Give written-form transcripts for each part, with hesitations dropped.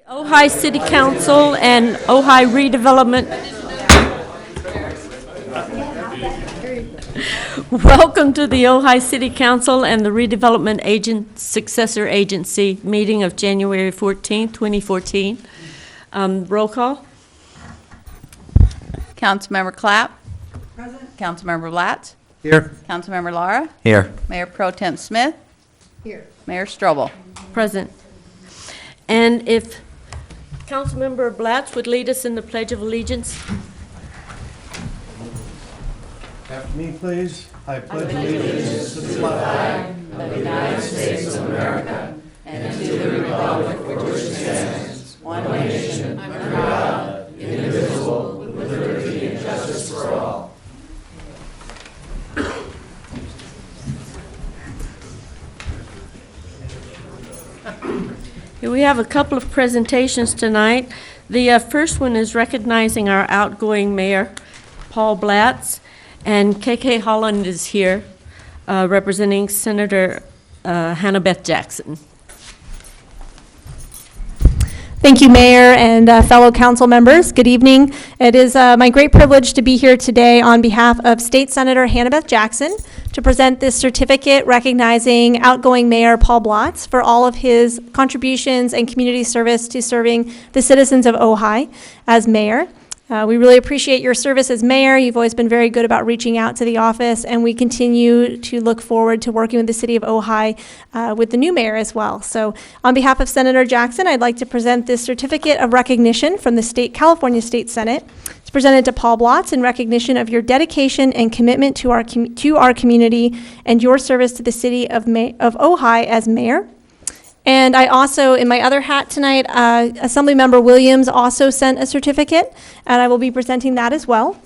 Ojai City Council and Ojai Redevelopment. Welcome to the Ojai City Council and the Redevelopment Successor Agency meeting of January 14th, 2014. Roll call. Councilmember Clapp. Present. Councilmember Latz. Here. Councilmember Lara. Here. Mayor Pro Tem Smith. Here. Mayor Strobel. Present. And if Councilmember Blatz would lead us in the Pledge of Allegiance. After me, please. I pledge allegiance to the flag of the United States of America and to the republic for which it stands, one nation, under God, indivisible, with liberty and justice for all. Here we have a couple of presentations tonight. The first one is recognizing our outgoing mayor, Paul Blatz, and KK Holland is here representing Senator Hannah Beth Jackson. Thank you, Mayor and fellow council members. Good evening. It is my great privilege to be here today on behalf of State Senator Hannah Beth Jackson to present this certificate recognizing outgoing Mayor Paul Blatz for all of his contributions and community service to serving the citizens of Ojai as mayor. We really appreciate your service as mayor. You've always been very good about reaching out to the office, and we continue to look forward to working with the city of Ojai with the new mayor as well. So on behalf of Senator Jackson, I'd like to present this certificate of recognition from the California State Senate. It's presented to Paul Blatz in recognition of your dedication and commitment to our community and your service to the city of Ojai as mayor. And I also, in my other hat tonight, Assemblymember Williams also sent a certificate, and I will be presenting that as well.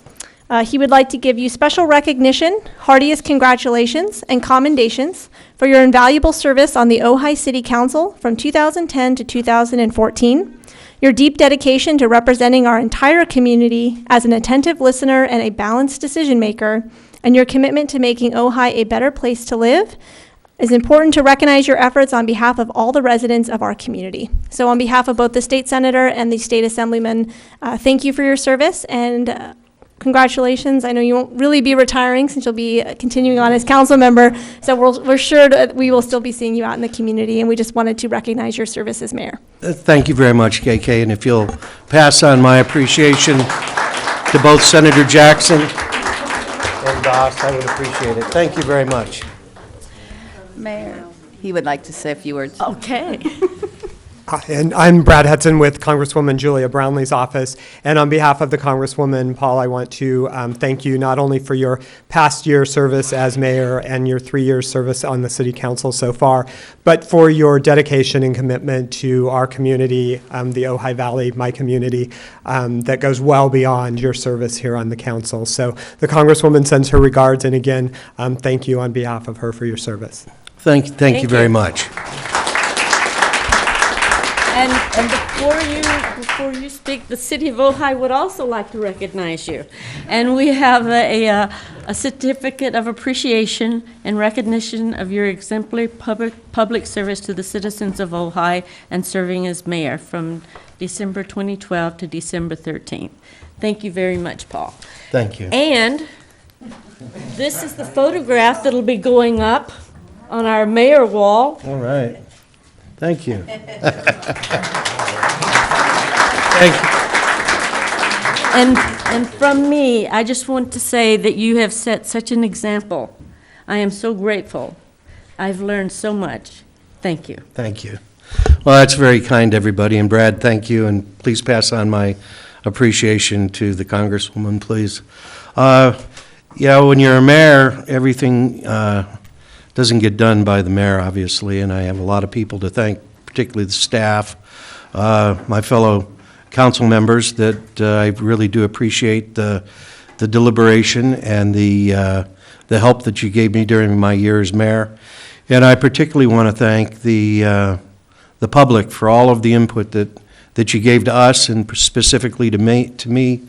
He would like to give you special recognition, heartiest congratulations, and commendations for your invaluable service on the Ojai City Council from 2010 to 2014, your deep dedication to representing our entire community as an attentive listener and a balanced decision maker, and your commitment to making Ojai a better place to live. It's important to recognize your efforts on behalf of all the residents of our community. So on behalf of both the state senator and the state assemblyman, thank you for your service and congratulations. I know you won't really be retiring since you'll be continuing on as council member, so we're sure that we will still be seeing you out in the community, and we just wanted to recognize your service as mayor. Thank you very much, KK, and if you'll pass on my appreciation to both Senator Jackson and Doss, I would appreciate it. Thank you very much. Mayor, he would like to say a few words. Okay. And I'm Brad Hudson with Congresswoman Julia Brownlee's office. And on behalf of the Congresswoman, Paul, I want to thank you not only for your past year service as mayor and your 3 years service on the city council so far, but for your dedication and commitment to our community, the Ojai Valley, my community, that goes well beyond your service here on the council. So the Congresswoman sends her regards, and again, thank you on behalf of her for your service. Thank you very much. And before you speak, the city of Ojai would also like to recognize you. And we have a certificate of appreciation and recognition of your exemplary public service to the citizens of Ojai and serving as mayor from December 2012 to December 13th. Thank you very much, Paul. Thank you. And this is the photograph that'll be going up on our mayor wall. All right. Thank you. Thank you. And from me, I just want to say that you have set such an example. I am so grateful. I've learned so much. Thank you. Thank you. Well, that's very kind, everybody. And Brad, thank you. And please pass on my appreciation to the Congresswoman, please. Yeah, when you're a mayor, everything doesn't get done by the mayor, obviously, and I have a lot of people to thank, particularly the staff, my fellow council members, that I really do appreciate the deliberation and the help that you gave me during my year as mayor. And I particularly want to thank the public for all of the input that you gave to us, and specifically to me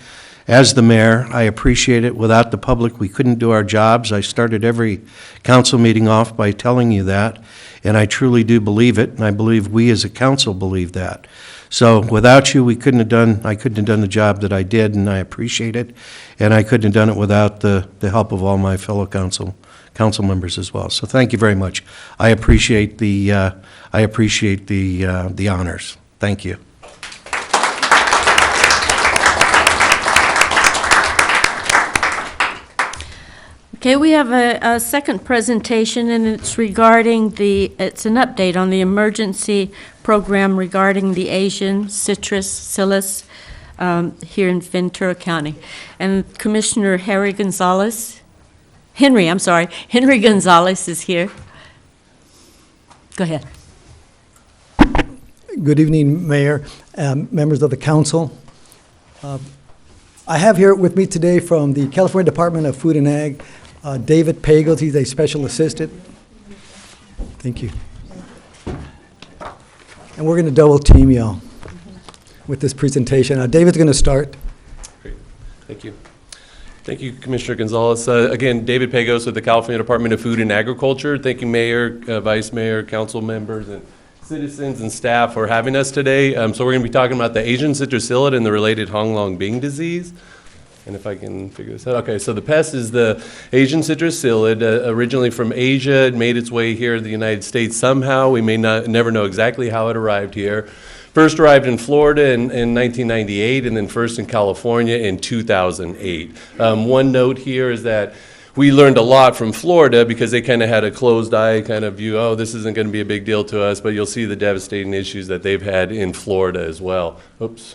as the mayor. I appreciate it. Without the public, we couldn't do our jobs. I started every council meeting off by telling you that, and I truly do believe it, and I believe we as a council believe that. So without you, I couldn't have done the job that I did, and I appreciate it. And I couldn't have done it without the help of all my fellow council members as well. So thank you very much. I appreciate the honors. Thank you. Okay, we have a second presentation, and it's regarding it's an update on the emergency program regarding the Asian citrus psyllus here in Ventura County. And Commissioner Henry Gonzalez is here. Go ahead. Good evening, Mayor, members of the council. I have here with me today from the California Department of Food and Ag, David Pagels. He's a special assistant. Thank you. And we're going to double team y'all with this presentation. David's going to start. Great. Thank you. Thank you, Commissioner Gonzalez. Again, David Pagos with the California Department of Food and Agriculture. Thank you, Mayor, Vice Mayor, council members, and citizens and staff for having us today. So we're going to be talking about the Asian citrus psyllid and the related Honglong Bing disease. And if I can figure this out. Okay, so the pest is the Asian citrus psyllid, originally from Asia. It made its way here to the United States somehow. We may never know exactly how it arrived here. First arrived in Florida in 1998, and then first in California in 2008. One note here is that we learned a lot from Florida because they kind of had a closed eye kind of view, oh, this isn't going to be a big deal to us, but you'll see the devastating issues that they've had in Florida as well. Oops.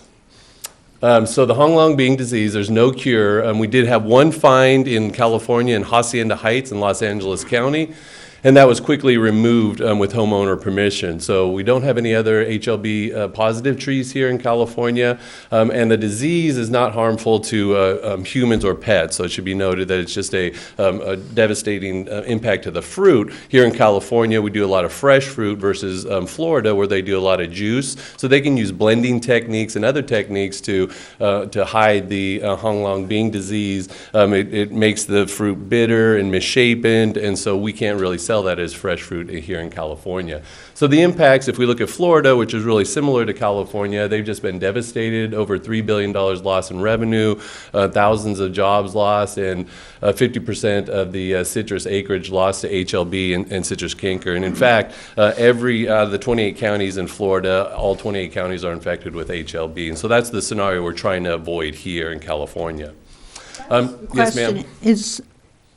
So the Honglong Bing disease, there's no cure. We did have one find in California in Hacienda Heights in Los Angeles County, and that was quickly removed with homeowner permission. So we don't have any other HLB positive trees here in California, and the disease is not harmful to humans or pets. So it should be noted that it's just a devastating impact to the fruit. Here in California, we do a lot of fresh fruit versus Florida, where they do a lot of juice. So they can use blending techniques and other techniques to hide the Honglong Bing disease. It makes the fruit bitter and misshapen, and so we can't really sell that as fresh fruit here in California. So the impacts, if we look at Florida, which is really similar to California, they've just been devastated, over $3 billion lost in revenue, thousands of jobs lost, and 50% of the citrus acreage lost to HLB and citrus canker. And in fact, every out of the 28 counties in Florida, all 28 counties are infected with HLB. And so that's the scenario we're trying to avoid here in California. Yes, ma'am. Is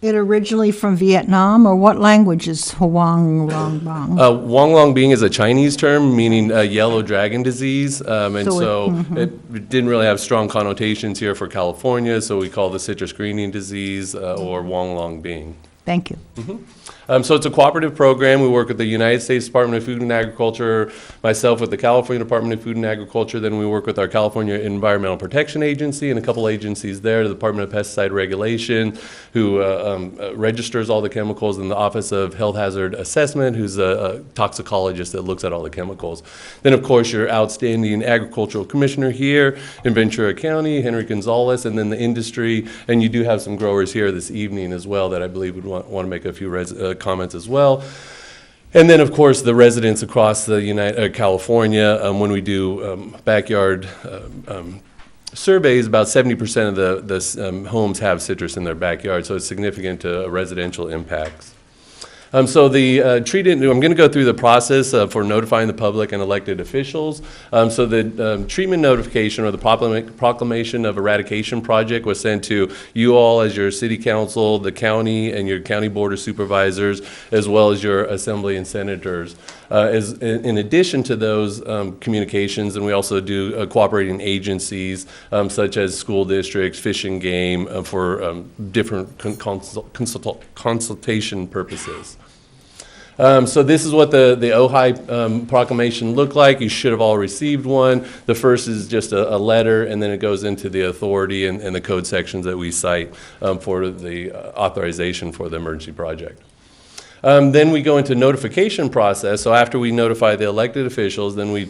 it originally from Vietnam, or what language is Hoang Long Bang? Honglong Bing is a Chinese term meaning yellow dragon disease, and so it didn't really have strong connotations here for California, so we call the citrus greening disease or Honglong Bing. Thank you. So it's a cooperative program. We work with the United States Department of Food and Agriculture, myself with the California Department of Food and Agriculture, then we work with our California Environmental Protection Agency and a couple agencies there, the Department of Pesticide Regulation, who registers all the chemicals, and the Office of Health Hazard Assessment, who's a toxicologist that looks at all the chemicals. Then, of course, your outstanding agricultural commissioner here in Ventura County, Henry Gonzalez, and then the industry, and you do have some growers here this evening as well that I believe would want to make a few comments as well. And then, of course, the residents across the California, when we do backyard surveys, about 70% of the homes have citrus in their backyard, so it's significant to residential impacts. So the treated, I'm going to go through the process for notifying the public and elected officials. So the treatment notification or the proclamation of eradication project was sent to you all as your city council, the county, and your county board of supervisors, as well as your assembly and senators. In addition to those communications, and we also do cooperating agencies such as school districts, Fish and Game, for different consultation purposes. So this is what the Ojai proclamation looked like. You should have all received one. The first is just a letter, and then it goes into the authority and the code sections that we cite for the authorization for the emergency project. Then we go into notification process. So after we notify the elected officials, then we,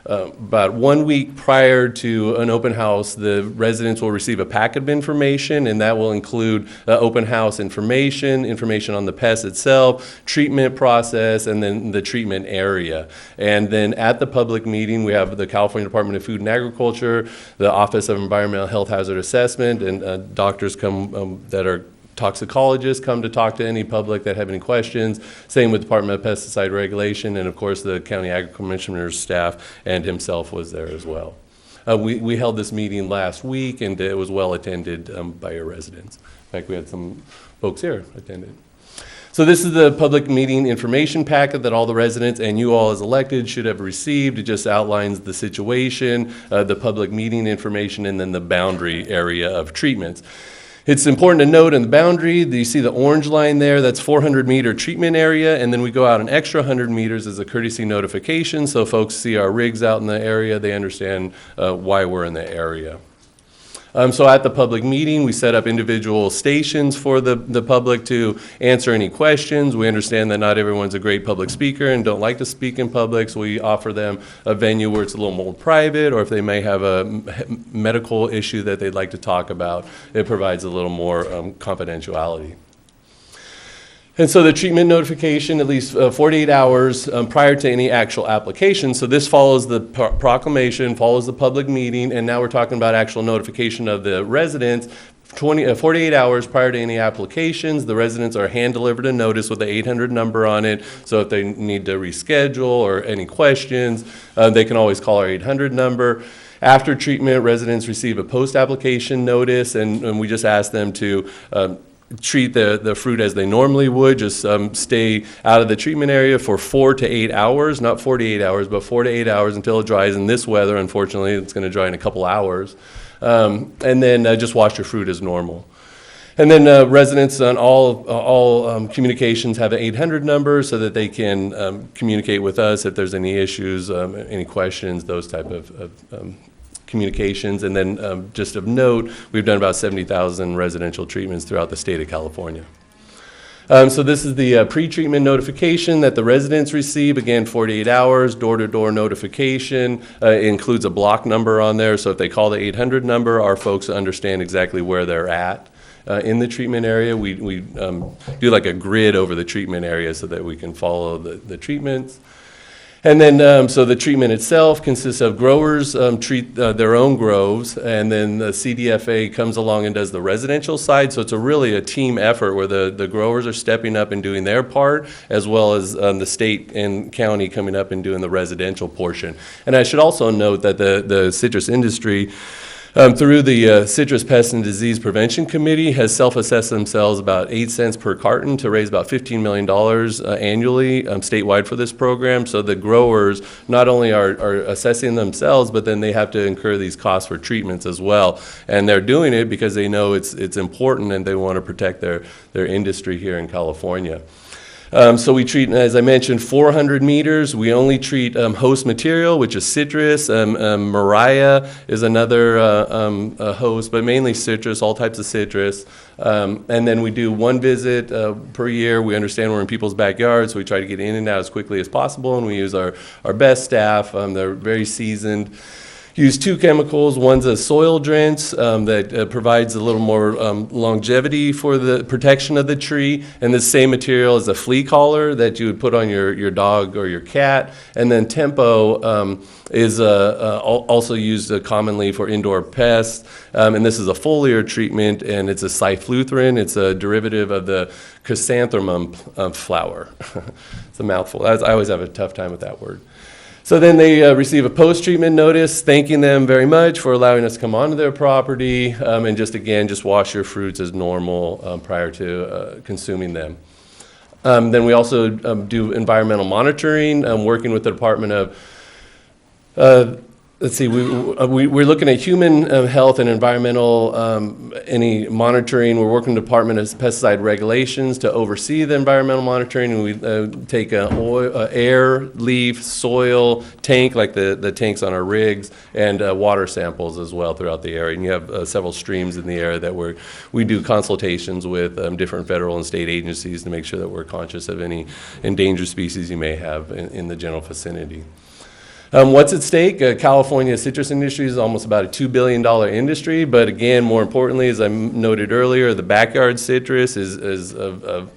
about 1 week prior to an open house, the residents will receive a packet of information, and that will include open house information on the pest itself, treatment process, and then the treatment area. And then at the public meeting, we have the California Department of Food and Agriculture, the Office of Environmental Health Hazard Assessment, and doctors come that are toxicologists come to talk to any public that have any questions. Same with Department of Pesticide Regulation, and of course the County Ag Commissioner's staff and himself was there as well. We held this meeting last week, and it was well attended by your residents. In fact, we had some folks here attended. So this is the public meeting information packet that all the residents and you all as elected should have received. It just outlines the situation, the public meeting information, and then the boundary area of treatments. It's important to note in the boundary, you see the orange line there, that's 400-meter treatment area, and then we go out an extra 100 meters as a courtesy notification, so folks see our rigs out in the area, they understand why we're in the area. So at the public meeting, we set up individual stations for the public to answer any questions. We understand that not everyone's a great public speaker and don't like to speak in public, so we offer them a venue where it's a little more private, or if they may have a medical issue that they'd like to talk about, it provides a little more confidentiality. And so the treatment notification, at least 48 hours prior to any actual application. So this follows the proclamation, follows the public meeting, and now we're talking about actual notification of the residents. 48 hours prior to any applications, the residents are hand-delivered a notice with the 800 number on it. So if they need to reschedule or any questions, they can always call our 800 number. After treatment, residents receive a post-application notice, and we just ask them to treat the fruit as they normally would, just stay out of the treatment area for 4 to 8 hours, not 48 hours, but 4 to 8 hours until it dries. In this weather, unfortunately, it's going to dry in a couple hours. And then just wash your fruit as normal. And then residents on all communications have an 800 number so that they can communicate with us if there's any issues, any questions, those type of communications. And then just of note, we've done about 70,000 residential treatments throughout the state of California. So this is the pre-treatment notification that the residents receive. Again, 48 hours, door-to-door notification. It includes a block number on there, so if they call the 800 number, our folks understand exactly where they're at. In the treatment area, we do like a grid over the treatment area so that we can follow the treatments. And then, so the treatment itself consists of growers treat their own groves, and then the CDFA comes along and does the residential side. So it's really a team effort where the growers are stepping up and doing their part, as well as the state and county coming up and doing the residential portion. And I should also note that the citrus industry, through the Citrus Pest and Disease Prevention Committee, has self-assessed themselves about 8 cents per carton to raise about $15 million annually statewide for this program. So the growers not only are assessing themselves, but then they have to incur these costs for treatments as well. And they're doing it because they know it's important and they want to protect their industry here in California. So we treat, as I mentioned, 400 meters. We only treat host material, which is citrus. Mariah is another host, but mainly citrus, all types of citrus. And then we do one visit per year. We understand we're in people's backyards, so we try to get in and out as quickly as possible, and we use our best staff. They're very seasoned. Use 2 chemicals. One's a soil drench that provides a little more longevity for the protection of the tree, and the same material is a flea collar that you would put on your dog or your cat. And then Tempo is also used commonly for indoor pests, and this is a foliar treatment, and it's a cyfluthrin. It's a derivative of the chrysanthemum flower. It's a mouthful. I always have a tough time with that word. So then they receive a post-treatment notice thanking them very much for allowing us to come onto their property, and just wash your fruits as normal prior to consuming them. Then we also do environmental monitoring, working with the Department of Let's see, we're looking at human health and environmental, any monitoring. We're working with the Department of Pesticide Regulations to oversee the environmental monitoring. And we take air, leaf, soil, tank, like the tanks on our rigs, and water samples as well throughout the area. And you have several streams in the area that we do consultations with different federal and state agencies to make sure that we're conscious of any endangered species you may have in the general vicinity. What's at stake? California's citrus industry is almost about a $2 billion industry, but again, more importantly, as I noted earlier, the backyard citrus is could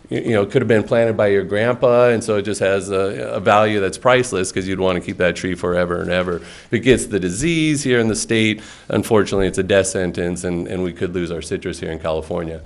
have been planted by your grandpa, and so it just has a value that's priceless because you'd want to keep that tree forever and ever. If it gets the disease here in the state, unfortunately, it's a death sentence, and we could lose our citrus here in California.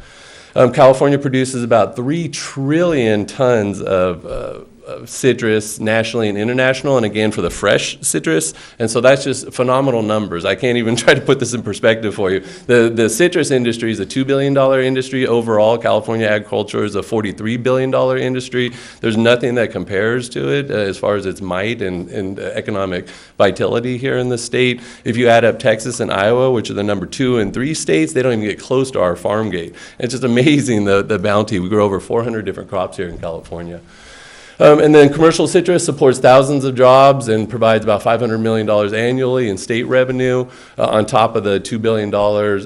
California produces about 3 trillion tons of citrus nationally and international, and again for the fresh citrus, and so that's just phenomenal numbers. I can't even try to put this in perspective for you. The citrus industry is a $2 billion industry overall. California agriculture is a $43 billion industry. There's nothing that compares to it as far as its might and economic vitality here in the state. If you add up Texas and Iowa, which are the number 2 and 3 states, they don't even get close to our farm gate. It's just amazing the bounty. We grow over 400 different crops here in California. And then commercial citrus supports thousands of jobs and provides about $500 million annually in state revenue on top of the $2 billion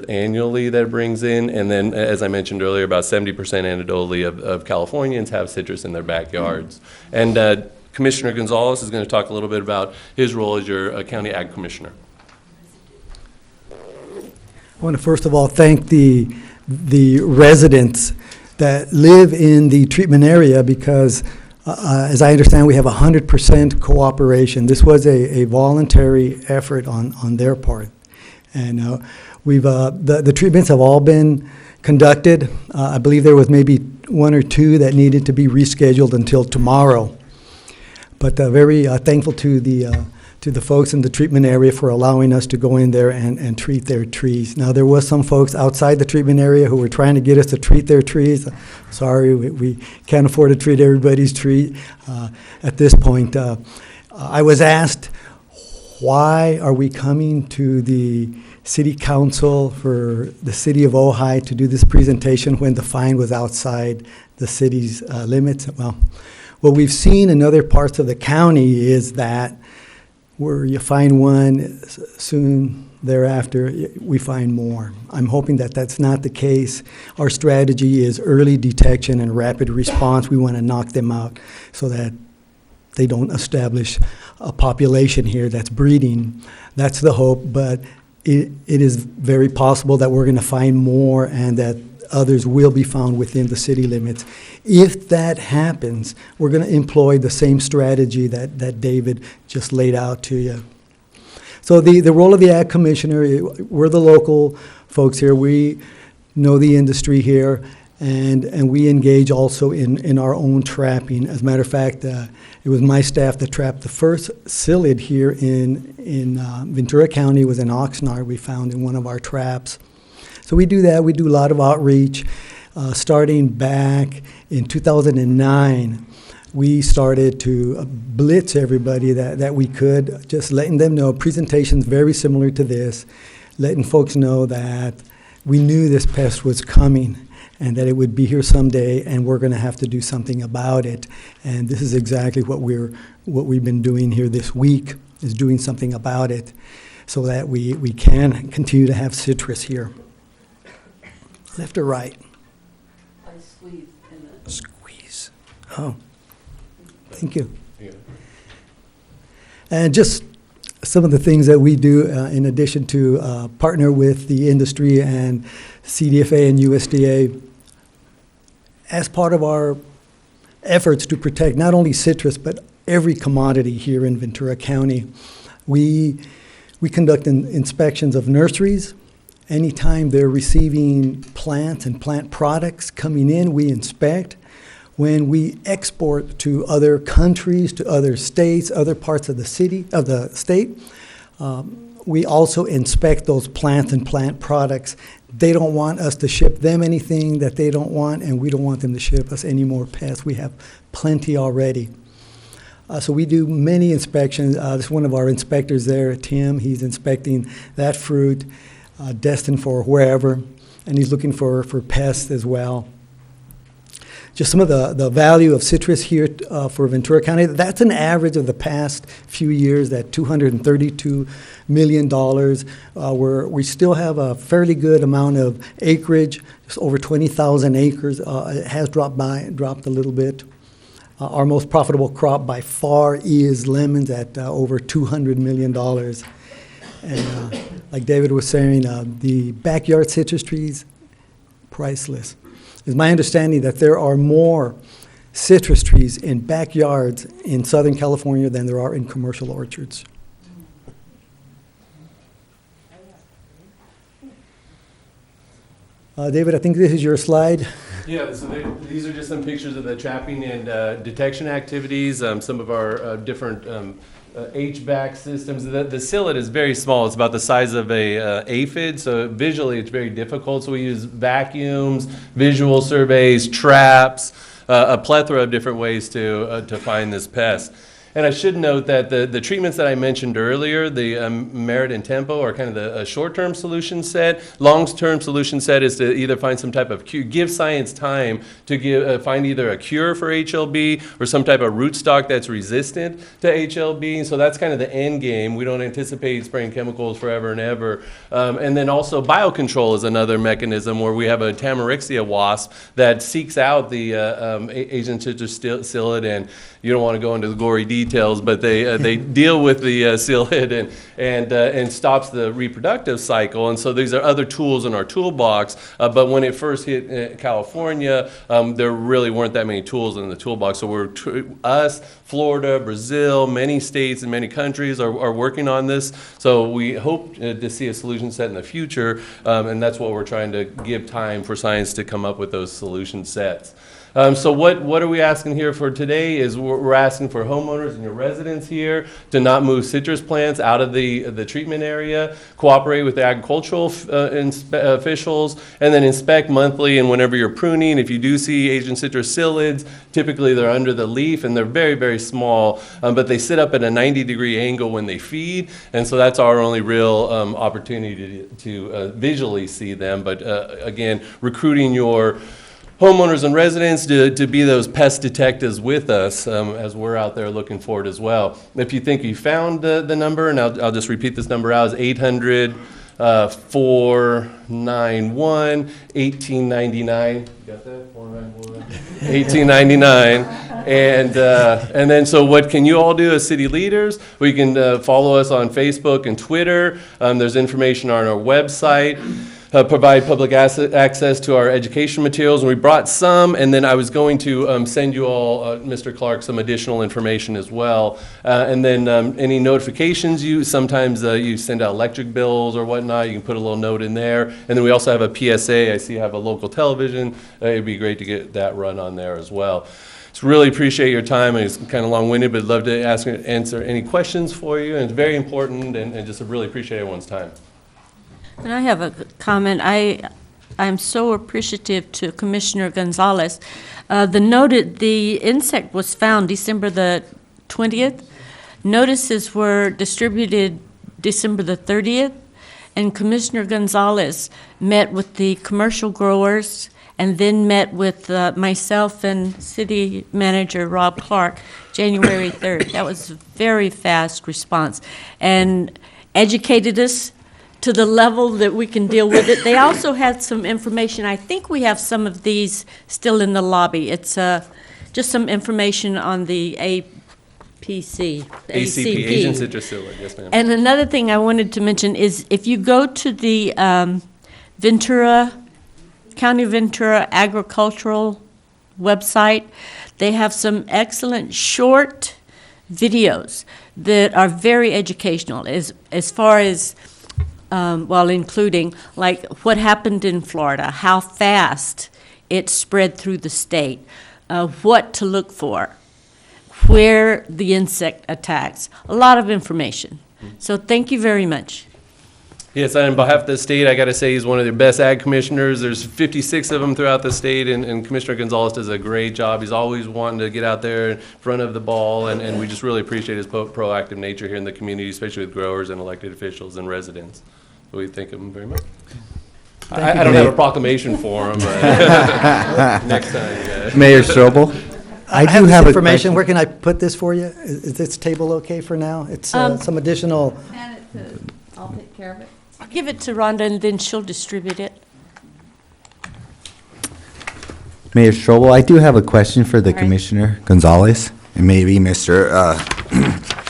annually that it brings in. And then, as I mentioned earlier, about 70% anecdotally of Californians have citrus in their backyards. And Commissioner Gonzalez is going to talk a little bit about his role as your county ag commissioner. I want to first of all thank the residents that live in the treatment area because as I understand, we have 100% cooperation. This was a voluntary effort on their part. And the treatments have all been conducted. I believe there was maybe 1 or 2 that needed to be rescheduled until tomorrow. But very thankful to the folks in the treatment area for allowing us to go in there and treat their trees. Now, there was some folks outside the treatment area who were trying to get us to treat their trees. Sorry, we can't afford to treat everybody's tree at this point. I was asked, why are we coming to the city council for the city of Ojai to do this presentation when the fine was outside the city's limits? Well, what we've seen in other parts of the county is that where you find one, soon thereafter we find more. I'm hoping that that's not the case. Our strategy is early detection and rapid response. We want to knock them out so that they don't establish a population here that's breeding. That's the hope, but it is very possible that we're going to find more and that others will be found within the city limits. If that happens, we're going to employ the same strategy that David just laid out to you. So the role of the Ag Commissioner, we're the local folks here. We know the industry here, and we engage also in our own trapping. As a matter of fact, it was my staff that trapped the first psyllid here in Ventura County. It was an oxnard we found in one of our traps. So we do that. We do a lot of outreach. Starting back in 2009, we started to blitz everybody that we could, just letting them know, presentations very similar to this, letting folks know that we knew this pest was coming and that it would be here someday, and we're going to have to do something about it. And this is exactly what we've been doing here this week, is doing something about it so that we can continue to have citrus here. Left or right? I squeeze. Squeeze. Oh, thank you. And just some of the things that we do in addition to partner with the industry and CDFA and USDA as part of our efforts to protect not only citrus but every commodity here in Ventura County. We conduct inspections of nurseries. Anytime they're receiving plants and plant products coming in, we inspect. When we export to other countries, to other states, other parts of the state, we also inspect those plants and plant products. They don't want us to ship them anything that they don't want, and we don't want them to ship us any more pests. We have plenty already. So we do many inspections. This is one of our inspectors there, Tim. He's inspecting that fruit destined for wherever, and he's looking for pests as well. Just some of the value of citrus here for Ventura County. That's an average of the past few years, that $232 million. We still have a fairly good amount of acreage, just over 20,000 acres. It has dropped a little bit. Our most profitable crop by far is lemons at over $200 million. And like David was saying, the backyard citrus trees, priceless. It's my understanding that there are more citrus trees in backyards in Southern California than there are in commercial orchards. David, I think this is your slide. Yeah, so these are just some pictures of the trapping and detection activities, some of our different HVAC systems. The sillet is very small. It's about the size of a aphid, so visually it's very difficult. So we use vacuums, visual surveys, traps, a plethora of different ways to find this pest. And I should note that the treatments that I mentioned earlier, the Merit and Tempo, are kind of the short-term solution set. Long-term solution set is to either find some type of cure, give science time to find either a cure for HLB or some type of rootstock that's resistant to HLB. So that's kind of the end game. We don't anticipate spraying chemicals forever and ever. And then also biocontrol is another mechanism where we have a Tamarixia wasp that seeks out the Asian citrus psyllid, and you don't want to go into the gory details, but they deal with the psyllid and stops the reproductive cycle. And so these are other tools in our toolbox. But when it first hit California, there really weren't that many tools in the toolbox. So us, Florida, Brazil, many states and many countries are working on this. So we hope to see a solution set in the future, and that's what we're trying to give time for science to come up with those solution sets. So what are we asking here for today is we're asking for homeowners and your residents here to not move citrus plants out of the treatment area, cooperate with the agricultural officials, and then inspect monthly and whenever you're pruning. If you do see Asian citrus psyllids, typically they're under the leaf and they're very, very small, but they sit up at a 90-degree angle when they feed, and so that's our only real opportunity to visually see them. But again, recruiting your homeowners and residents to be those pest detectives with us as we're out there looking for it as well. If you think you found the number, and I'll just repeat this number out, is 800-491-1899. You got that? 1899. And then, so what can you all do as city leaders? We can follow us on Facebook and Twitter. There's information on our website. Provide public access to our education materials, and we brought some, and then I was going to send you all, Mr. Clark, some additional information as well. And then any notifications sometimes you send out electric bills or whatnot, you can put a little note in there. And then we also have a PSA. I see you have a local television. It'd be great to get that run on there as well. So really appreciate your time, and it's kind of long-winded, but I'd love to answer any questions for you, and it's very important, and just really appreciate everyone's time. And I have a comment. I'm so appreciative to Commissioner Gonzalez. The insect was found December the 20th. Notices were distributed December the 30th, and Commissioner Gonzalez met with the commercial growers and then met with myself and City Manager Rob Clark January 3rd. That was a very fast response and educated us to the level that we can deal with it. They also had some information. I think we have some of these still in the lobby. It's just some information on the ACP, Asian citrus psyllid, yes ma'am. And another thing I wanted to mention is if you go to the County Ventura Agricultural website, they have some excellent short videos that are very educational as far as including like what happened in Florida, how fast it spread through the state, what to look for, where the insect attacks, a lot of information. So thank you very much. Yes, on behalf of the state, I got to say he's one of the best ag commissioners. There's 56 of them throughout the state, and Commissioner Gonzalez does a great job. He's always wanting to get out there in front of the ball, and we just really appreciate his proactive nature here in the community, especially with growers and elected officials and residents. So we thank him very much. I don't have a proclamation for him, but next time. Mayor Strobel? I do this have a information. question. Where can I put this for you? Is this table okay for now? It's some additional. I'll take care of it. I'll give it to Rhonda, and then she'll distribute it. Mayor Strobel, I do have a question for the All right. Commissioner Gonzalez and maybe Mr.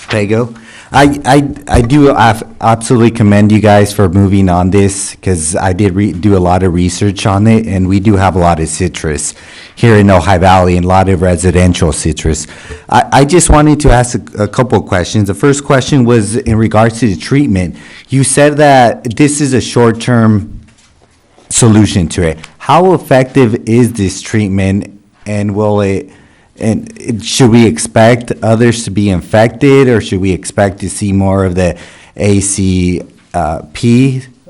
Pago. I do absolutely commend you guys for moving on this because I did do a lot of research on it, and we do have a lot of citrus here in Ojai Valley and a lot of residential citrus. I just wanted to ask a couple of questions. The first question was in regards to the treatment. You said that this is a short-term solution to it. How effective is this treatment, and should we expect others to be infected, or should we expect to see more of the ACP,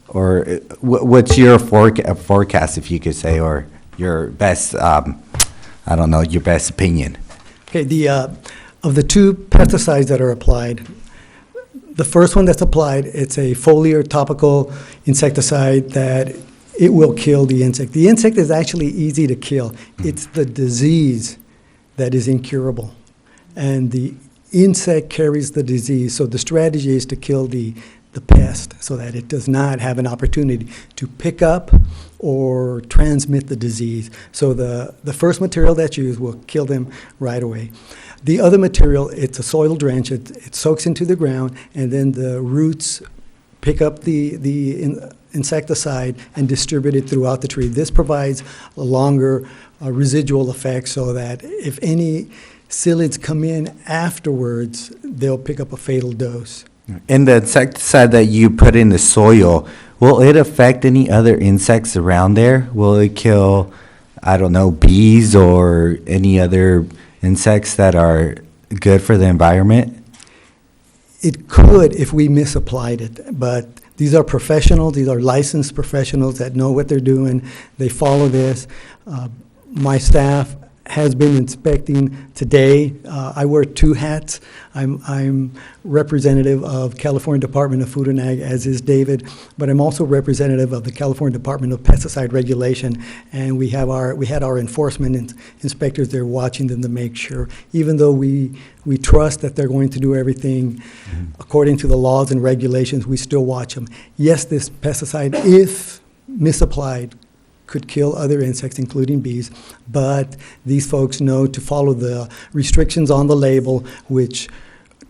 or what's your forecast, if you could say, or your best, your best opinion? Okay, of the two pesticides that are applied, the first one that's applied, it's a foliar topical insecticide that it will kill the insect. The insect is actually easy to kill. It's the disease that is incurable. And the insect carries the disease, so the strategy is to kill the pest so that it does not have an opportunity to pick up or transmit the disease. So the first material that's used will kill them right away. The other material, it's a soil drench. It soaks into the ground, and then the roots pick up the insecticide and distribute it throughout the tree. This provides a longer residual effect so that if any psyllids come in afterwards, they'll pick up a fatal dose. And the insecticide that you put in the soil, will it affect any other insects around there? Will it kill, bees or any other insects that are good for the environment? It could if we misapplied it, but these are professionals, these are licensed professionals that know what they're doing. They follow this. My staff has been inspecting today. I wear two hats. I'm representative of California Department of Food and Ag, as is David, but I'm also representative of the California Department of Pesticide Regulation, and we had our enforcement inspectors there watching them to make sure, even though we trust that they're going to do everything according to the laws and regulations, we still watch them. Yes, this pesticide, if misapplied, could kill other insects, including bees, but these folks know to follow the restrictions on the label, which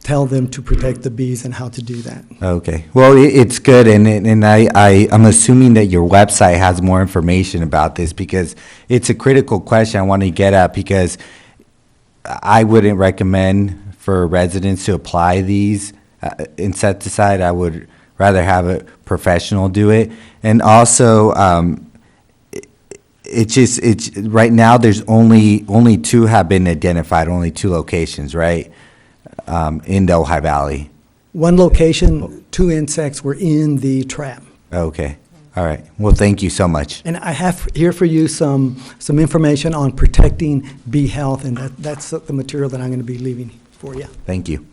tell them to protect the bees and how to do that. Okay. Well, it's good, and I'm assuming that your website has more information about this because it's a critical question I want to get at, because I wouldn't recommend for residents to apply these insecticide. I would rather have a professional do it. And also, it's right now there's only two have been identified, only two locations, right? In the Ojai Valley. One location, 2 insects were in the trap. Okay. All right. Well, thank you so much. And I have here for you some information on protecting bee health, and that's the material that I'm going to be leaving for you. Thank you.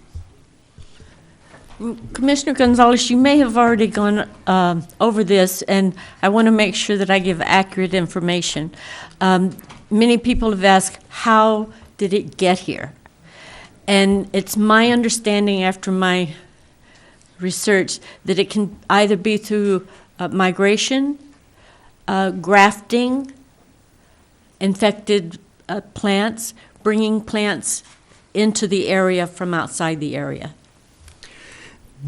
Commissioner Gonzalez, you may have already gone over this, and I want to make sure that I give accurate information. Many people have asked, how did it get here? And it's my understanding after my research that it can either be through migration, grafting, infected plants, bringing plants into the area from outside the area.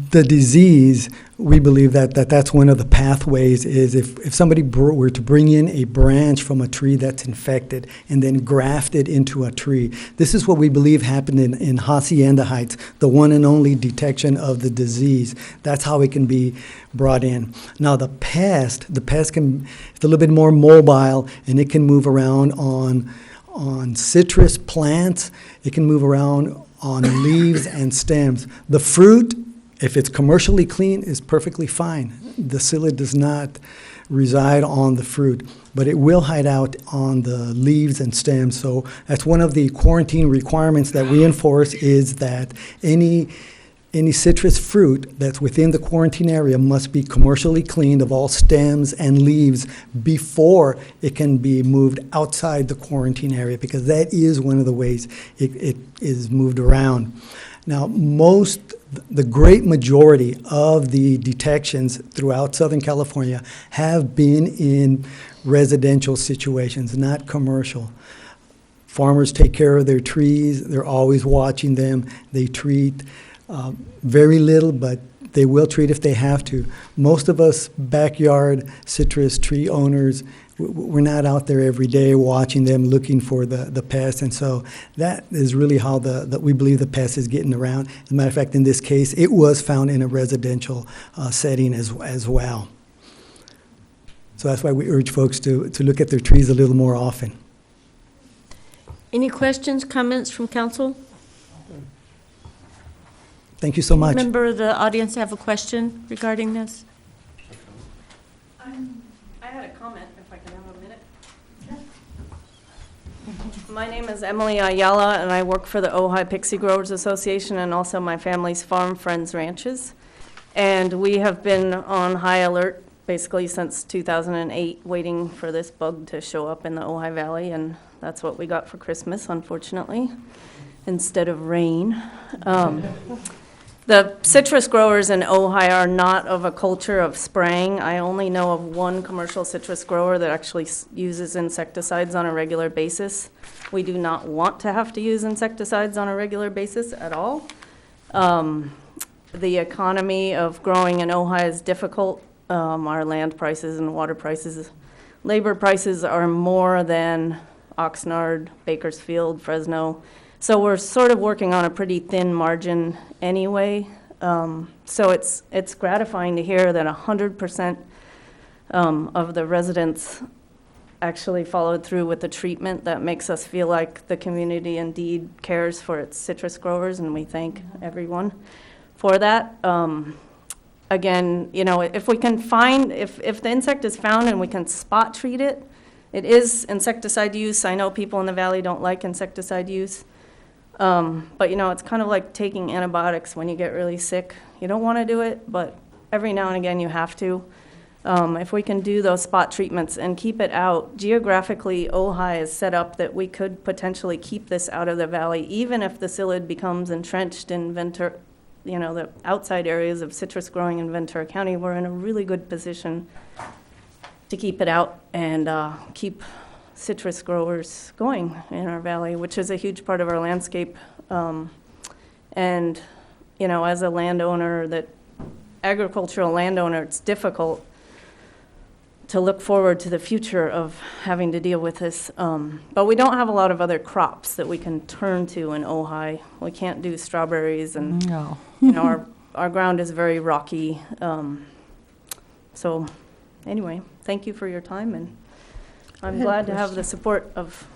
The disease, we believe that's one of the pathways, is if somebody were to bring in a branch from a tree that's infected and then graft it into a tree. This is what we believe happened in Hacienda Heights, the one and only detection of the disease. That's how it can be brought in. Now the pest it's a little bit more mobile, and it can move around on citrus plants. It can move around on leaves and stems. The fruit, if it's commercially clean, is perfectly fine. the psyllid does not reside on the fruit, but it will hide out on the leaves and stems. So that's one of the quarantine requirements that we enforce, is that any citrus fruit that's within the quarantine area must be commercially cleaned of all stems and leaves before it can be moved outside the quarantine area, because that is one of the ways it is moved around. Now, the great majority of the detections throughout Southern California have been in residential situations, not commercial. Farmers take care of their trees. They're always watching them. They treat very little, but they will treat if they have to. Most of us backyard citrus tree owners, we're not out there every day watching them, looking for the pest, and so that is really how we believe the pest is getting around. As a matter of fact, in this case, it was found in a residential setting as well. So that's why we urge folks to look at their trees a little more often. Any questions, comments from council? Thank you so much. Member of the audience have a question regarding this? I had a comment, if I can have a minute. My name is Emily Ayala, and I work for the Ojai Pixie Growers Association and also my family's Farm Friends Ranches. And we have been on high alert basically since 2008, waiting for this bug to show up in the Ojai Valley, and that's what we got for Christmas, unfortunately, instead of rain. The citrus growers in Ojai are not of a culture of spraying. I only know of one commercial citrus grower that actually uses insecticides on a regular basis. We do not want to have to use insecticides on a regular basis at all. The economy of growing in Ojai is difficult. Our land prices and water prices, labor prices are more than Oxnard, Bakersfield, Fresno. So we're sort of working on a pretty thin margin anyway. So it's gratifying to hear that 100% of the residents actually followed through with the treatment. That makes us feel like the community indeed cares for its citrus growers, and we thank everyone for that. Again, you know, if we can find, if the insect is found and we can spot treat it, it is insecticide use. I know people in the valley don't like insecticide use. But, you know, it's kind of like taking antibiotics when you get really sick. You don't want to do it, but every now and again you have to. If we can do those spot treatments and keep it out, geographically, Ojai is set up that we could potentially keep this out of the valley, even if the psyllid becomes entrenched in Ventura, you know, the outside areas of citrus growing in Ventura County. We're in a really good position to keep it out and keep citrus growers going in our valley, which is a huge part of our landscape. And, you know, as a landowner, agricultural landowner, it's difficult to look forward to the future of having to deal with this. But we don't have a lot of other crops that we can turn to in Ojai. We can't do strawberries, and No. you know, our ground is very rocky. So anyway, thank you for your time, and I'm glad to have the support of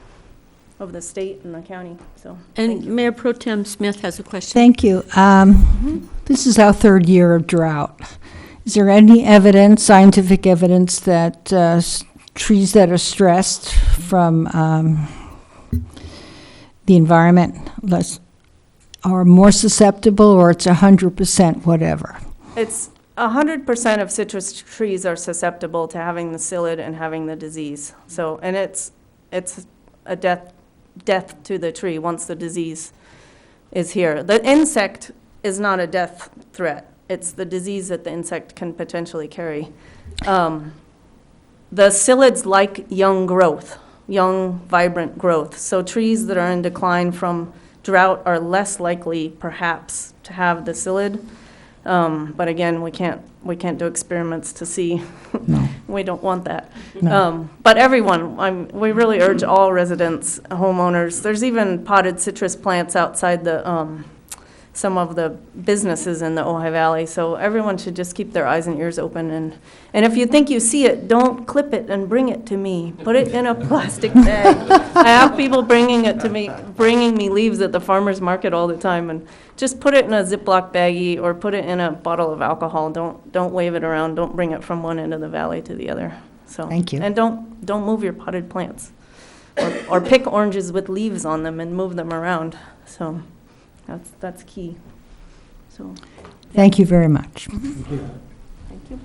the state and the county, so. And Mayor Pro Tem Smith has a question. Thank you. This is our third year of drought. Is there any evidence, scientific evidence, that trees that are stressed from the environment are more susceptible, or it's 100% whatever? It's 100% of citrus trees are susceptible to having the psyllid and having the disease. So, and it's a death to the tree once the disease is here. The insect is not a death threat. It's the disease that the insect can potentially carry. The psyllids like young growth, young, vibrant growth. So trees that are in decline from drought are less likely, perhaps, to have the psyllid. But again, we can't do experiments to see. No. We don't want that. No. But everyone, we really urge all residents, homeowners. There's even potted citrus plants outside the some of the businesses in the Ojai Valley. So everyone should just keep their eyes and ears open. And if you think you see it, don't clip it and bring it to me. Put it in a plastic bag. I have people bringing me leaves at the farmer's market all the time. And just put it in a Ziploc baggie or put it in a bottle of alcohol. Don't wave it around. Don't bring it from one end of the valley to the other. So, Thank you. And don't move your potted plants. Or pick oranges with leaves on them and move them around. So that's key. So Thank you very much. thank you.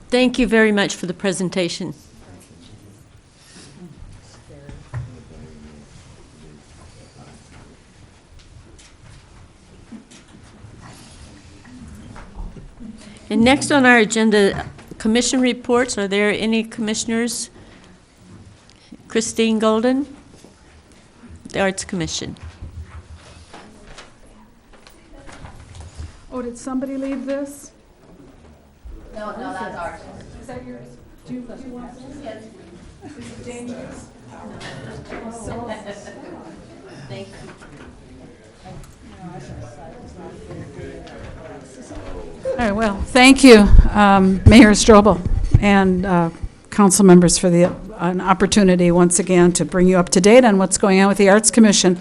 Thank you very much for the presentation. And next on our agenda, commission reports. Are there any commissioners? Christine Golden, the Arts Commission. Oh, did somebody leave this? No, that's ours. Is that yours? Do you want this? Yes. Is it dangerous? Thank you. All right, well, thank you, Mayor Strobel and council members for an opportunity once again to bring you up to date on what's going on with the Arts Commission.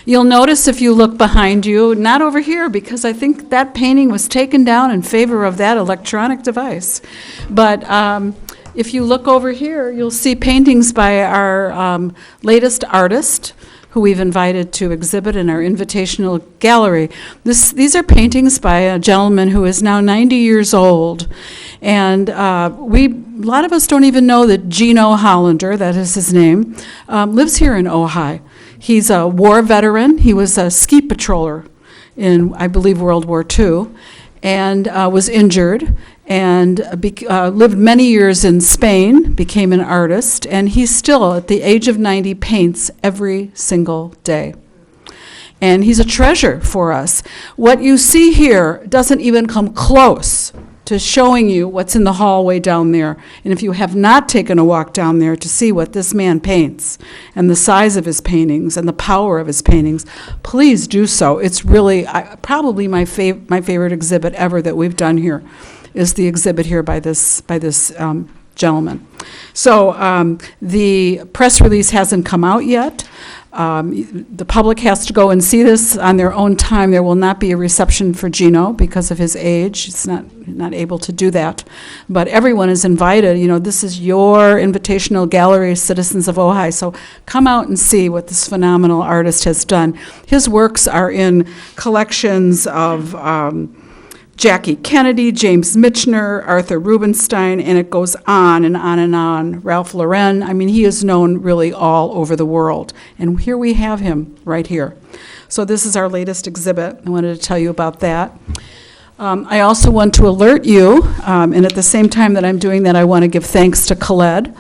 You'll notice if you look behind you, not over here, because I think that painting was taken down in favor of that electronic device. But if you look over here, you'll see paintings by our latest artist, who we've invited to exhibit in our invitational gallery. These are paintings by a gentleman who is now 90 years old. And a lot of us don't even know that Gino Hollander, that is his name, lives here in Ojai. He's a war veteran. He was a ski patroller in, I believe, World War II, and was injured, and lived many years in Spain, became an artist, and he still, at the age of 90, paints every single day. And he's a treasure for us. What you see here doesn't even come close to showing you what's in the hallway down there. And if you have not taken a walk down there to see what this man paints and the size of his paintings and the power of his paintings, please do so. It's really probably my favorite exhibit ever that we've done here is the exhibit here by this gentleman. So the press release hasn't come out yet. The public has to go and see this on their own time. There will not be a reception for Gino because of his age. He's not able to do that. But everyone is invited. You know, this is your invitational gallery, citizens of Ojai. So come out and see what this phenomenal artist has done. His works are in collections of Jackie Kennedy, James Michener, Arthur Rubinstein, and it goes on and on and on. Ralph Lauren, I mean, he is known really all over the world. And here we have him right here. So this is our latest exhibit. I wanted to tell you about that. I also want to alert you, and at the same time that I'm doing that, I want to give thanks to Khaled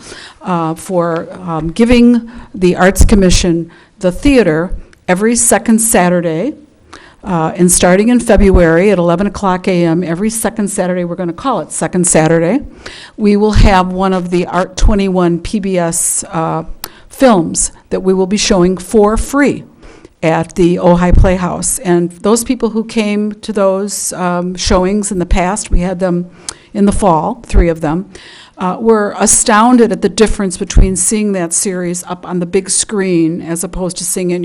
for giving the Arts Commission the theater every second Saturday. And starting in February at 11 o'clock a.m., every second Saturday, we're going to call it Second Saturday, we will have one of the Art 21 PBS films that we will be showing for free at the Ojai Playhouse. And those people who came to those showings in the past, we had them in the fall, 3 of them, were astounded at the difference between seeing that series up on the big screen as opposed to seeing it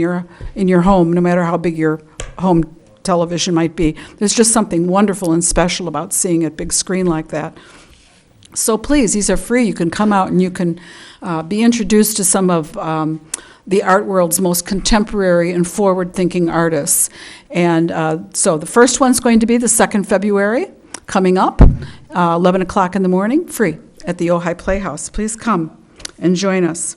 in your home, no matter how big your home television might be. There's just something wonderful and special about seeing a big screen like that. So please, these are free. You can come out and you can be introduced to some of the art world's most contemporary and forward-thinking artists. And so the first one's going to be the 2nd February, coming up, 11 o'clock in the morning, free at the Ojai Playhouse. Please come and join us.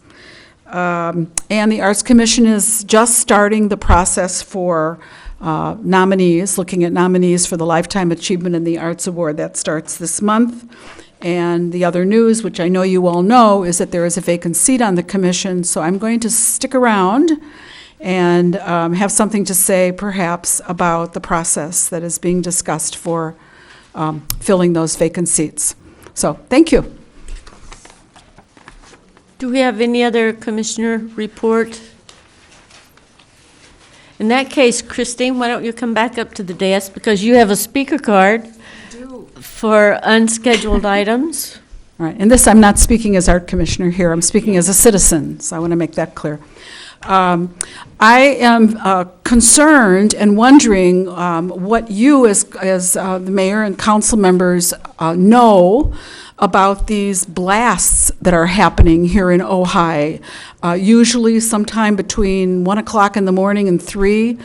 And the Arts Commission is just starting the process for nominees, looking at nominees for the Lifetime Achievement in the Arts Award. That starts this month. And the other news, which I know you all know, is that there is a vacant seat on the commission, so I'm going to stick around and have something to say, perhaps, about the process that is being discussed for filling those vacant seats. So, thank you. Do we have any other commissioner report? In that case, Christine, why don't you come back up to the desk, because you have a speaker card for unscheduled items. All right, and this, I'm not speaking as art commissioner here, I'm speaking as a citizen, so I want to make that clear. I am concerned and wondering what you, as the mayor and council members, know about these blasts that are happening here in Ojai. Usually sometime between 1 o'clock in the morning and 3.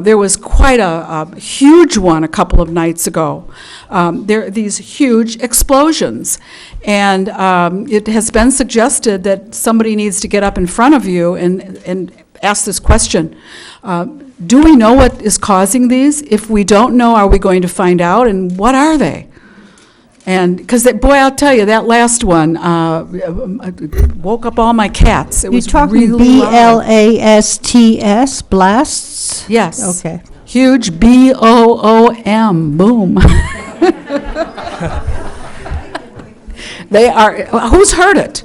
There was quite a huge one a couple of nights ago. There are these huge explosions. And it has been suggested that somebody needs to get up in front of you and ask this question. Do we know what is causing these? If we don't know, are we going to find out? And what are they? And, because, boy, I'll tell you, that last one woke up all my cats. It You're was talking really loud. BLASTS, blasts? Yes. Okay. Huge BOOM, boom. They are, who's heard it?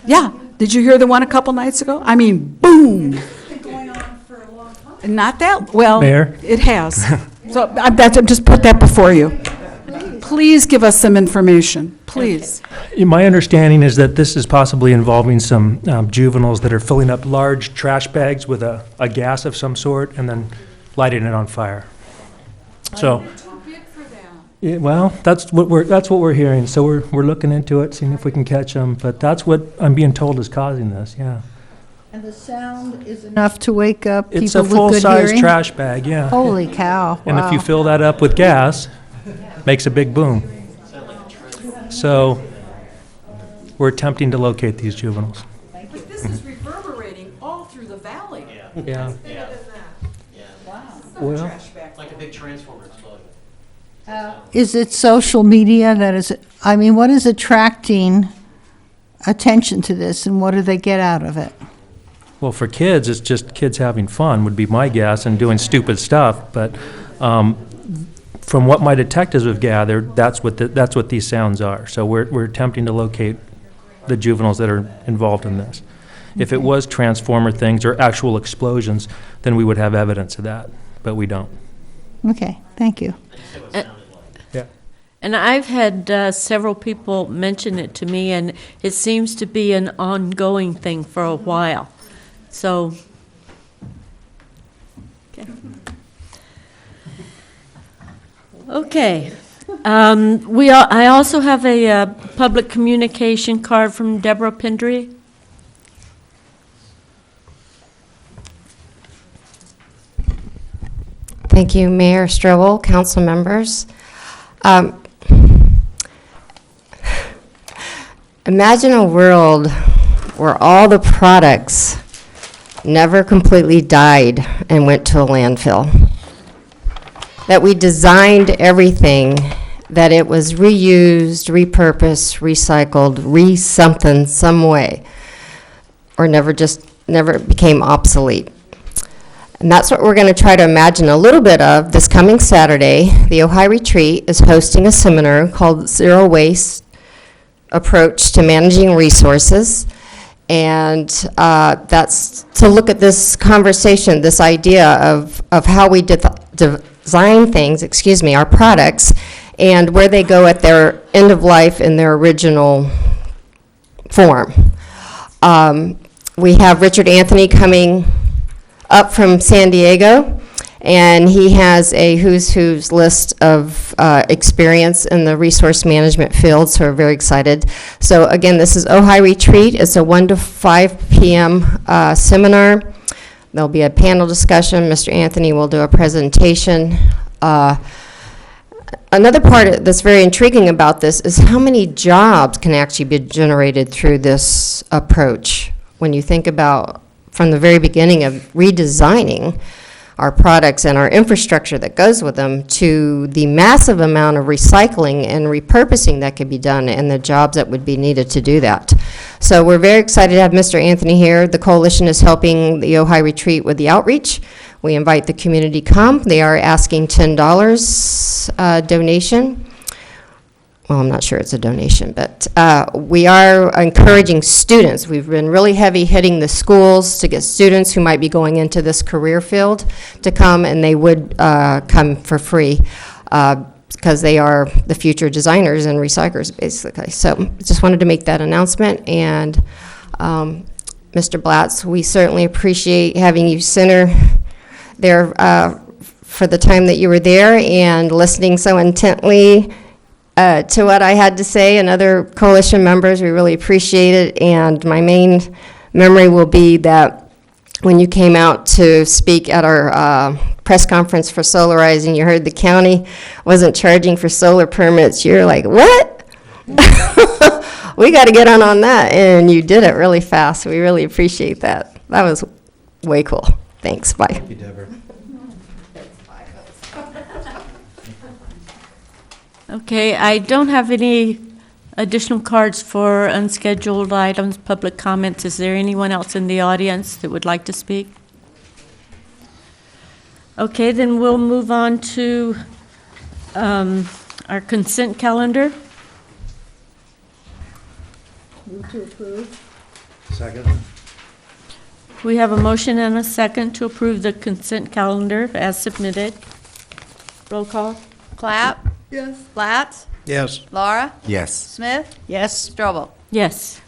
Yeah. Did you hear the one a couple nights ago? I mean, boom. Not that, well, Mayor? it has. So I'm just put that before you. Please give us some information, please. My understanding is that this is possibly involving some juveniles that are filling up large trash bags with a gas of some sort and then lighting it on fire. So, yeah, well, that's what we're hearing. So we're looking into it, seeing if we can catch them. But that's what I'm being told is causing this. Yeah. And the sound is enough to wake up people It's a with good full-size hearing? trash bag. Yeah. Holy cow, And if you wow. fill that up with gas, makes a big boom. So we're attempting to locate these juveniles. But this is reverberating all through the valley. Yeah. Well, Like a big transformer exploding. Is it social media that is, I mean, what is attracting attention to this, and what do they get out of it? well, for kids, it's just kids having fun would be my guess and doing stupid stuff. But from what my detectives have gathered, that's what these sounds are. So we're attempting to locate the juveniles that are involved in this. If it was transformer things or actual explosions, then we would have evidence of that, but we don't. Okay, thank you. Yeah. And I've had several people mention it to me, and it seems to be an ongoing thing for a while. So, okay. I also have a public communication card from Deborah Pendry. Thank you, Mayor Strobel, council members. Imagine a world where all the products never completely died and went to a landfill. That we designed everything, that it was reused, repurposed, recycled, something, some way, or never became obsolete. And that's what we're going to try to imagine a little bit of this coming Saturday. The Ojai Retreat is hosting a seminar called Zero Waste Approach to Managing Resources. And that's to look at this conversation, this idea of how we design things, our products, and where they go at their end of life in their original form. We have Richard Anthony coming up from San Diego, and he has a who's who's list of experience in the resource management field, so we're very excited. So again, this is Ojai Retreat. It's a 1 to 5 p.m. Seminar. There'll be a panel discussion. Mr. Anthony will do a presentation. Another part that's very intriguing about this is how many jobs can actually be generated through this approach. When you think about from the very beginning of redesigning our products and our infrastructure that goes with them to the massive amount of recycling and repurposing that could be done and the jobs that would be needed to do that. So we're very excited to have Mr. Anthony here. The coalition is helping the Ojai Retreat with the outreach. We invite the community to come. They are asking $10 donation. well, I'm not sure it's a donation, but we are encouraging students. We've been really heavy hitting the schools to get students who might be going into this career field to come, and they would come for free because they are the future designers and recyclers, basically. So just wanted to make that announcement. And Mr. Blatz, we certainly appreciate having you center there for the time that you were there and listening so intently to what I had to say, and other coalition members. We really appreciate it. And my main memory will be that when you came out to speak at our press conference for solarizing, you heard the county wasn't charging for solar permits. You're like, what? We got to get on that. And you did it really fast. We really appreciate that. That was way cool. Thanks. Bye. Thank you, Deborah. Okay, I don't have any additional cards for unscheduled items, public comments. Is there anyone else in the audience that would like to speak? Okay, then we'll move on to our consent calendar. Move to approve. Second. We have a motion and a second to approve the consent calendar as submitted. Roll call. Clapp? Yes. Blatz? Yes. Laura? Yes. Smith? Yes. Strobel? Yes.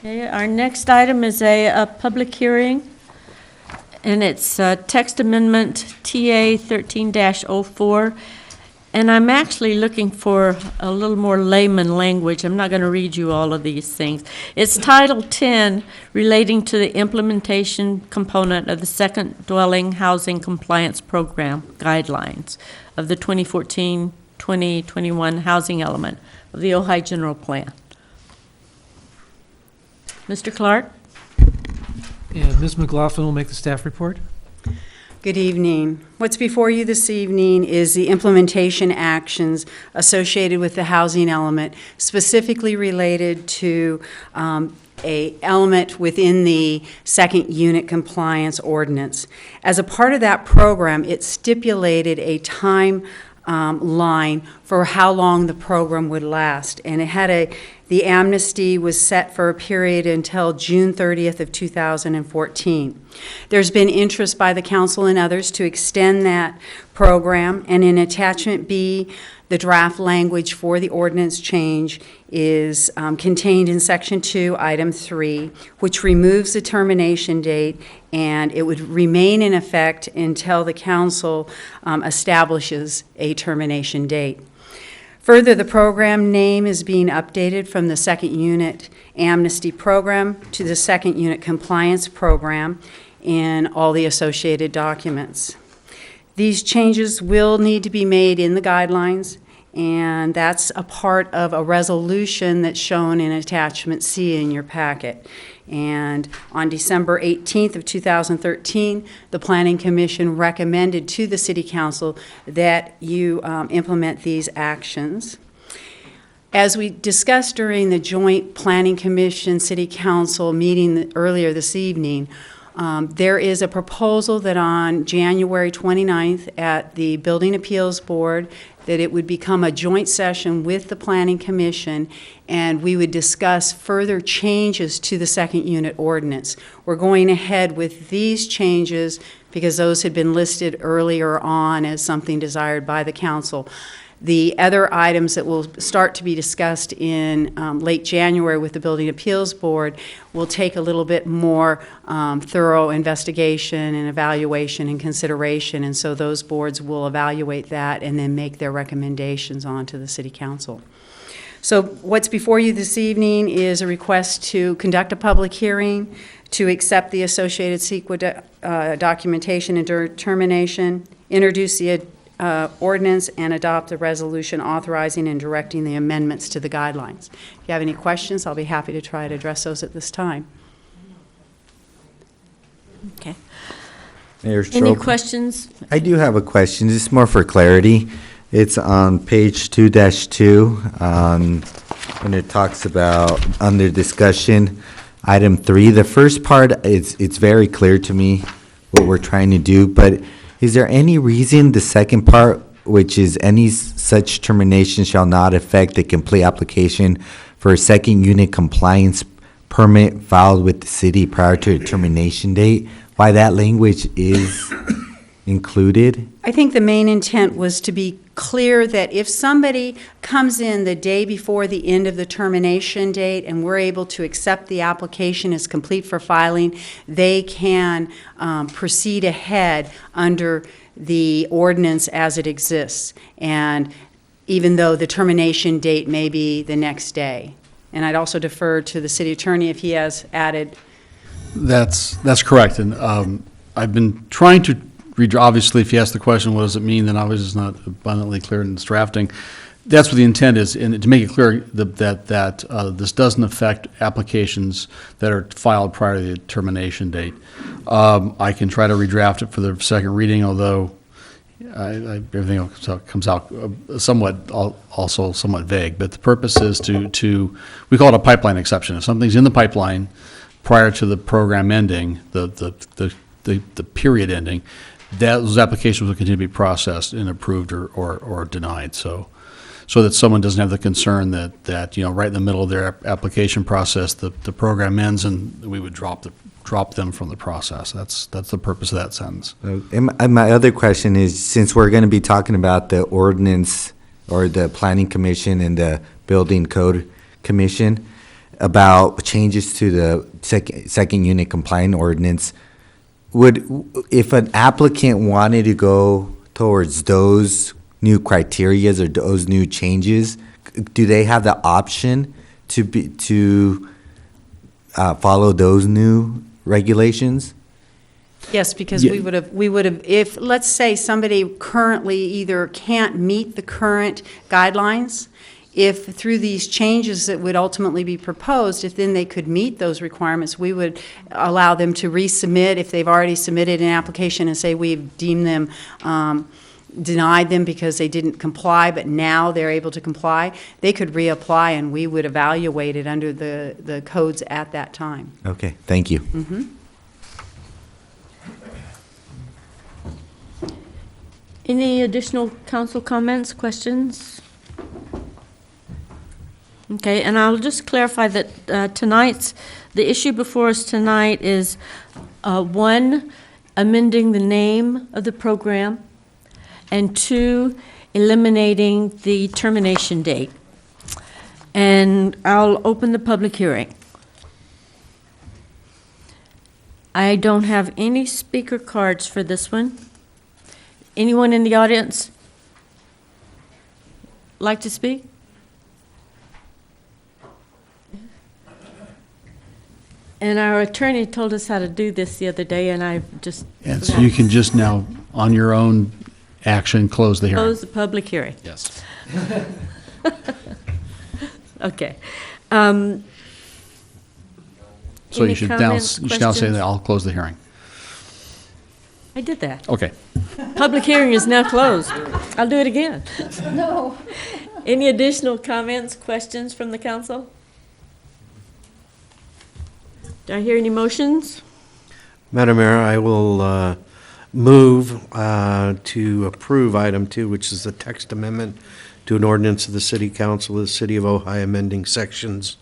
Okay, our next item is a public hearing, and it's text amendment TA 13-04. And I'm actually looking for a little more layman language. I'm not going to read you all of these things. It's Title 10, relating to the implementation component of the Second Dwelling Housing Compliance Program guidelines of the 2014-2021 housing element of the Ojai General Plan. Mr. Clark? And Ms. McLaughlin will make the staff report. Good evening. What's before you this evening is the implementation actions associated with the housing element, specifically related to a element within the second unit compliance ordinance. As a part of that program, it stipulated a time line for how long the program would last, and it had the amnesty was set for a period until June 30th of 2014. There's been interest by the council and others to extend that program, and in attachment B, the draft language for the ordinance change is contained in section 2, item 3, which removes the termination date, and it would remain in effect until the council establishes a termination date. Further, the program name is being updated from the second unit amnesty program to the second unit compliance program in all the associated documents. These changes will need to be made in the guidelines, and that's a part of a resolution that's shown in attachment C in your packet. And on December 18th of 2013, the Planning Commission recommended to the City Council that you implement these actions. As we discussed during the joint Planning Commission City Council meeting earlier this evening, there is a proposal that on January 29th at the Building Appeals Board that it would become a joint session with the Planning Commission, and we would discuss further changes to the second unit ordinance. We're going ahead with these changes because those had been listed earlier on as something desired by the council. The other items that will start to be discussed in late January with the Building Appeals Board will take a little bit more thorough investigation and evaluation and consideration, and so those boards will evaluate that and then make their recommendations on to the City Council. So what's before you this evening is a request to conduct a public hearing, to accept the associated CEQA documentation and determination, introduce the ordinance, and adopt a resolution authorizing and directing the amendments to the guidelines. If you have any questions, I'll be happy to try to address those at this time. Okay. Mayor Any Strobel. questions? I do have a question, just more for clarity. It's on page 2-2, when it talks about under discussion, item 3. The first part, it's very clear to me what we're trying to do, but is there any reason the second part which is any such termination shall not affect the complete application for a second unit compliance permit filed with the city prior to the termination date. Why that language is included? I think the main intent was to be clear that if somebody comes in the day before the end of the termination date and we're able to accept the application as complete for filing, they can proceed ahead under the ordinance as it exists, and even though the termination date may be the next day. And I'd also defer to the city attorney if he has added. That's correct, and I've been trying to read, obviously, if you ask the question, what does it mean, then obviously it's not abundantly clear in this drafting. That's what the intent is, and to make it clear that this doesn't affect applications that are filed prior to the termination date. I can try to redraft it for the second reading, although everything else comes out also somewhat vague. But the purpose is to we call it a pipeline exception. If something's in the pipeline prior to the program ending, the period ending, those applications will continue to be processed and approved or denied. So that someone doesn't have the concern that right in the middle of their application process, the program ends and we would drop them from the process. That's the purpose of that sentence. And my other question is, since we're going to be talking about the ordinance or the planning commission and the building code commission about changes to the second unit compliant ordinance, if an applicant wanted to go towards those new criterias or those new changes, do they have the option to follow those new regulations? Yes, because we would have, if, let's say somebody currently either can't meet the current guidelines, if through these changes that would ultimately be proposed, if then they could meet those requirements, we would allow them to resubmit if they've already submitted an application and say we've deemed them, denied them because they didn't comply, but now they're able to comply, they could reapply and we would evaluate it under the codes at that time. Okay, thank you. Mm-hmm. Any additional council comments, questions? Okay, and I'll just clarify that the issue before us tonight is, one, amending the name of the program, and two, eliminating the termination date. And I'll open the public hearing. I don't have any speaker cards for this one. Anyone in the audience like to speak? And our attorney told us how to do this the other day, and I just... And so you can just now, on your own action, close the hearing. Close the public hearing. Yes. Okay. So you should now say that I'll close the hearing. I did that. Okay. Public hearing is now closed. I'll do it again. No. Any additional comments, questions from the council? Do I hear any motions? Madam Mayor, I will move to approve item 2, which is the text amendment to an ordinance of the City Council of the City of Ojai amending sections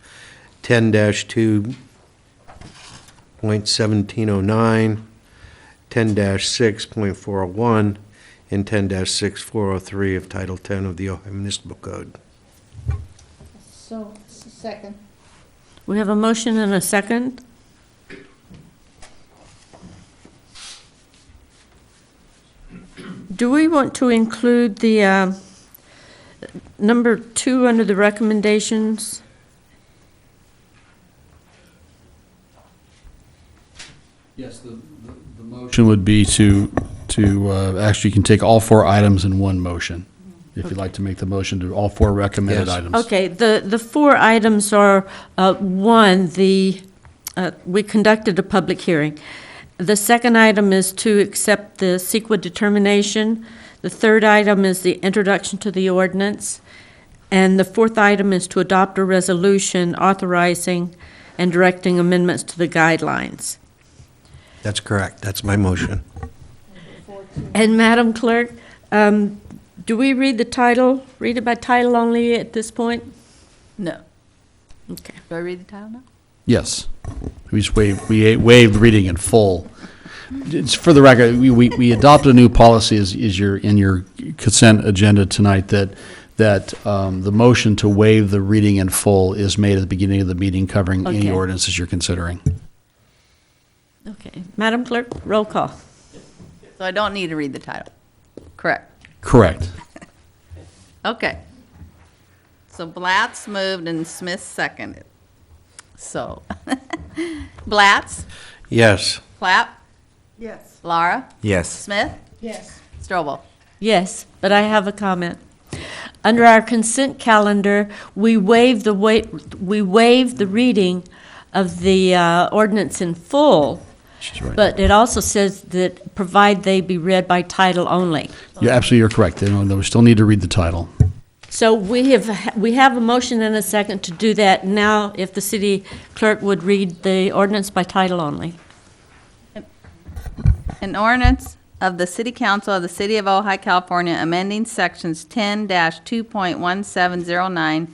10-2.1709, 10-6.401, and 10-6403 of Title 10 of the Ojai Municipal Code. So, second. We have a motion and a second. Do we want to include the number 2 under the recommendations? Yes, the motion would be to actually, you can take all 4 items in one motion, if you'd like to make the motion to all 4 recommended Yes. items. Okay, the 4 items are, one, we conducted a public hearing. The second item is to accept the CEQA determination. The third item is the introduction to the ordinance. And the fourth item is to adopt a resolution authorizing and directing amendments to the guidelines. That's correct. That's my motion. And Madam Clerk, Do we read the title, read it by title only at this point? No. Okay. Do I read the title now? Yes. We just waived reading in full. It's for the record, we adopted a new policy in your consent agenda tonight that the motion to waive the reading in full is made at the beginning of the meeting covering any Okay. ordinances you're considering. Okay. Madam Clerk, roll call. So I don't need to read the title. Correct. Correct. Okay. So Blatz moved and Smith seconded. So, Blatz, Yes. Clapp? Yes. Laura? Yes. Smith? Yes. Strobel? Yes, but I have a comment. Under our consent calendar, we waive the reading of the ordinance in full, She's right. but it also says that provide they be read by title only. You're correct. We still need to read the title. So we have a motion and a second to do that. Now, if the city clerk would read the ordinance by title only. An ordinance of the City Council of the City of Ojai, California, amending sections 10-2.1709,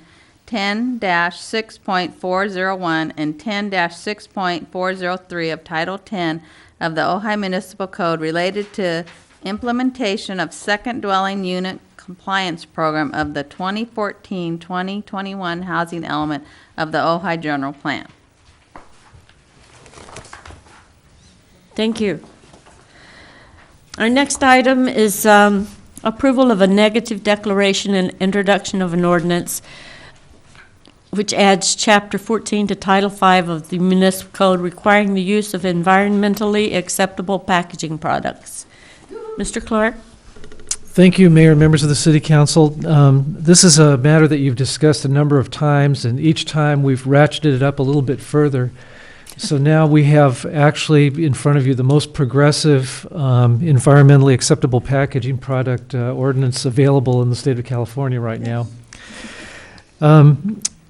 10-6.401, and 10-6.403 of Title 10 of the Ojai Municipal Code related to implementation of second dwelling unit compliance program of the 2014-2021 housing element of the Ojai General Plan. Thank you. Our next item is approval of a negative declaration and introduction of an ordinance which adds Chapter 14 to Title 5 of the Municipal Code requiring the use of environmentally acceptable packaging products. Mr. Clark? Thank you, Mayor and members of the City Council. This is a matter that you've discussed a number of times, and each time we've ratcheted it up a little bit further. So now we have actually in front of you the most progressive environmentally acceptable packaging product ordinance available in the state of California right now.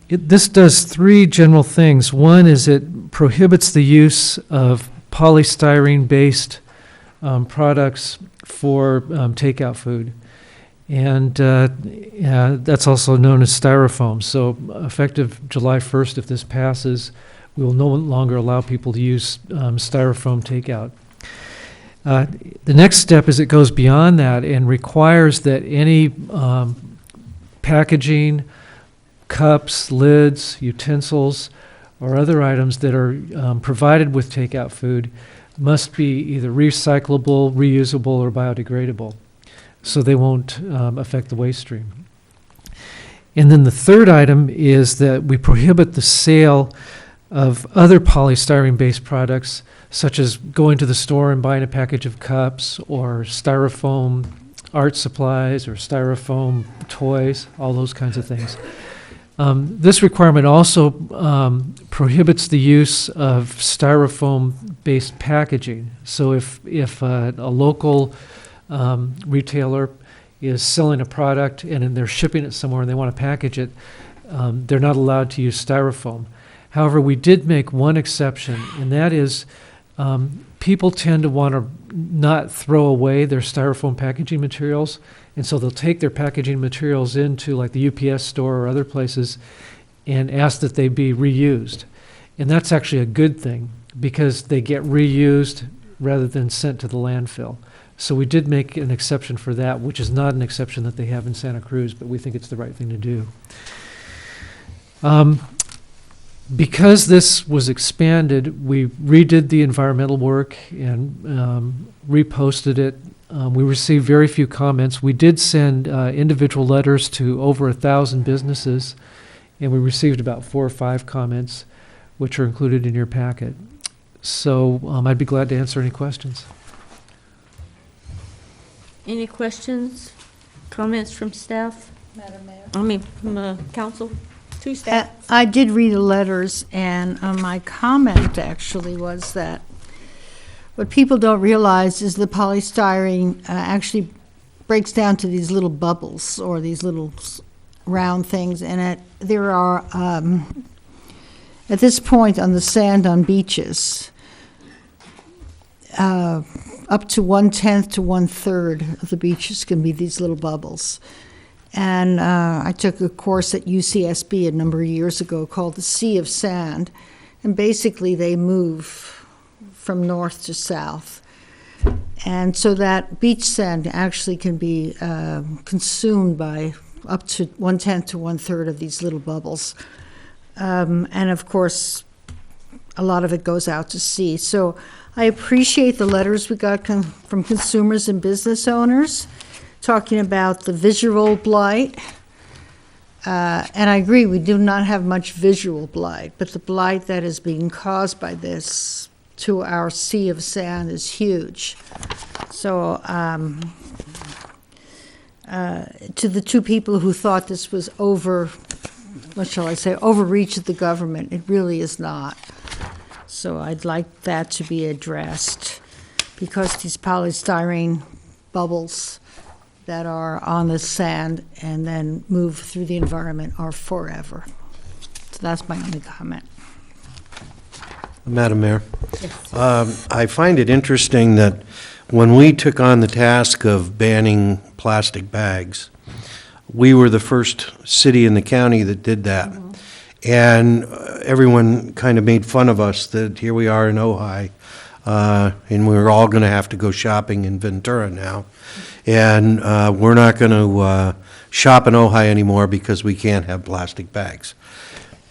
This does three general things. One is it prohibits the use of polystyrene-based products for takeout food. And that's also known as styrofoam. So effective July 1st, if this passes, we will no longer allow people to use styrofoam takeout. The next step is it goes beyond that and requires that any packaging, cups, lids, utensils, or other items that are provided with takeout food must be either recyclable, reusable, or biodegradable, so they won't affect the waste stream. And then the third item is that we prohibit the sale of other polystyrene-based products, such as going to the store and buying a package of cups or styrofoam art supplies or styrofoam toys, all those kinds of things. This requirement also prohibits the use of styrofoam-based packaging. So if a local retailer is selling a product and they're shipping it somewhere and they want to package it, they're not allowed to use styrofoam. However, we did make one exception, and that is people tend to want to not throw away their styrofoam packaging materials, and so they'll take their packaging materials into like the UPS store or other places and ask that they be reused. And that's actually a good thing because they get reused rather than sent to the landfill. So we did make an exception for that, which is not an exception that they have in Santa Cruz, but we think it's the right thing to do. Because this was expanded, we redid the environmental work and reposted it. We received very few comments. We did send individual letters to over 1,000 businesses, and we received about 4 or 5 comments, which are included in your packet. So I'd be glad to answer any questions. Any questions, comments from staff? Madam Mayor. From council? To staff? I did read the letters, and my comment actually was that what people don't realize is the polystyrene actually breaks down to these little bubbles or these little round things, and there are, at this point on the sand on beaches, up up to 1/10 to 1/3 of the beaches can be these little bubbles. And I took a course at UCSB a number of years ago called the Sea of Sand. And basically, they move from north to south. And so that beach sand actually can be consumed by up to 1/10 to 1/3 of these little bubbles. And of course, a lot of it goes out to sea. So I appreciate the letters we got from consumers and business owners talking about the visual blight. And I agree, we do not have much visual blight, but the blight that is being caused by this to our sea of sand is huge. So to the two people who thought this was overreach of the government, it really is not. So I'd like that to be addressed, because these polystyrene bubbles that are on the sand and then move through the environment are forever. So that's my only comment. Madam Mayor, I find it interesting that when we took on the task of banning plastic bags, we were the first city in the county that did that. And everyone kind of made fun of us that here we are in Ojai, and we're all going to have to go shopping in Ventura now. And we're not going to shop in Ojai anymore because we can't have plastic bags.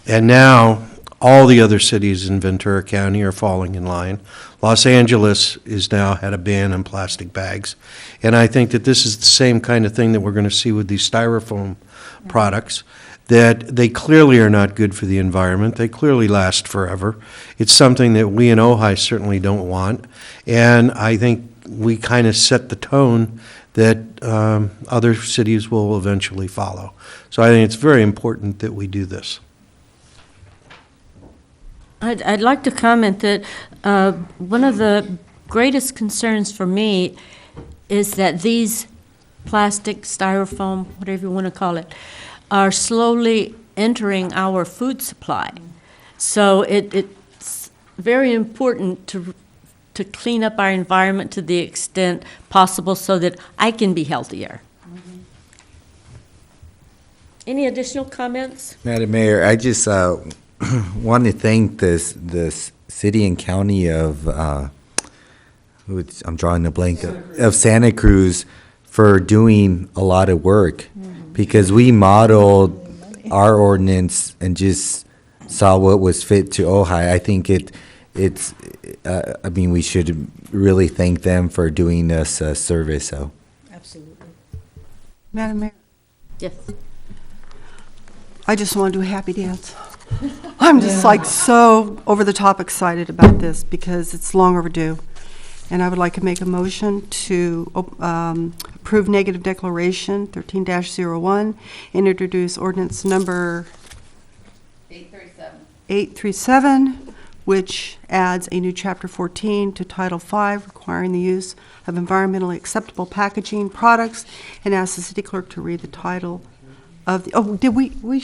And now all the other cities in Ventura County are falling in line. Los Angeles is now had a ban on plastic bags. And I think that this is the same kind of thing that we're going to see with these styrofoam products, that they clearly are not good for the environment. They clearly last forever. It's something that we in Ojai certainly don't want. And I think we kind of set the tone that other cities will eventually follow. So I think it's very important that we do this. I'd like to comment that one of the greatest concerns for me is that these plastic, styrofoam, whatever you want to call it, are slowly entering our food supply. So it's very important to clean up our environment to the extent possible so that I can be healthier. Any additional comments? Madam Mayor, I just want to thank the city and county of, I'm drawing a blank, of Santa Cruz for doing a lot of work, because we modeled our ordinance and just saw what was fit to Ojai. I think I mean, we should really thank them for doing us a service, so. Absolutely. Madam Mayor, Yes. I just want to do a happy dance. I'm just like so over the top excited about this because it's long overdue. And I would like to make a motion to approve negative declaration 13-01 and introduce ordinance number 837, which adds a new chapter 14 to Title 5, requiring the use of environmentally acceptable packaging products, and ask the city clerk to read the title of the, did we do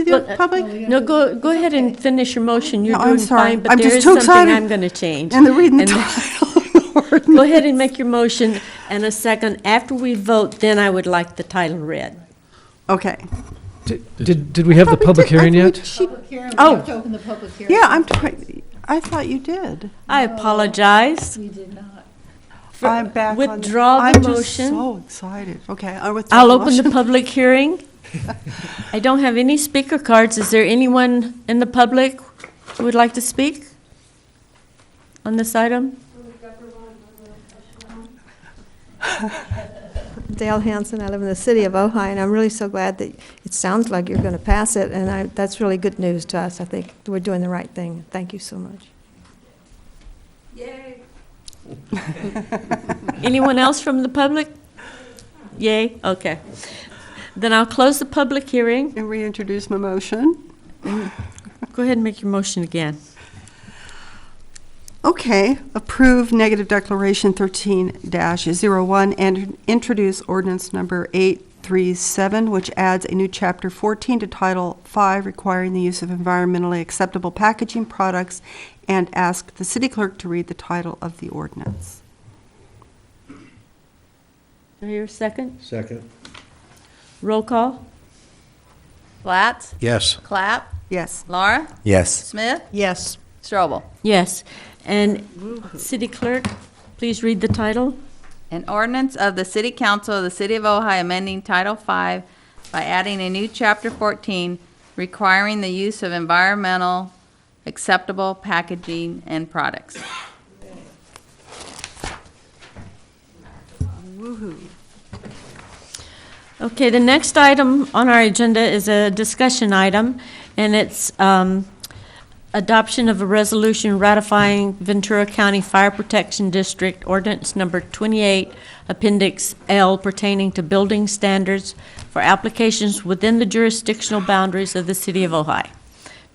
the public? No, go ahead and finish your motion. You're No, doing I'm sorry. fine, but I'm there just is too something excited. I'm going to change. And they're reading the And title. Go ahead and make your motion, and a second. After we vote, then I would like the title read. Okay. Did we have the public hearing yet? Oh. have to open the public hearing. Yeah, I thought you did. I apologize. We did not. I'm back on. Withdraw the I'm motion. just so excited. Okay, I withdraw I'll the open the motion. public hearing. I don't have any speaker cards. Is there anyone in the public who would like to speak on this item? Dale Hansen, I live in the city of Ojai, and I'm really so glad that it sounds like you're going to pass it, and that's really good news to us. I think we're doing the right thing. Thank you so much. Yay. Anyone else from the public? Yay, okay. Then I'll close the public hearing. And reintroduce my motion. Go ahead and make your motion again. Okay, approve negative declaration 13-01 and introduce ordinance number 837, which adds a new chapter 14 to Title 5, requiring the use of environmentally acceptable packaging products, and ask the city clerk to read the title of the ordinance. Do I hear a second? Second. Roll call? Blatz? Yes. Clapp? Yes. Laura? Yes. Smith? Yes. Strobel? Yes. And City Clerk, please read the title. An ordinance of the City Council of the City of Ojai amending Title V by adding a new Chapter 14 requiring the use of environmental acceptable packaging and products. Okay, the next item on our agenda is a discussion item, and it's adoption of a resolution ratifying Ventura County Fire Protection District Ordinance Number 28, Appendix L, pertaining to building standards for applications within the jurisdictional boundaries of the City of Ojai.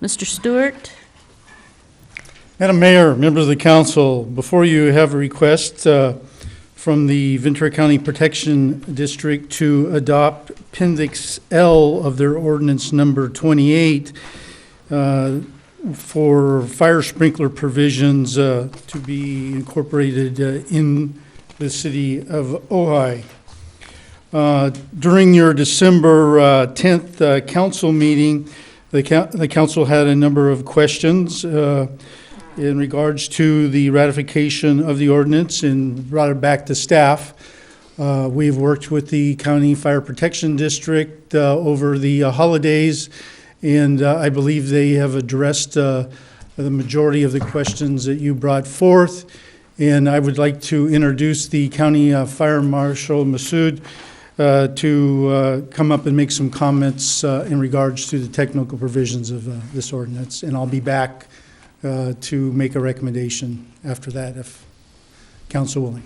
Mr. Stewart? Madam Mayor, members of the council, before you have a request from the Ventura County Protection District to adopt Appendix L of their ordinance number 28 for fire sprinkler provisions to be incorporated in the city of Ojai. During your December 10th council meeting, the council had a number of questions in regards to the ratification of the ordinance and brought it back to staff. We've worked with the County Fire Protection District over the holidays, and I believe they have addressed the majority of the questions that you brought forth. And I would like to introduce the County Fire Marshal Masood to come up and make some comments in regards to the technical provisions of this ordinance. And I'll be back to make a recommendation after that, if council willing.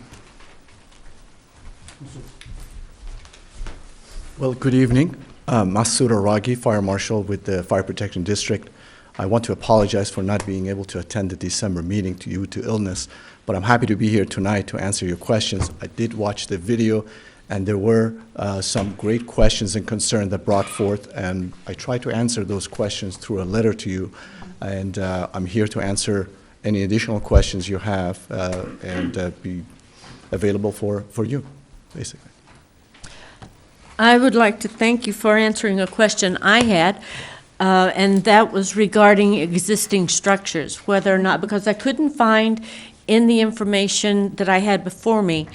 Well, good evening. Masood Aragi, Fire Marshal with the Fire Protection District. I want to apologize for not being able to attend the December meeting due to illness, but I'm happy to be here tonight to answer your questions. I did watch the video, and there were some great questions and concerns that brought forth, and I tried to answer those questions through a letter to you. And I'm here to answer any additional questions you have and be available for you, basically. I would like to thank you for answering a question I had, and that was regarding existing structures, whether or not, because I couldn't find in the information that I had before me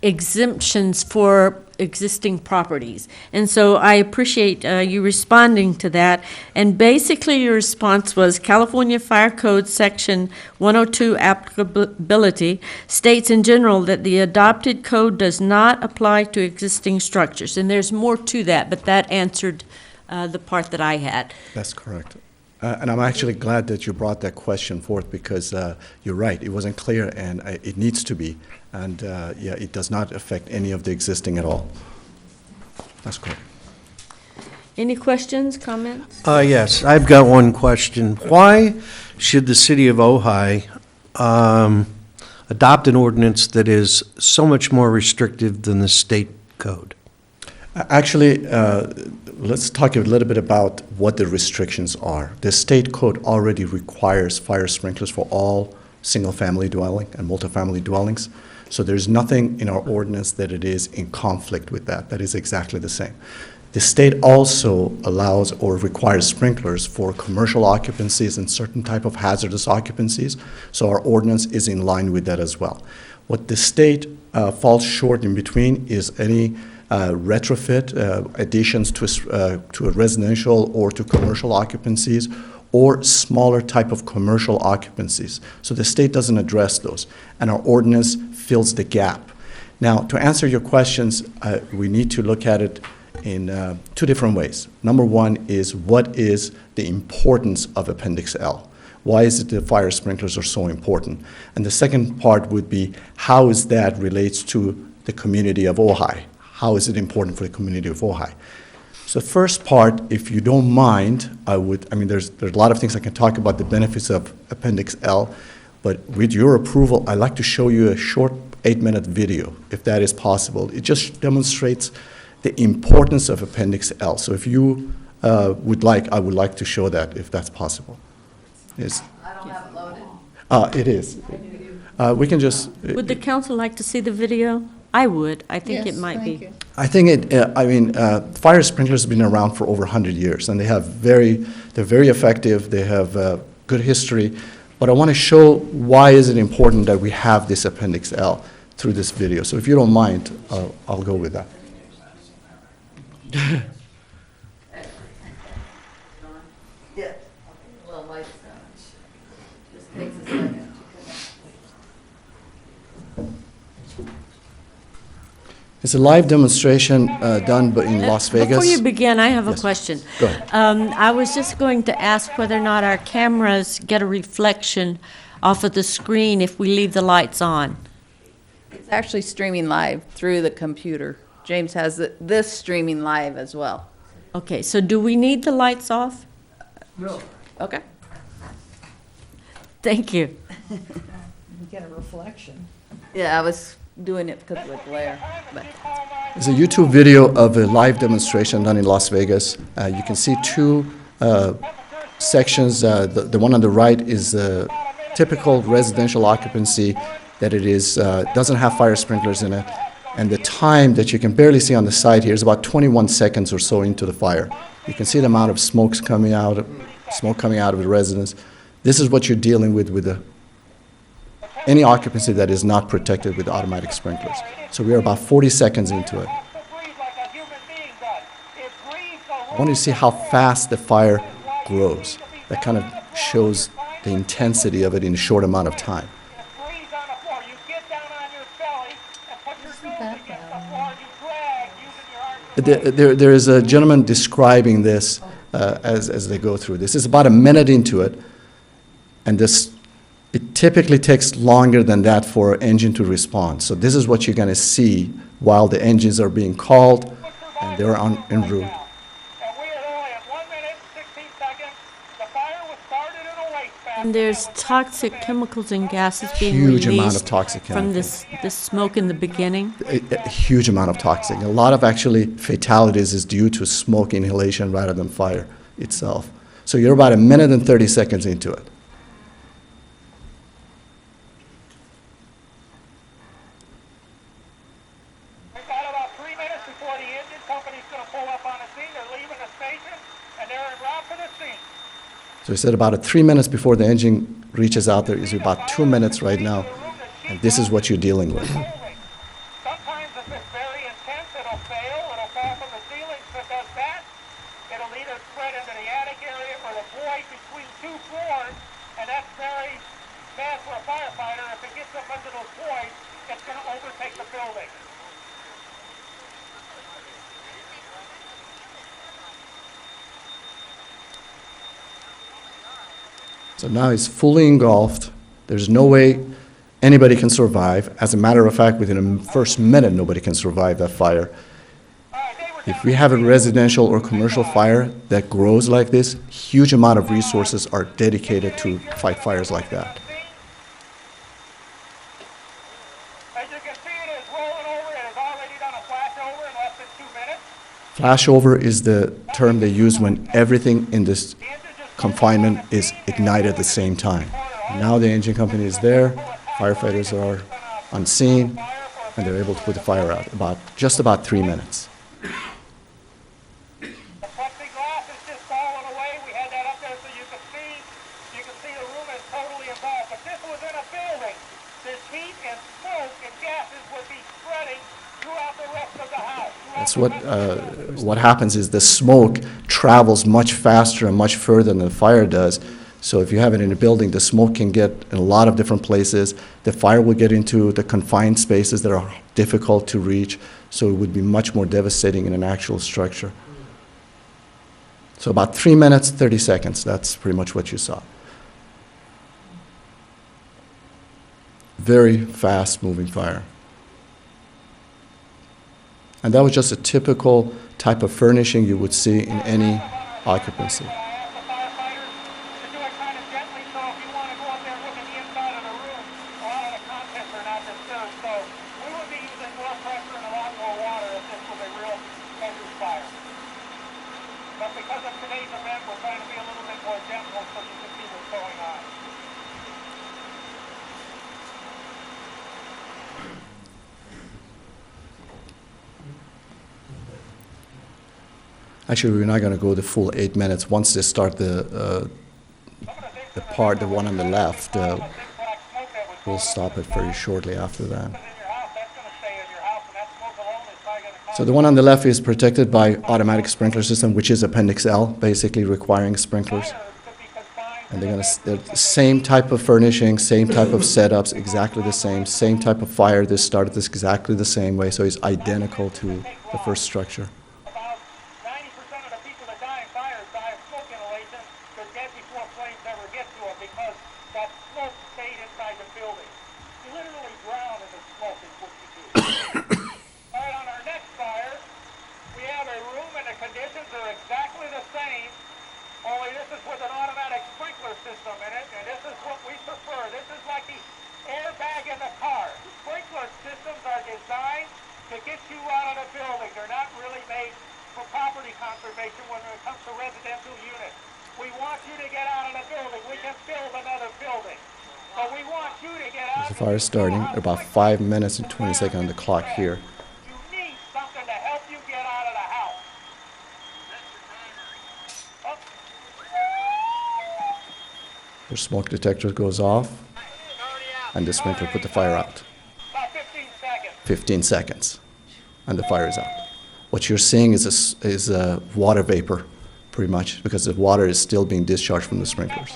exemptions for existing properties. And so I appreciate you responding to that. And basically your response was California Fire Code Section 102 applicability states in general that the adopted code does not apply to existing structures. And there's more to that, but that answered the part that I had. That's correct. And I'm actually glad that you brought that question forth because you're right, it wasn't clear and it needs to be. And yeah, it does not affect any of the existing at all. That's correct. Any questions, comments? Yes, I've got one question. Why should the city of Ojai adopt an ordinance that is so much more restrictive than the state code? Actually, let's talk a little bit about what the restrictions are. The state code already requires fire sprinklers for all single-family dwelling and multifamily dwellings. So there's nothing in our ordinance that it is in conflict with that. That is exactly the same. The state also allows or requires sprinklers for commercial occupancies and certain type of hazardous occupancies. So our ordinance is in line with that as well. What the state falls short in between is any retrofit additions to a residential or to commercial occupancies or smaller type of commercial occupancies. So the state doesn't address those, and our ordinance fills the gap. Now, to answer your questions, we need to look at it in two different ways. Number one is what is the importance of Appendix L? Why is it the fire sprinklers are so important? And the second part would be how is that relates to the community of Ojai? How is it important for the community of Ojai? So the first part, if you don't mind, there's a lot of things I can talk about the benefits of Appendix L, but with your approval, I'd like to show you a short 8-minute video, if that is possible. It just demonstrates the importance of Appendix L. So if you would like, I would like to show that, if that's possible. I don't have it loaded. It is. We can just, Would the council like to see the video? I would. I think it Yes, might thank be. you. I think fire sprinklers have been around for over 100 years, and they're very effective, they have good history, but I want to show why is it important that we have this Appendix L through this video. So if you don't mind, I'll go with that. Yeah. Well, lights down. Just takes a second. It's a live demonstration done in Las Vegas. Before you begin, I have a Yes. question. Go ahead. I was just going to ask whether or not our cameras get a reflection off of the screen if we leave the lights on. It's actually streaming live through the computer. James has this streaming live as well. Okay, so do we need the lights off? No. Okay. Thank you. You get a reflection. Yeah, I was doing it because of the glare, but. It's a YouTube video of a live demonstration done in Las Vegas. You can see two sections. The one on the right is the typical residential occupancy that it is, doesn't have fire sprinklers in it. And the time that you can barely see on the side here is about 21 seconds or so into the fire. You can see the amount of smoke coming out of the residence. This is what you're dealing with any occupancy that is not protected with automatic sprinklers. So we are about 40 seconds into it. I want you to see how fast the fire grows. That kind of shows the intensity of it in a short amount of time. There is a gentleman describing this as they go through. This is about a minute into it, and it typically takes longer than that for an engine to respond. So this is what you're going to see while the engines are being called and they're en route. And there's toxic chemicals and gases being Huge released amount of toxic from chemicals. this smoke in the beginning. A huge amount of toxic. A lot of actually fatalities is due to smoke inhalation rather than fire itself. So you're about a minute and 30 seconds into it. So we said about 3 minutes before the engine reaches out there is about 2 minutes right now, and this is what you're dealing with. So now it's fully engulfed. There's no way anybody can survive. As a matter of fact, within the first minute, nobody can survive that fire. If we have a residential or commercial fire that grows like this, huge amount of resources are dedicated to fight fires like that. Flashover is the term they use when everything in this confinement is ignited at the same time. Now the engine company is there, firefighters are on scene, and they're able to put the fire out, just about 3 minutes. That's what happens is the smoke travels much faster and much further than the fire does. So if you have it in a building, the smoke can get in a lot of different places. The fire will get into the confined spaces that are difficult to reach, so it would be much more devastating in an actual structure. So about 3 minutes, 30 seconds, that's pretty much what you saw. Very fast-moving fire. And that was just a typical type of furnishing you would see in any occupancy. Actually, we're not going to go the full 8 minutes. Once they start the one on the left, we'll stop it very shortly after that. So the one on the left is protected by automatic sprinkler system, which is Appendix L, basically requiring sprinklers. And they're the same type of furnishing, same type of setups, exactly the same type of fire. This started this exactly the same way, so it's identical to the first structure. The fire is starting about 5 minutes and 20 seconds on the clock here. Your smoke detector goes off, and the sprinkler put the fire out. 15 seconds, and the fire is out. What you're seeing is a water vapor, pretty much, because the water is still being discharged from the sprinklers.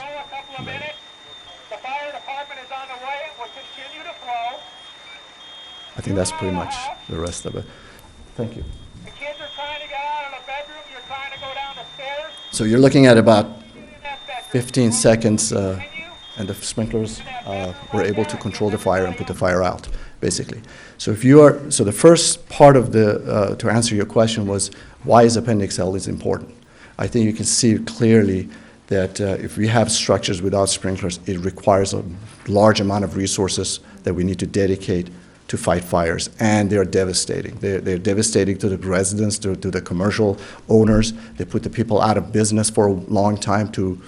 I think that's pretty much the rest of it. Thank you. The kids are trying to get out of the bedroom, you're trying to go down the stairs. So you're looking at about 15 seconds, and the sprinklers were able to control the fire and put the fire out, basically. So the first part of to answer your question was, why is Appendix L is important? I think you can see clearly that if we have structures without sprinklers, it requires a large amount of resources that we need to dedicate to fight fires, and they're devastating. They're devastating to the residents, to the commercial owners. They put the people out of business for a long time to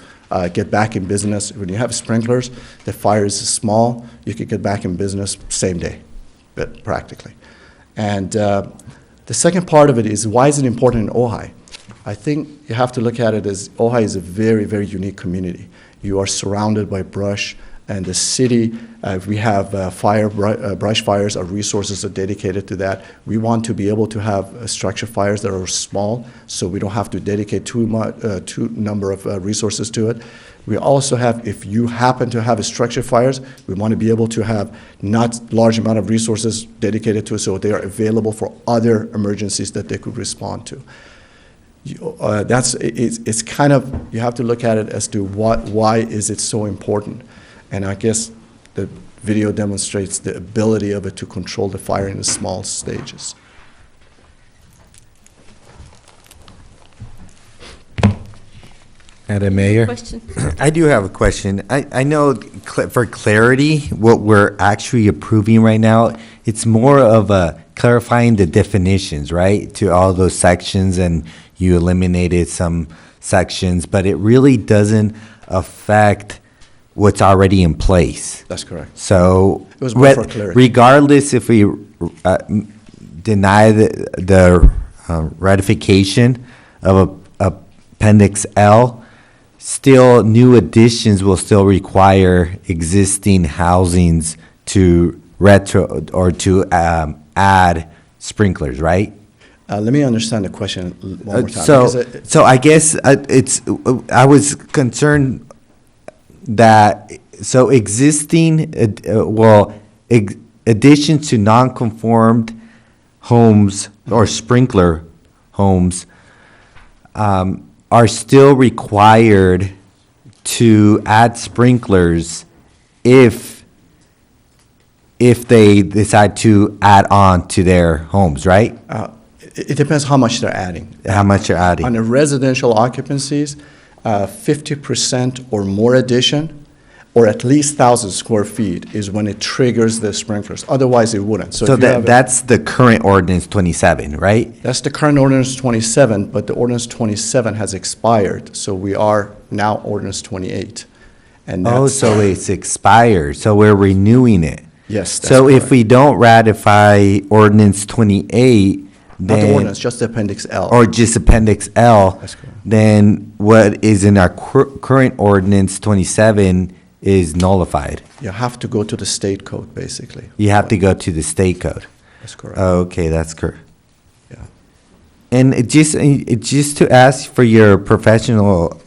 get back in business. When you have sprinklers, the fire is small, you can get back in business same day, but practically. And the second part of it is, why is it important in Ojai? I think you have to look at it as Ojai is a very, very unique community. You are surrounded by brush, and the city, we have brush fires, our resources are dedicated to that. We want to be able to have structure fires that are small, so we don't have to dedicate too number of resources to it. We also have, if you happen to have a structure fires, we want to be able to have not large amount of resources dedicated to it, so they are available for other emergencies that they could respond to. It's kind of, you have to look at it as to why is it so important. And I guess the video demonstrates the ability of it to control the fire in the small stages. Madam Mayor? Question? I do have a question. I know for clarity, what we're actually approving right now, it's more of a clarifying the definitions, right, to all those sections, and you eliminated some sections, but it really doesn't affect what's already in place. That's correct. So, It was more for clarity. regardless if we deny the ratification of Appendix L, still new additions will still require existing housings to add sprinklers, right? Let me understand the question one more time. So I guess I was concerned that, so existing, additions to non-conformed homes or sprinkler homes are still required to add sprinklers if they decide to add on to their homes, right? It depends how much they're adding. How much they're adding. On the residential occupancies, 50% or more addition, or at least 1,000 square feet is when it triggers the sprinklers. Otherwise, it wouldn't. So that's the current ordinance 27, right? That's the current ordinance 27, but the ordinance 27 has expired, so we are now ordinance 28. And so it's expired, so we're renewing it. Yes, that's So if correct. we don't ratify ordinance 28, Not the ordinance, just the Appendix L. Or just Appendix L. That's correct. Then what is in our current ordinance 27 is nullified. You have to go to the state code, basically. You have to go to the state code. That's correct. Okay, that's correct. Yeah. And just to ask for your professional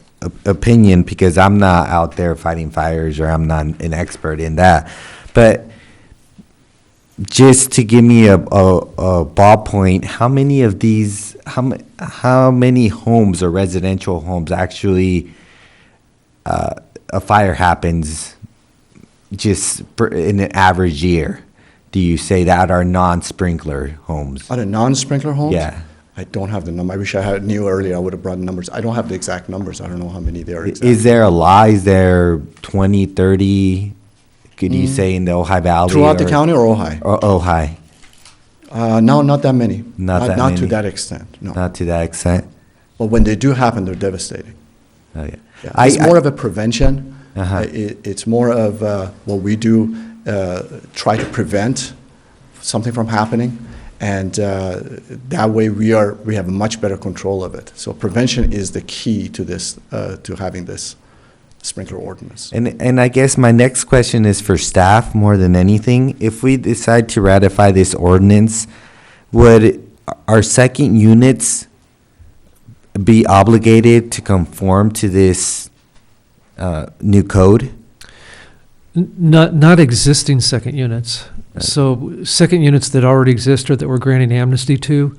opinion, because I'm not out there fighting fires, or I'm not an expert in that, but just to give me a ballpoint, how many of these, how many homes or residential homes actually a fire happens just in an average year? Do you say that are non-sprinkler homes? On a non-sprinkler homes? Yeah. I don't have the number. I wish I knew earlier. I would have brought the numbers. I don't have the exact numbers. I don't know how many there are exactly. Is there a law? Is there 20, 30, could you say, in the Ojai Valley? Throughout the county or Ojai? Or Ojai. No, not that many. Not that Not many. to that extent, no. Not to that extent? But when they do happen, they're devastating. Oh, yeah. Yeah, it's more of a prevention. Uh-huh. It's more of what we do, try to prevent something from happening, and that way we have a much better control of it. So prevention is the key to this, to having this sprinkler ordinance. And I guess my next question is for staff more than anything. If we decide to ratify this ordinance, would our second units be obligated to conform to this new code? Not existing second units. So second units that already exist or that we're granting amnesty to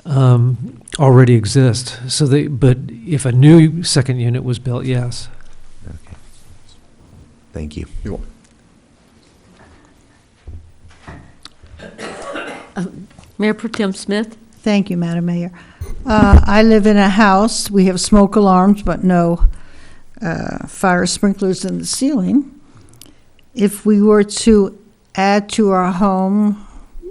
already exist. So but if a new second unit was built, yes. Okay. Thank you. You're welcome. Mayor Pro Tem Smith? Thank you, Madam Mayor. I live in a house. We have smoke alarms, but no fire sprinklers in the ceiling. If we were to add to our home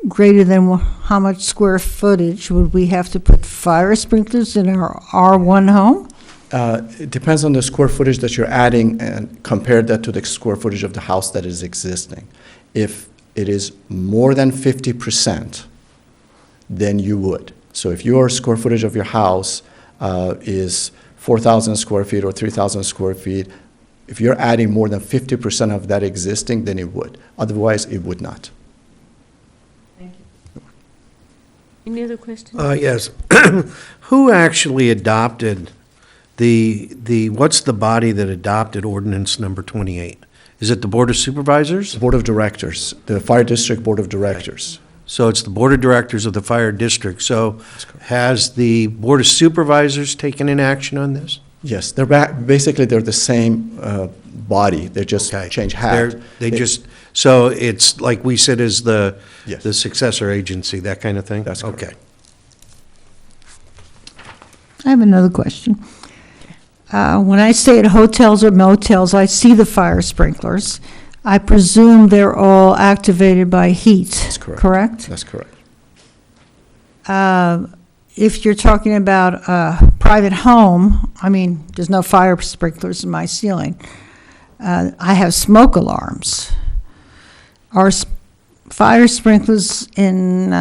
greater than how much square footage, would we have to put fire sprinklers in our R1 home? It depends on the square footage that you're adding, and compare that to the square footage of the house that is existing. If it is more than 50%, then you would. So if your square footage of your house is 4,000 square feet or 3,000 square feet, if you're adding more than 50% of that existing, then it would. Otherwise, it would not. Thank you. Any other questions? Yes. Who actually adopted what's the body that adopted ordinance number 28? Is it the Board of Supervisors? Board of Directors, the Fire District Board of Directors. So it's the Board of Directors of the Fire District. So has the Board of Supervisors taken an action on this? Yes, basically they're the same body. They just change hat. So it's like we said, is the Yes. the successor agency, that kind of thing? That's correct. Okay. I have another question. When I stay at hotels or motels, I see the fire sprinklers. I presume they're all activated by heat. That's correct. Correct? That's correct. If you're talking about a private home, I mean, there's no fire sprinklers in my ceiling. I have smoke alarms. Are fire sprinklers in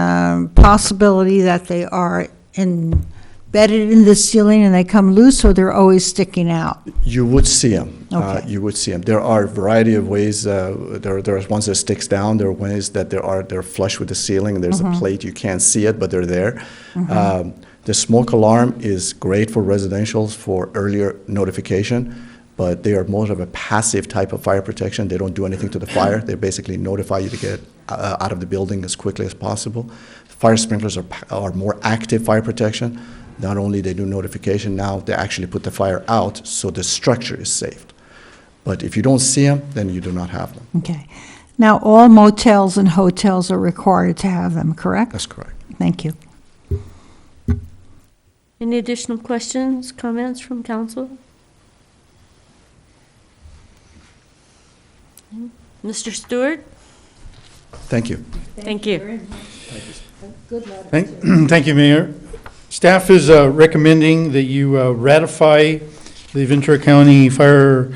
possibility that they are embedded in the ceiling and they come loose, or they're always sticking out? You would see them. Okay. You would see them. There are a variety of ways. There are ones that sticks down. There are ways that they're flush with the ceiling, and there's a plate. You can't see it, but they're there. The smoke alarm is great for residentials for earlier notification, but they are more of a passive type of fire protection. They don't do anything to the fire. They basically notify you to get out of the building as quickly as possible. Fire sprinklers are more active fire protection. Not only they do notification, now they actually put the fire out, so the structure is saved. But if you don't see them, then you do not have them. Okay. Now, all motels and hotels are required to have them, correct? That's correct. Thank you. Any additional questions, comments from council? Mr. Stewart? Thank you. Thank you. Thank you, Mayor. Staff is recommending that you ratify the Ventura County Fire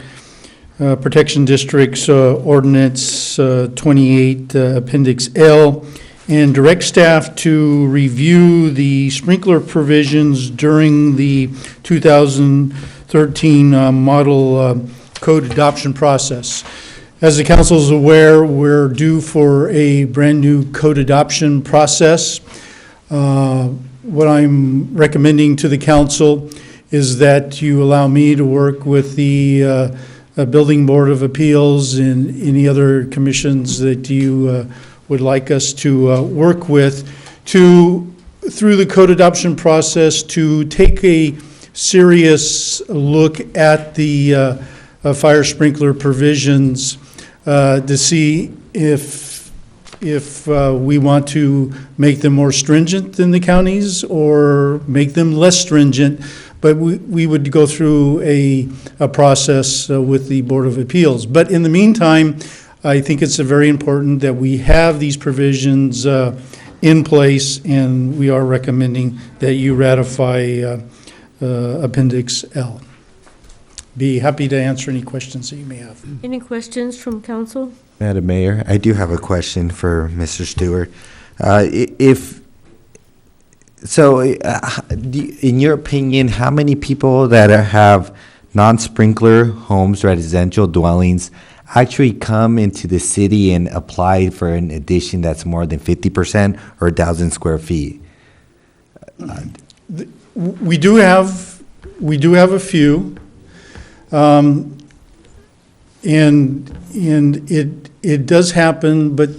Protection District's Ordinance 28, Appendix L, and direct staff to review the sprinkler provisions during the 2013 model code adoption process. As the council is aware, we're due for a brand-new code adoption process. What I'm recommending to the council is that you allow me to work with the Building Board of Appeals and any other commissions that you would like us to work with through the code adoption process, to take a serious look at the fire sprinkler provisions to see if we want to make them more stringent than the counties or make them less stringent. But we would go through a process with the Board of Appeals. But in the meantime, I think it's very important that we have these provisions in place, and we are recommending that you ratify Appendix L. Be happy to answer any questions that you may have. Any questions from council? Madam Mayor, I do have a question for Mr. Stewart. In your opinion, how many people that have non-sprinkler homes, residential dwellings, actually come into the city and apply for an addition that's more than 50% or 1,000 square feet? We do have a few, and it does happen, but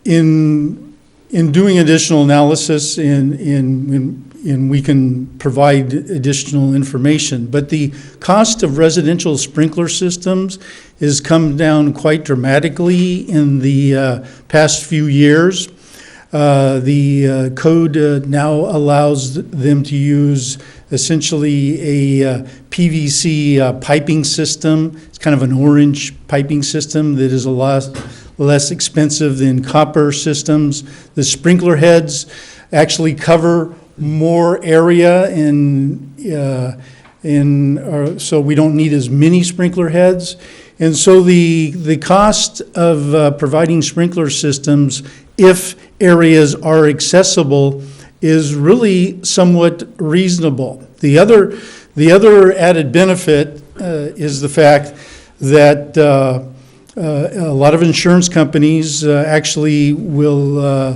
in doing additional analysis, and we can provide additional information. But the cost of residential sprinkler systems has come down quite dramatically in the past few years. The code now allows them to use essentially a PVC piping system. It's kind of an orange piping system that is a lot less expensive than copper systems. The sprinkler heads actually cover more area, so we don't need as many sprinkler heads. And so the cost of providing sprinkler systems, if areas are accessible, is really somewhat reasonable. The other added benefit is the fact that a lot of insurance companies actually will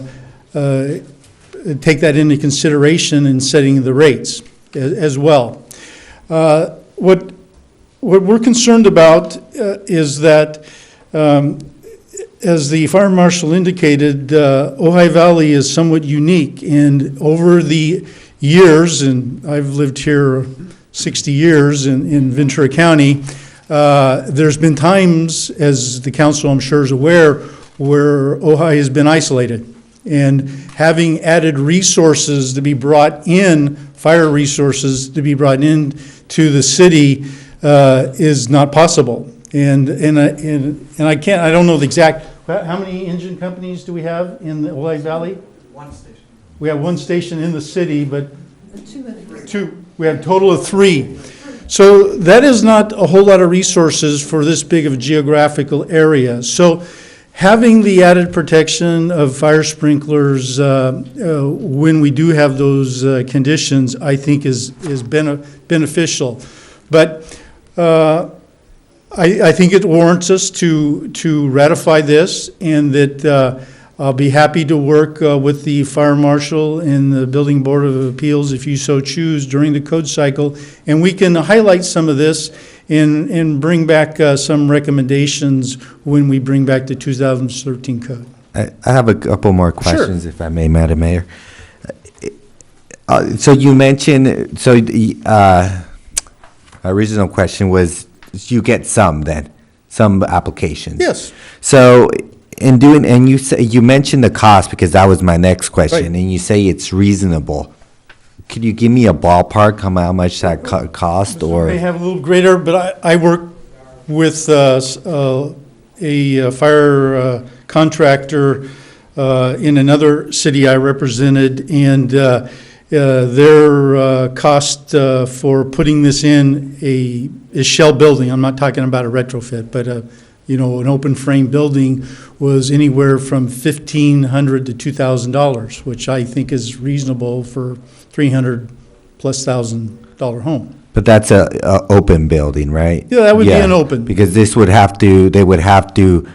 take that into consideration in setting the rates as well. What we're concerned about is that, as the fire marshal indicated, Ojai Valley is somewhat unique, and over the years, and I've lived here 60 years in Ventura County, there's been times, as the council I'm sure is aware, where Ojai has been isolated. And having added resources to be brought in, fire resources to be brought in to the city is not possible. And I don't know the exact, how many engine companies do we have in the Ojai Valley? One station. We have one station in the city, but two. We have a total of 3. So that is not a whole lot of resources for this big of a geographical area. So having the added protection of fire sprinklers when we do have those conditions, I think is beneficial. But I think it warrants us to ratify this, and that I'll be happy to work with the fire marshal and the Building Board of Appeals, if you so choose, during the code cycle, and we can highlight some of this and bring back some recommendations when we bring back the 2013 code. I have a couple more questions, Sure. if I may, Madam Mayor. So you mentioned, my original question was, you get some applications. Yes. So you mentioned the cost, because that was my next question, Right. and you say it's reasonable. Could you give me a ballpark on how much that cost, or? May have a little greater, but I work with a fire contractor in another city I represented, and their cost for putting this in a shell building, I'm not talking about a retrofit, but an open frame building was anywhere from $1,500 to $2,000, which I think is reasonable for $300,000+ home. But that's a open building, right? Yeah, that would be an open. Because they would have to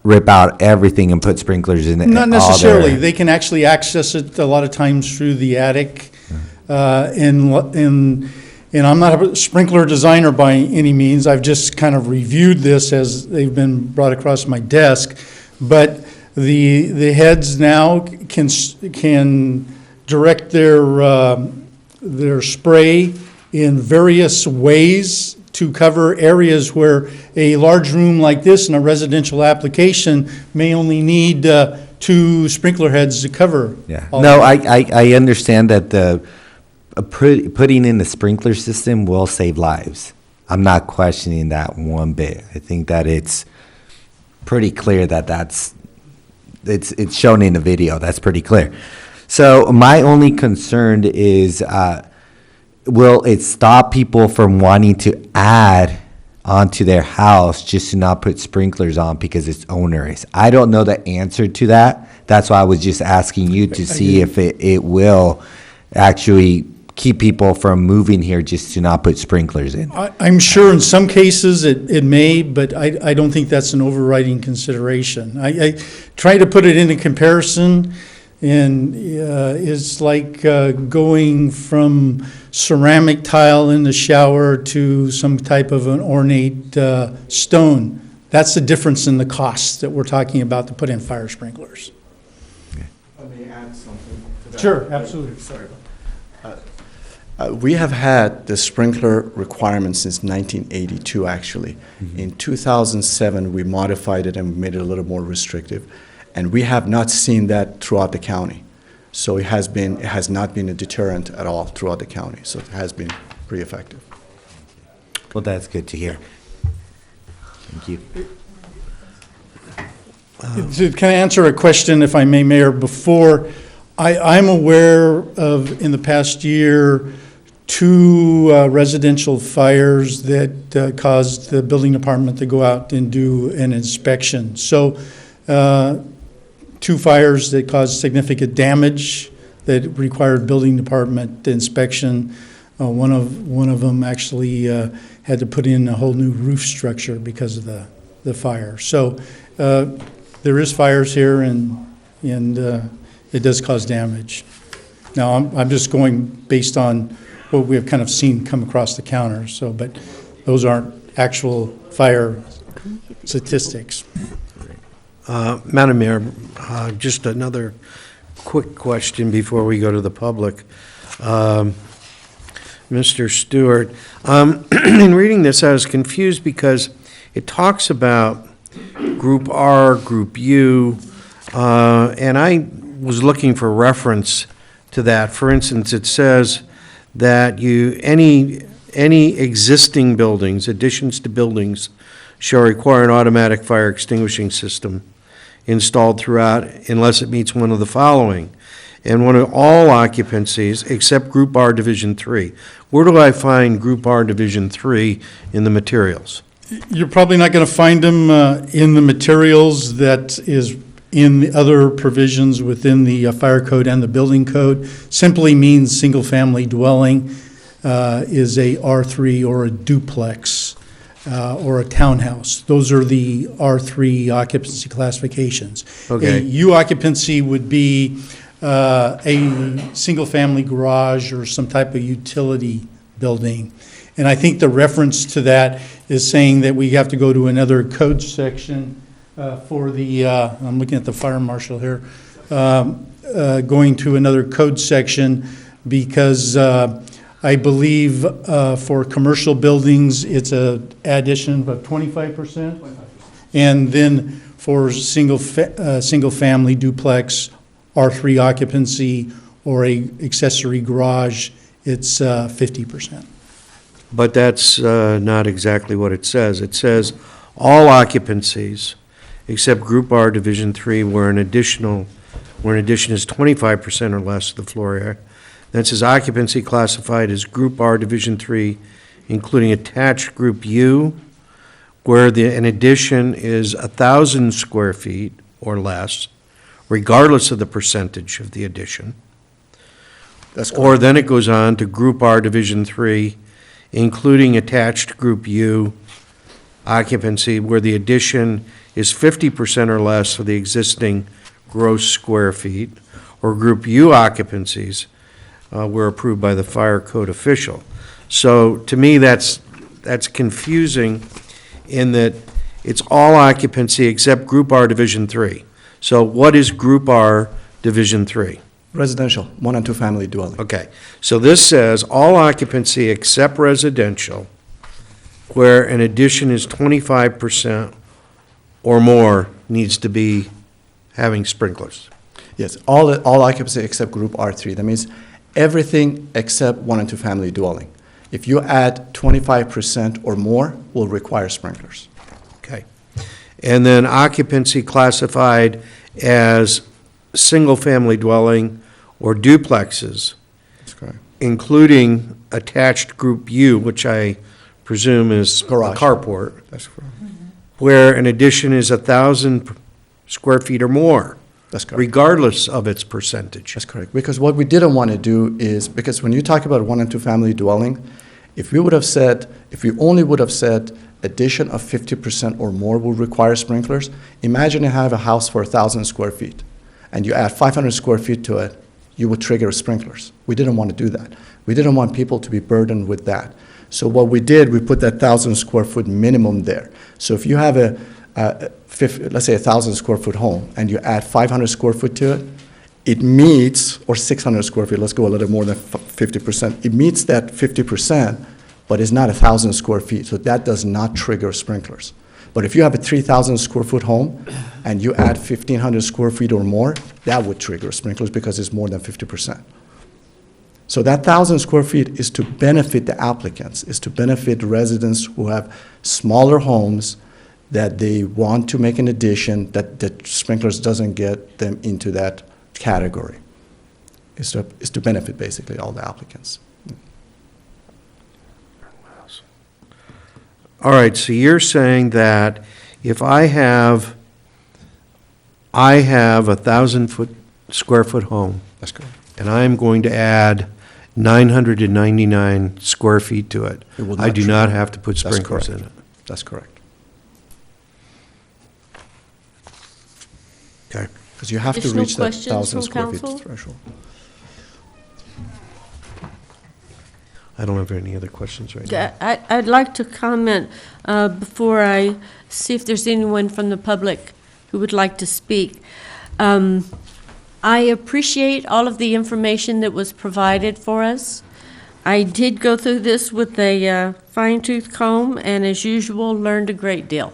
rip out everything and put sprinklers in it. Not necessarily. They can actually access it a lot of times through the attic. And I'm not a sprinkler designer by any means. I've just kind of reviewed this as they've been brought across my desk. But the heads now can direct their spray in various ways to cover areas where a large room like this in a residential application may only need 2 sprinkler heads to cover. Yeah. No, I understand that putting in the sprinkler system will save lives. I'm not questioning that one bit. I think that it's pretty clear that it's shown in the video. That's pretty clear. So my only concern is, will it stop people from wanting to add onto their house just to not put sprinklers on because it's onerous? I don't know the answer to that. That's why I was just asking you to see if it will actually keep people from moving here just to not put sprinklers in. I'm sure in some cases it may, but I don't think that's an overriding consideration. I try to put it into comparison, and it's like going from ceramic tile in the shower to some type of an ornate stone. That's the difference in the cost that we're talking about to put in fire sprinklers. Let me add something to that. Sure, absolutely. Sorry. We have had the sprinkler requirement since 1982, actually. Mm-hmm. In 2007, we modified it and made it a little more restrictive. And we have not seen that throughout the county. So it has not been a deterrent at all throughout the county. So it has been pretty effective. Well, that's good to hear. Thank you. Can I answer a question, if I may, Mayor? Before, I'm aware of, in the past year, 2 residential fires that caused the building department to go out and do an inspection. So 2 fires that caused significant damage that required building department inspection. One of them actually had to put in a whole new roof structure because of the fire. So there is fires here, and it does cause damage. Now, I'm just going based on what we have kind of seen come across the counter. So, but those aren't actual fire statistics. Madam Mayor, just another quick question before we go to the public. Mr. Stewart, in reading this, I was confused because it talks about Group R, Group U, and I was looking for reference to that. For instance, it says that any existing buildings, additions to buildings, shall require an automatic fire extinguishing system installed throughout unless it meets one of the following. And one of all occupancies except Group R Division 3. Where do I find Group R Division 3 in the materials? You're probably not going to find them in the materials that is in the other provisions within the fire code and the building code. Simply means single-family dwelling is a R3 or a duplex or a townhouse. Those are the R3 occupancy classifications. Okay. A U occupancy would be a single-family garage or some type of utility building. And I think the reference to that is saying that we have to go to another code section for the, I'm looking at the fire marshal here, going to another code section because I believe for commercial buildings, it's an addition of 25%. And then for single-family duplex, R3 occupancy, or a accessory garage, it's 50%. But that's not exactly what it says. It says all occupancies except Group R Division 3 where an addition is 25% or less of the floor area. Then it says occupancy classified as Group R Division 3, including attached Group U, where an addition is 1,000 square feet or less, regardless of the percentage of the addition. That's Or then it goes on to Group R, Division 3, including attached Group U occupancy, where the addition is 50% or less of the existing gross square feet, or Group U occupancies were approved by the fire code official. So to me, that's confusing in that it's all occupancy except Group R Division 3. So what is Group R Division 3? Residential, 1 and 2 family dwelling. Okay, so this says all occupancy except residential, where an addition is 25% or more needs to be having sprinklers. Yes, all occupancy except Group R3. That means everything except 1 and 2 family dwelling. If you add 25% or more, will require sprinklers. Okay. And then occupancy classified as single-family dwelling or duplexes, That's correct. including attached Group U, which I presume is a Garage. carport, That's correct. where an addition is 1,000 square feet or more, That's correct. regardless of its percentage. That's correct. Because what we didn't want to do is, because when you talk about 1 and 2 family dwelling, if we only would have said addition of 50% or more will require sprinklers, imagine you have a house for 1,000 square feet, and you add 500 square feet to it, you would trigger sprinklers. We didn't want to do that. We didn't want people to be burdened with that. So what we did, we put that 1,000 square foot minimum there. So if you have let's say 1,000 square foot home, and you add 500 square foot to it, it meets, or 600 square feet, let's go a little more than 50%, it meets that 50%, but it's not 1,000 square feet, so that does not trigger sprinklers. But if you have a 3,000 square foot home, and you add 1,500 square feet or more, that would trigger sprinklers because it's more than 50%. So that 1,000 square feet is to benefit the applicants, is to benefit residents who have smaller homes that they want to make an addition, that the sprinklers doesn't get them into that category. Is to benefit basically all the applicants. All right, so you're saying that if I have a 1,000 square foot home, That's correct. and I'm going to add 999 square feet to it, It will I not do trigger. not have to put That's sprinklers correct. in it. That's correct. Okay. Because you have to Additional reach that questions 1,000 from square feet council? threshold. I don't have any other questions right now. I'd like to comment before I see if there's anyone from the public who would like to speak. I appreciate all of the information that was provided for us. I did go through this with a fine-tooth comb, and as usual, learned a great deal.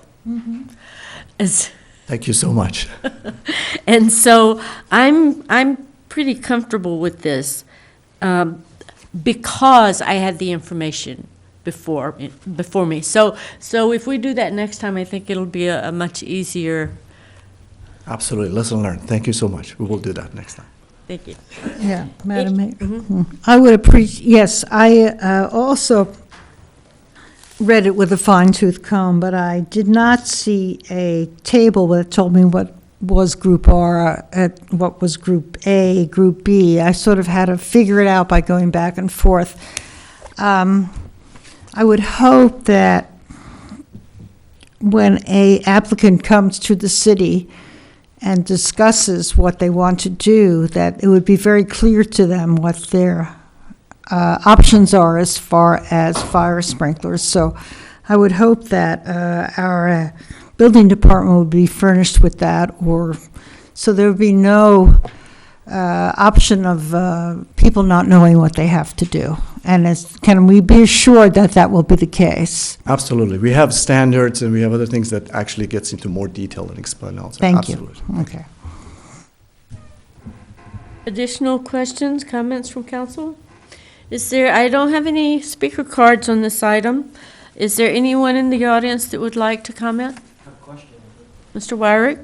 Thank you so much. And so I'm pretty comfortable with this because I had the information before me. So if we do that next time, I think it'll be a much easier. Absolutely, lesson learned. Thank you so much. We will do that next time. Thank you. Yeah, Madam Mayor. I would appreciate, yes, I also read it with a fine-tooth comb, but I did not see a table that told me what was Group R, what was Group A, Group B. I sort of had to figure it out by going back and forth. I would hope that when a applicant comes to the city and discusses what they want to do, that it would be very clear to them what their options are as far as fire sprinklers. So I would hope that our building department would be furnished with that, or so there would be no option of people not knowing what they have to do. And can we be assured that that will be the case? Absolutely. We have standards and we have other things that actually gets into more detail and explain also. Thank you. Absolutely. Okay. Additional questions, comments from council? I don't have any speaker cards on this item. Is there anyone in the audience that would like to comment? Mr. Wyrick?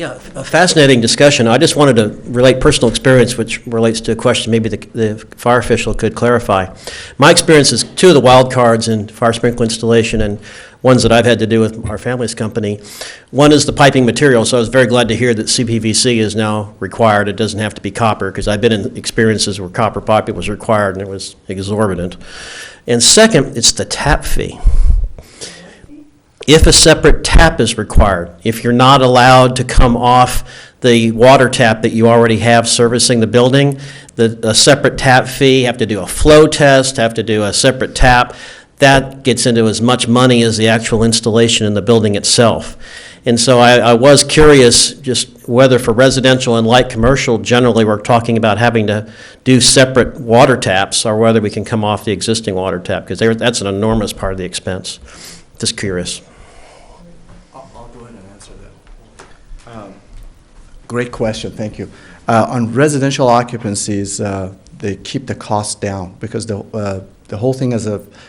Yeah, a fascinating discussion. I just wanted to relate personal experience, which relates to a question maybe the fire official could clarify. My experience is two of the wild cards in fire sprinkler installation and ones that I've had to do with our family's company. One is the piping material, so I was very glad to hear that CPVC is now required. It doesn't have to be copper, because I've been in experiences where copper piping was required and it was exorbitant. And second, it's the tap fee. If a separate tap is required, if you're not allowed to come off the water tap that you already have servicing the building, a separate tap fee, have to do a flow test, have to do a separate tap, that gets into as much money as the actual installation in the building itself. And so I was curious just whether for residential and light commercial, generally we're talking about having to do separate water taps, or whether we can come off the existing water tap, because that's an enormous part of the expense. Just curious. I'll go ahead and answer that. Great question, thank you. On residential occupancies, they keep the cost down, because the whole thing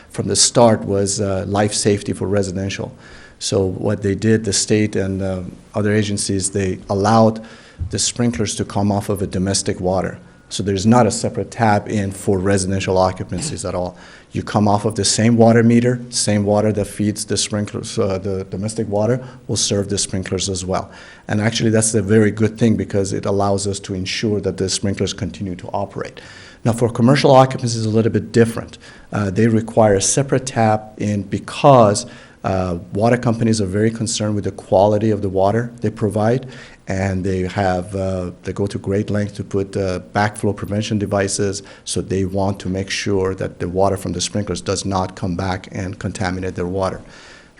from the start was life safety for residential. So what they did, the state and other agencies, they allowed the sprinklers to come off of a domestic water. So there's not a separate tap in for residential occupancies at all. You come off of the same water meter, same water that feeds the sprinklers, the domestic water will serve the sprinklers as well. And actually that's a very good thing, because it allows us to ensure that the sprinklers continue to operate. Now for commercial occupancies, it's a little bit different. They require a separate tap in, because water companies are very concerned with the quality of the water they provide, and they go to great lengths to put backflow prevention devices, so they want to make sure that the water from the sprinklers does not come back and contaminate their water.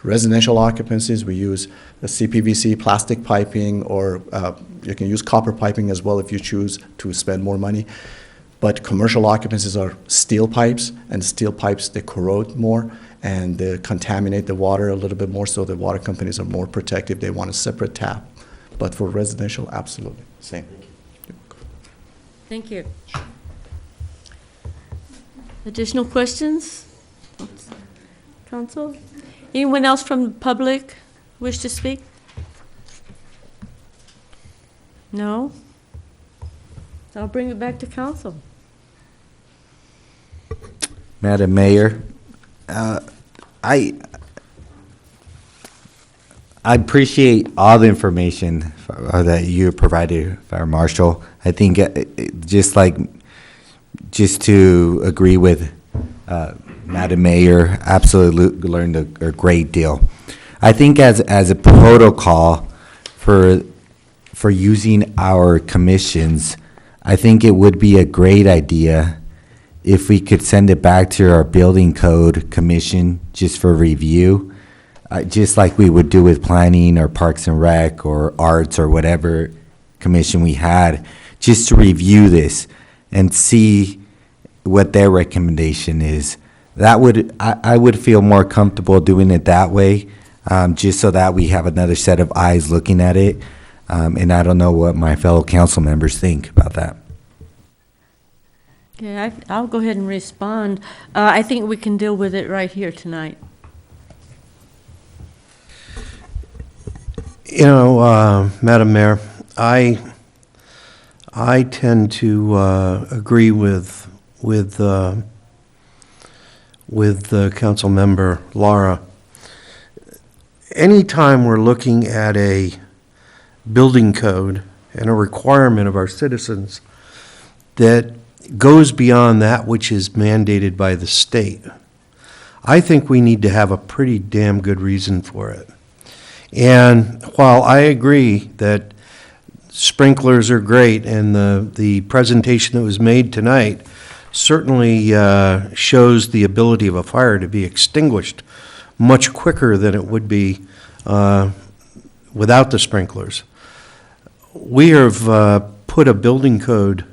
Residential occupancies, we use the CPVC plastic piping, or you can use copper piping as well if you choose to spend more money. But commercial occupancies are steel pipes, and steel pipes, they corrode more and they contaminate the water a little bit more, so the water companies are more protective. They want a separate tap. But for residential, absolutely, same. Thank you. Additional questions? Council? Anyone else from the public wish to speak? No? I'll bring it back to council. Madam Mayor, I appreciate all the information that you provided, Fire Marshal. I think just to agree with Madam Mayor, absolutely learned a great deal. I think as a protocol for using our commissions, I think it would be a great idea if we could send it back to our building code commission just for review, just like we would do with planning or Parks and Rec or arts or whatever commission we had, just to review this and see what their recommendation is. I would feel more comfortable doing it that way, just so that we have another set of eyes looking at it. And I don't know what my fellow council members think about that. Yeah, I'll go ahead and respond. I think we can deal with it right here tonight. You know, Madam Mayor, I tend to agree with Council Member Lara. Anytime we're looking at a building code and a requirement of our citizens that goes beyond that which is mandated by the state, I think we need to have a pretty damn good reason for it. And while I agree that sprinklers are great, and the presentation that was made tonight certainly shows the ability of a fire to be extinguished much quicker than it would be without the sprinklers. We have put a building code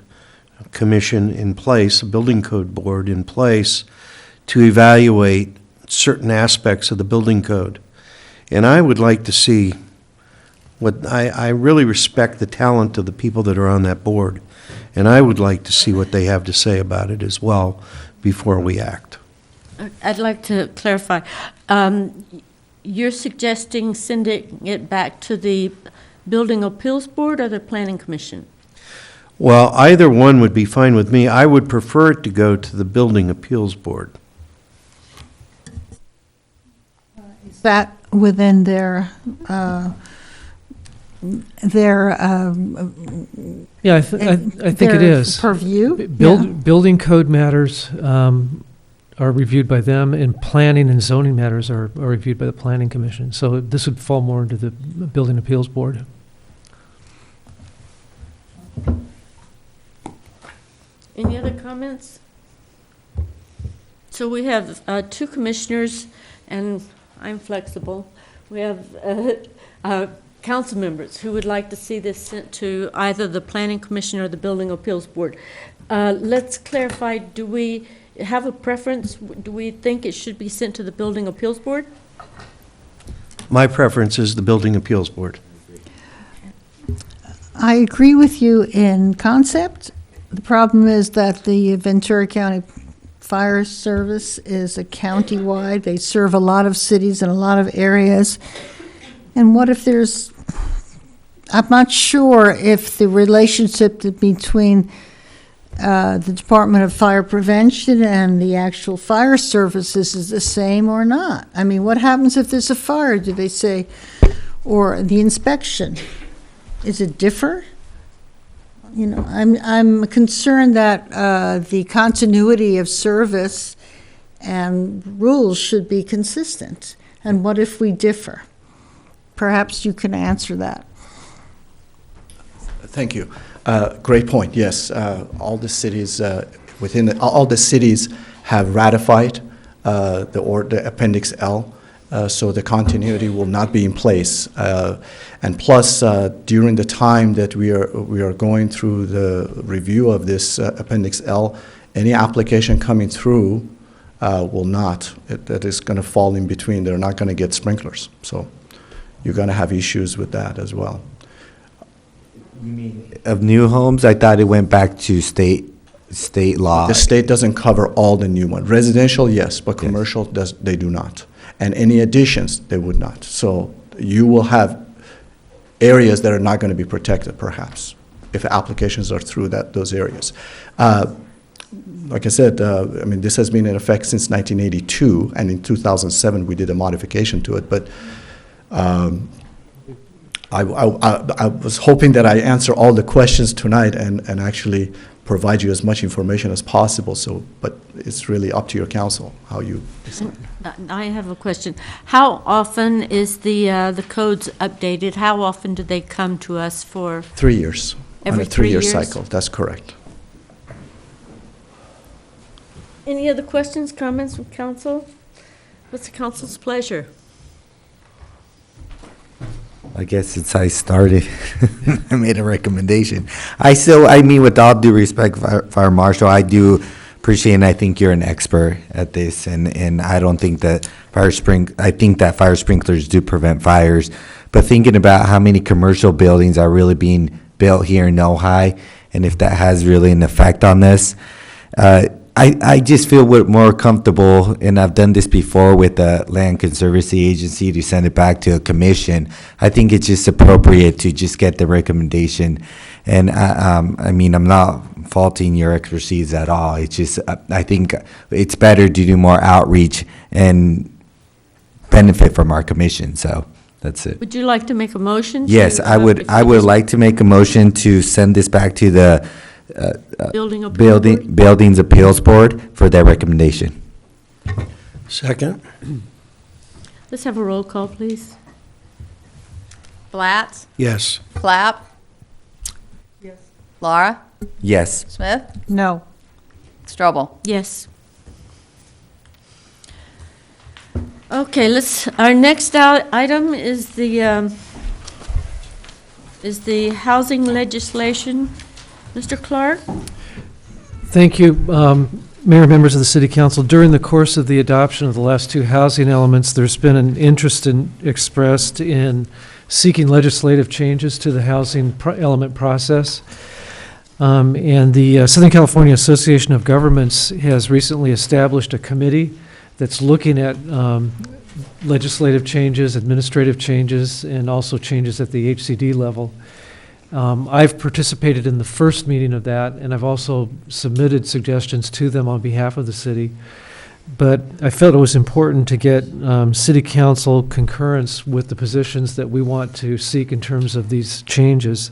commission in place, a building code board in place, to evaluate certain aspects of the building code. And I would like to see I really respect the talent of the people that are on that board, and I would like to see what they have to say about it as well before we act. I'd like to clarify. You're suggesting sending it back to the Building Appeals Board or the Planning Commission? Well, either one would be fine with me. I would prefer it to go to the Building Appeals Board. Is that within their, Yeah, I think it their is. purview? Building code matters are reviewed by them, and planning and zoning matters are reviewed by the Planning Commission. So this would fall more into the Building Appeals Board. Any other comments? So we have two commissioners, and I'm flexible. We have council members who would like to see this sent to either the Planning Commission or the Building Appeals Board. Let's clarify, do we have a preference? Do we think it should be sent to the Building Appeals Board? My preference is the Building Appeals Board. I agree with you in concept. The problem is that the Ventura County Fire Service is a county-wide. They serve a lot of cities and a lot of areas. And what if there's, I'm not sure if the relationship between the Department of Fire Prevention and the actual fire services is the same or not. I mean, what happens if there's a fire, do they say, or the inspection? Is it differ? You know, I'm concerned that the continuity of service and rules should be consistent. And what if we differ? Perhaps you can answer that. Thank you. Great point. Yes, all the cities all the cities have ratified the Appendix L, so the continuity will not be in place. And plus, during the time that we are going through the review of this Appendix L, any application coming through will not. That is going to fall in between. They're not going to get sprinklers. So you're going to have issues with that as well. You mean of new homes? I thought it went back to state law. The state doesn't cover all the new ones. Residential, yes, but commercial, they do not. And any additions, they would not. So you will have areas that are not going to be protected, perhaps, if applications are through those areas. Like I said, I mean, this has been in effect since 1982, and in 2007 we did a modification to it. But I was hoping that I answer all the questions tonight and actually provide you as much information as possible. So, but it's really up to your council how you decide. I have a question. How often is the codes updated? How often do they come to us for? 3 years. Every on a 3 year 3 years? cycle. That's correct. Any other questions, comments from council? What's the council's pleasure? I guess since I started, I made a recommendation. I mean, with all due respect, Fire Marshal, I do appreciate, and I think you're an expert at this, and I don't think that I think that fire sprinklers do prevent fires, but thinking about how many commercial buildings are really being built here in Ojai, and if that has really an effect on this, I just feel we're more comfortable, and I've done this before with the Land Conservancy Agency, to send it back to a commission. I think it's just appropriate to just get the recommendation. And I mean, I'm not faulting your expertise at all. It's just, I think it's better to do more outreach and benefit from our commission. So that's it. Would you like to make a motion? Yes, I would like to make a motion to send this back to the Buildings Appeals Board for their recommendation. Second. Let's have a roll call, please. Blatz? Yes. Clapp? Yes. Laura? Yes. Smith? No. Strobel? Yes. Okay, our next item is the housing legislation. Mr. Clark? Thank you, Mayor, members of the City Council. During the course of the adoption of the last two housing elements, there's been an interest expressed in seeking legislative changes to the housing element process. And the Southern California Association of Governments has recently established a committee that's looking at legislative changes, administrative changes, and also changes at the HCD level. I've participated in the first meeting of that, and I've also submitted suggestions to them on behalf of the city. But I felt it was important to get city council concurrence with the positions that we want to seek in terms of these changes.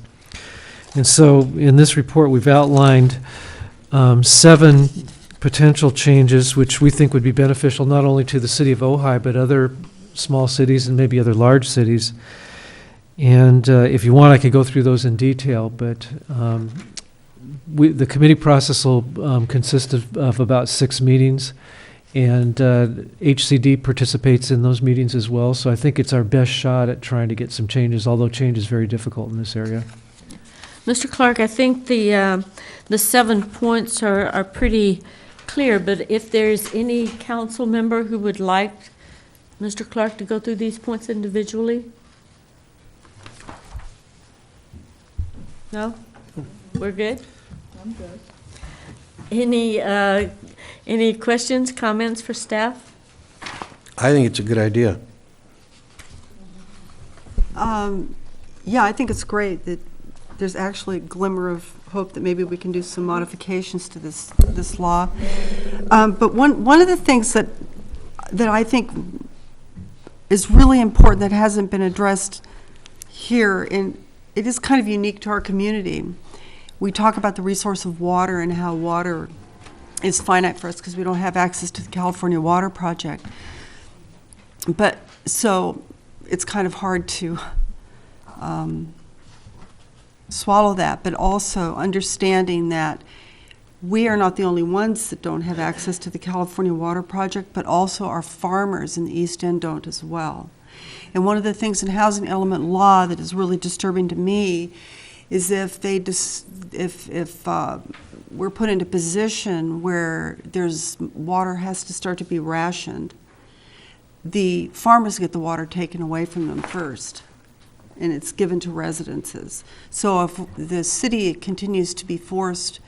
And so in this report, we've outlined 7 potential changes which we think would be beneficial not only to the city of Ojai, but other small cities and maybe other large cities. And if you want, I could go through those in detail, but the committee process will consist of about 6 meetings, and HCD participates in those meetings as well, so I think it's our best shot at trying to get some changes, although change is very difficult in this area. Mr. Clark, I think the 7 points are pretty clear, but if there's any council member who would like Mr. Clark to go through these points individually? No? We're good? I'm good. Any questions, comments for staff? I think it's a good idea. Yeah, I think it's great that there's actually a glimmer of hope that maybe we can do some modifications to this law. But one of the things that I think is really important that hasn't been addressed here, and it is kind of unique to our community. We talk about the resource of water and how water is finite for us because we don't have access to the California Water Project. But so it's kind of hard to swallow that, but also understanding that we are not the only ones that don't have access to the California Water Project, but also our farmers in the East End don't as well. And one of the things in housing element law that is really disturbing to me is if we're put into a position where water has to start to be rationed, the farmers get the water taken away from them first, and it's given to residences. So if the city continues to be forced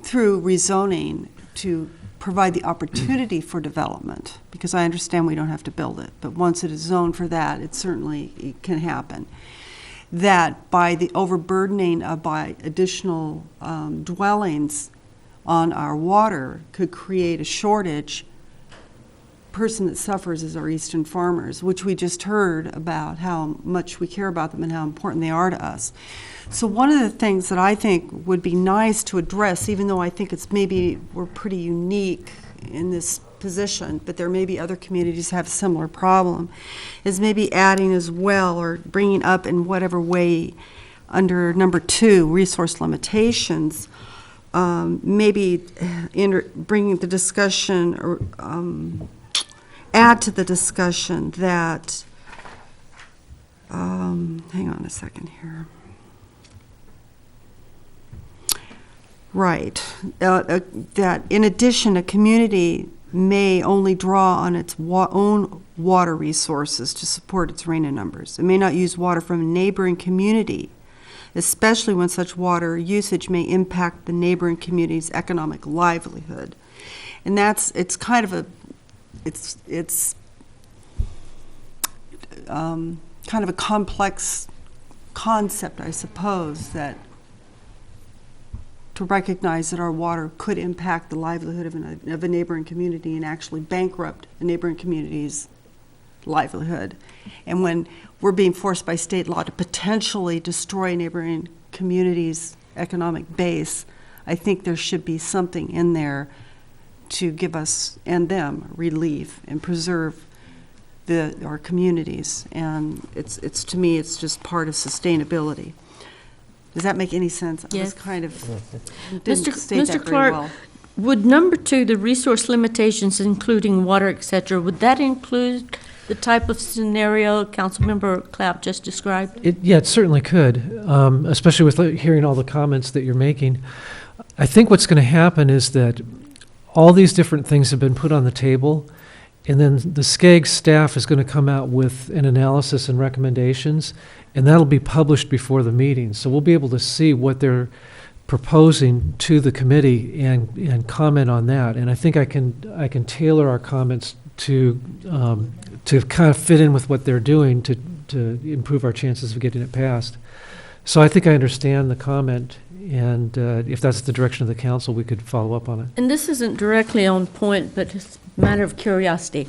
through rezoning to provide the opportunity for development, because I understand we don't have to build it, but once it is zoned for that, it can happen, that by the overburdening by additional dwellings on our water could create a shortage. Person that suffers is our eastern farmers, which we just heard about how much we care about them and how important they are to us. So one of the things that I think would be nice to address, even though I think we're pretty unique in this position, but there may be other communities that have a similar problem, is maybe adding as well or bringing up in whatever way under number 2, resource limitations, maybe bringing the discussion or add to the discussion that, hang on a second here. Right, that in addition, a community may only draw on its own water resources to support its RENA numbers. It may not use water from a neighboring community, especially when such water usage may impact the neighboring community's economic livelihood. And it's kind of a complex concept, I suppose, that to recognize that our water could impact the livelihood of a neighboring community and actually bankrupt a neighboring community's livelihood. And when we're being forced by state law to potentially destroy a neighboring community's economic base, I think there should be something in there to give us and them relief and preserve our communities. And it's to me, it's just part of sustainability. Does that make any sense? Yes. I was kind of didn't state that Mr. very Clark, well. would number 2, the resource limitations, including water, et cetera, would that include the type of scenario Councilmember Clapp just described? Yeah, it certainly could, especially with hearing all the comments that you're making. I think what's going to happen is that all these different things have been put on the table, and then the SCAG staff is going to come out with an analysis and recommendations, and that'll be published before the meeting. So we'll be able to see what they're proposing to the committee and comment on that. And I think I can tailor our comments to kind of fit in with what they're doing to improve our chances of getting it passed. So I think I understand the comment, and if that's the direction of the council, we could follow up on it. And this isn't directly on point, but it's a matter of curiosity.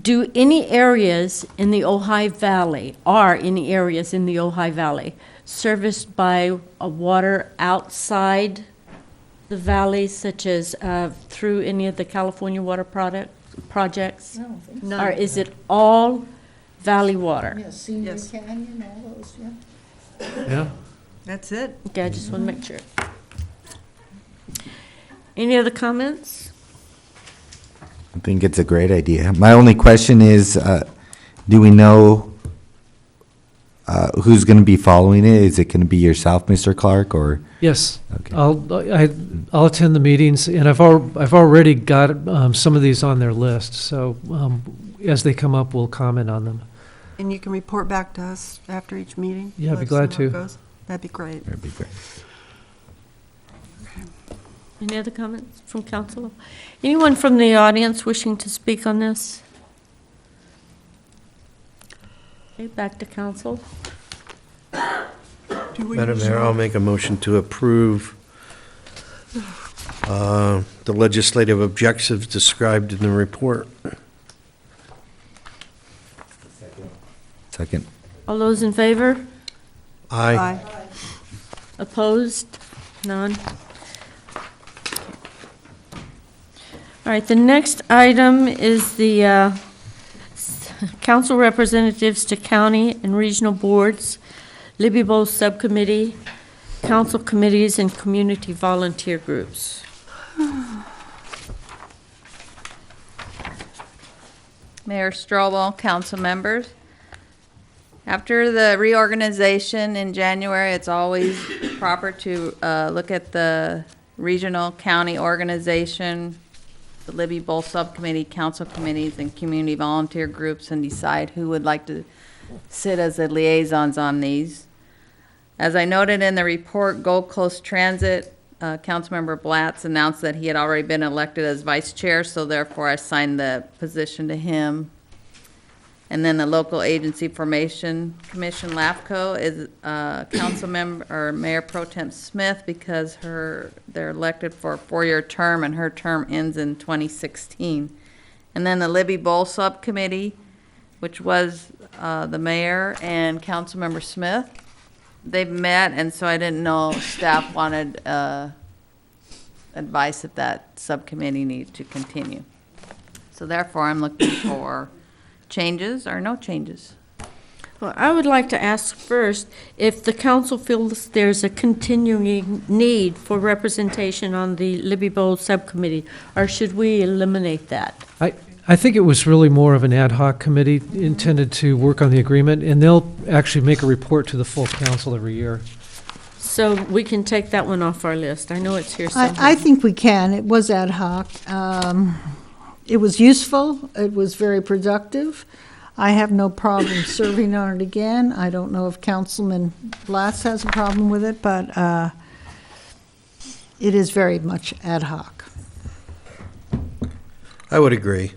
Do any areas in the Ojai Valley, are any areas in the Ojai Valley serviced by a water outside the valley, such as through any of the California water projects? No. Or is it all valley water? Yeah, Senior Canyon, all those, yeah. Yeah. That's it. Okay, I just want to make sure. Any other comments? I think it's a great idea. My only question is, do we know who's going to be following it? Is it going to be yourself, Mr. Clark, or? Yes. Okay. I'll attend the meetings, and I've already got some of these on their list, so as they come up, we'll comment on them. And you can report back to us after each meeting? Yeah, I'd be Let us know glad how it to. goes. That'd be great. That'd be great. Any other comments from council? Anyone from the audience wishing to speak on this? Okay, back to council. Madam Mayor, I'll make a motion to approve the legislative objectives described in the report. Second. All those in favor? Aye. Opposed? None? All right, the next item is the council representatives to county and regional boards, Libby Bowl Subcommittee, council committees, and community volunteer groups. Mayor Strobel, council members. After the reorganization in January, it's always proper to look at the regional county organization, the Libby Bowl Subcommittee, council committees, and community volunteer groups, and decide who would like to sit as the liaisons on these. As I noted in the report, Gold Coast Transit, Councilmember Blatz announced that he had already been elected as vice chair, so therefore I assigned the position to him. And then the Local Agency Formation Commission, LAFCO, is council member, or Mayor Pro Tem Smith, because they're elected for a 4-year term, and her term ends in 2016. And then the Libby Bowl Subcommittee, which was the mayor and Councilmember Smith. They've met, and so I didn't know if staff wanted advice if that subcommittee needs to continue. So therefore, I'm looking for changes or no changes. Well, I would like to ask first if the council feels there's a continuing need for representation on the Libby Bowl Subcommittee, or should we eliminate that? I think it was really more of an ad hoc committee intended to work on the agreement, and they'll actually make a report to the full council every year. So we can take that one off our list. I know it's here somewhere. I think we can. It was ad hoc. It was useful. It was very productive. I have no problem serving on it again. I don't know if Councilman Blatz has a problem with it, but it is very much ad hoc. I would agree.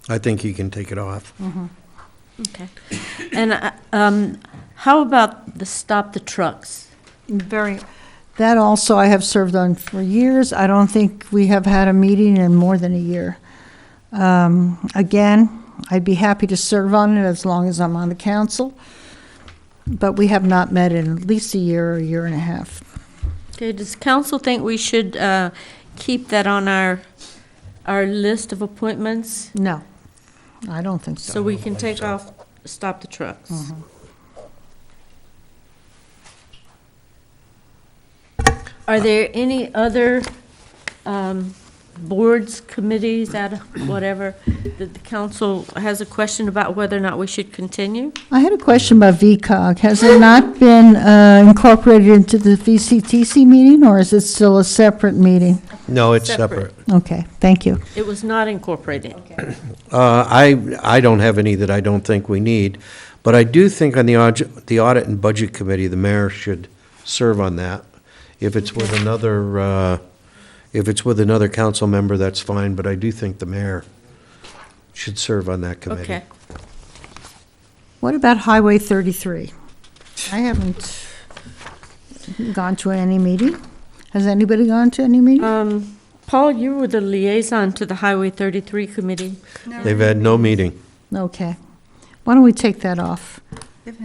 I think you can take it off. Okay. And how about the Stop the Trucks? That also I have served on for years. I don't think we have had a meeting in more than a year. Again, I'd be happy to serve on it as long as I'm on the council, but we have not met in at least a year or a year and a half. Okay, does council think we should keep that on our list of appointments? No, I don't think so. So we can take off Stop the Trucks? Are there any other boards, committees, whatever, that the council has a question about whether or not we should continue? I had a question about VCOG. Has it not been incorporated into the VCTC meeting, or is it still a separate meeting? No, it's separate. Okay, thank you. It was not incorporated. I don't have any that I don't think we need, but I do think on the Audit and Budget Committee, the mayor should serve on that. If it's with another If it's with another council member, that's fine, but I do think the mayor should serve on that committee. Okay. What about Highway 33? I haven't gone to any meeting. Has anybody gone to any meeting? Paul, you were the liaison to the Highway 33 committee. They've had no meeting. Okay. Why don't we take that off?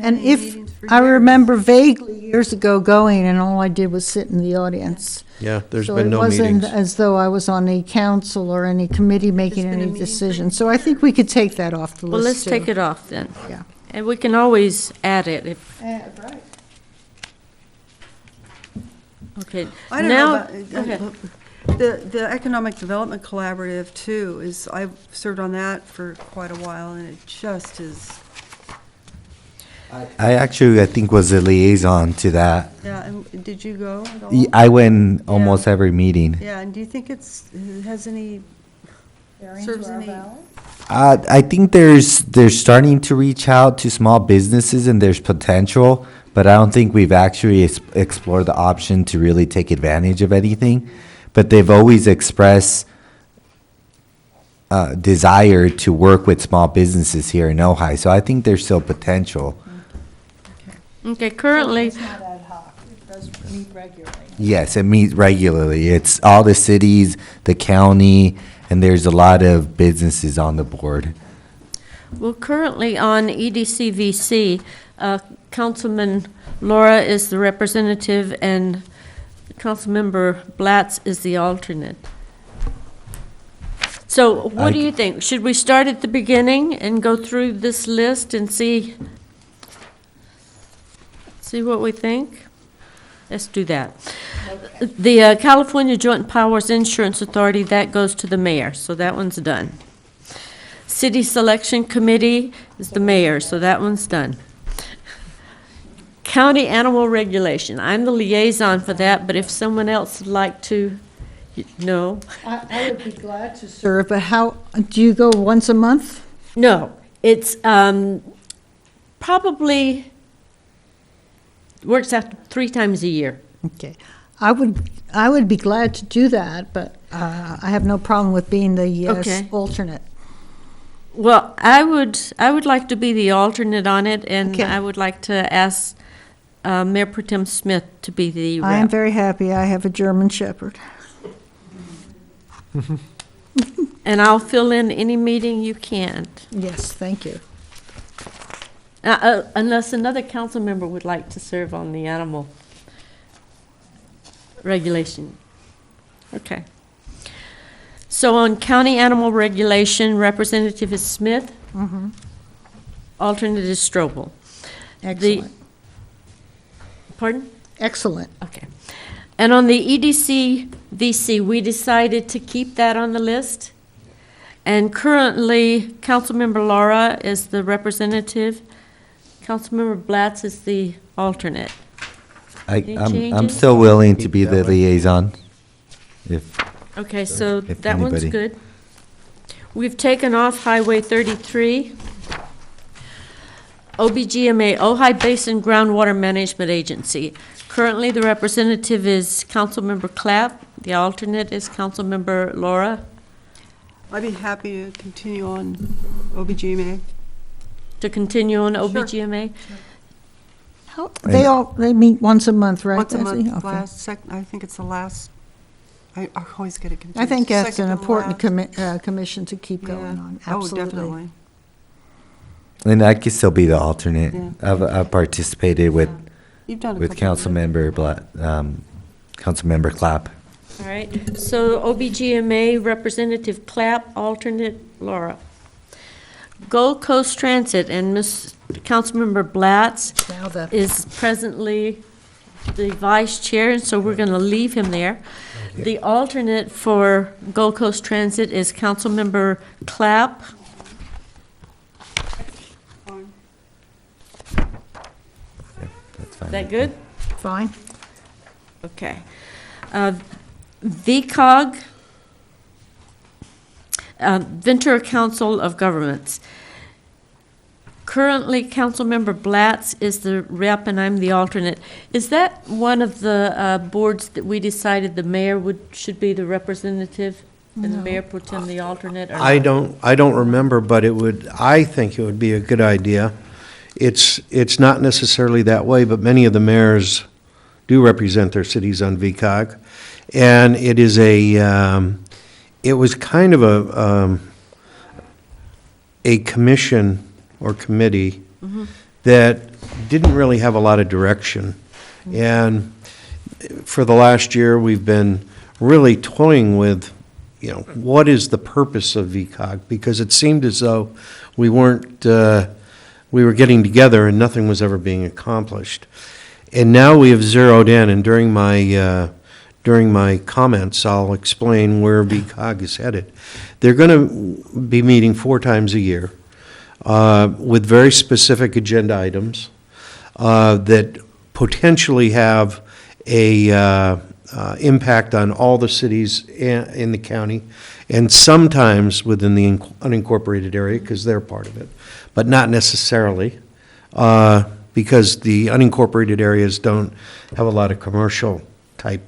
And if, I remember vaguely years ago going, and all I did was sit in the audience. Yeah, there's been no meetings. So it wasn't as though I was on a council or any committee making any decisions. So I think we could take that off the list, Well, let's too. take it off then. Yeah. And we can always add it if, Right. okay. I don't Now- know about, the Economic Development Collaborative too is, I've served on that for quite a while and it just is, I think was a liaison to that. yeah, and did you go at all? I went almost every meeting. Yeah, and do you think it has any, serves any? I think they're starting to reach out to small businesses and there's potential, but I don't think we've actually explored the option to really take advantage of anything. But they've always expressed desire to work with small businesses here in Ojai, so I think there's still potential. Okay, currently, It's not ad hoc. It does meet regularly. Yes, it meets regularly. It's all the cities, the county, and there's a lot of businesses on the board. well, currently on E EDCVC, Councilman Laura is the representative and Councilmember Blatz is the alternate. So what do you think? Should we start at the beginning and go through this list and see what we think? Let's do that. The California Joint Powers Insurance Authority, that goes to the mayor, so that one's done. City Selection Committee is the mayor, so that one's done. County Animal Regulation, I'm the liaison for that, but if someone else would like to, no. I would be glad to serve, but how, do you go once a month? No, it's probably works out 3 times a year. Okay. I would be glad to do that, but I have no problem with being the Okay. alternate. Well, I would like to be the alternate on it, and Okay. I would like to ask Mayor Pro Tem Smith to be the rep. I am very happy. I have a German Shepherd. And I'll fill in any meeting you can't. Yes, thank you. Unless another council member would like to serve on the animal regulation. Okay. So on county animal regulation, Representative is Smith. Mhm. Alternate is Strobel. Excellent. Pardon? Excellent. Okay. And on the EDC-VC, we decided to keep that on the list. And currently, Councilmember Laura is the representative. Councilmember Blatz is the alternate. Any I'm changes? still willing to be the liaison, if, Okay, so If that one's anybody- good. We've taken off Highway 33. OBGMA, Ojai Basin Groundwater Management Agency. Currently, the representative is Councilmember Clapp. The alternate is Councilmember Laura. I'd be happy to continue on OBGMA. To continue on OBGMA? They meet once a month, right? Once a Betsy? month, Okay. I think it's the last, I always get it confused. I think that's Second an to important last. commission to keep going Yeah. on. Oh, Absolutely. definitely. and I could still be the alternate. Yeah. I've participated with You've done a with couple of Councilmember Clapp. All right, so OBGMA Representative Clapp, alternate Laura. Gold Coast Transit, and Councilmember Blatz Now the- is presently the vice chair, and so we're going to leave him there. The alternate for Gold Coast Transit is Councilmember Clapp. That's fine. Is that good? Fine. Okay. VCOG, Ventura Council of Governments. currently Councilmember Blatz is the rep and I'm the alternate. Is that one of the boards that we decided the mayor should be the representative and the mayor pro tem the alternate? Or I don't remember, but I think it would be a good idea. It's not necessarily that way, but many of the mayors do represent their cities on VCOG. And it is it was kind of a commission or committee that didn't really have a lot of direction. And for the last year, we've been really toying with, what is the purpose of VCOG? Because it seemed as though we were getting together and nothing was ever being accomplished. And now we have zeroed in, and during my comments, I'll explain where VCOG is headed. They're going to be meeting 4 times a year with very specific agenda items that potentially have a impact on all the cities in the county, and sometimes within the unincorporated area, because they're part of it, but not necessarily, because the unincorporated areas don't have a lot of commercial type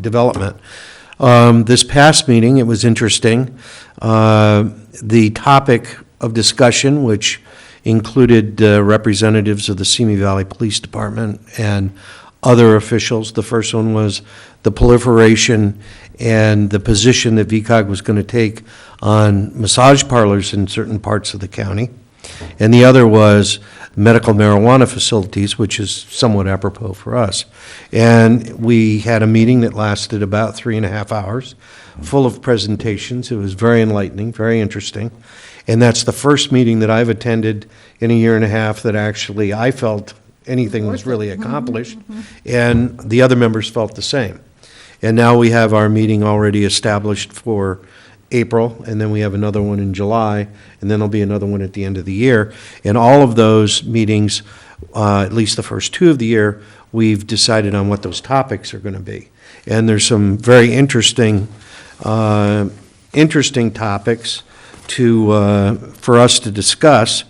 development. This past meeting, it was interesting. The topic of discussion, which included representatives of the Simi Valley Police Department and other officials. The first one was the proliferation and the position that VCOG was going to take on massage parlors in certain parts of the county. And the other was medical marijuana facilities, which is somewhat apropos for us. And we had a meeting that lasted about 3.5 hours, full of presentations. It was very enlightening, very interesting. And that's the first meeting that I've attended in a 1.5 years that actually I felt anything was really accomplished, and the other members felt the same. And now we have our meeting already established for April, and then we have another one in July, and then there'll be another one at the end of the year. And all of those meetings, at least the first 2 of the year, we've decided on what those topics are going to be. And there's some very interesting topics for us to discuss.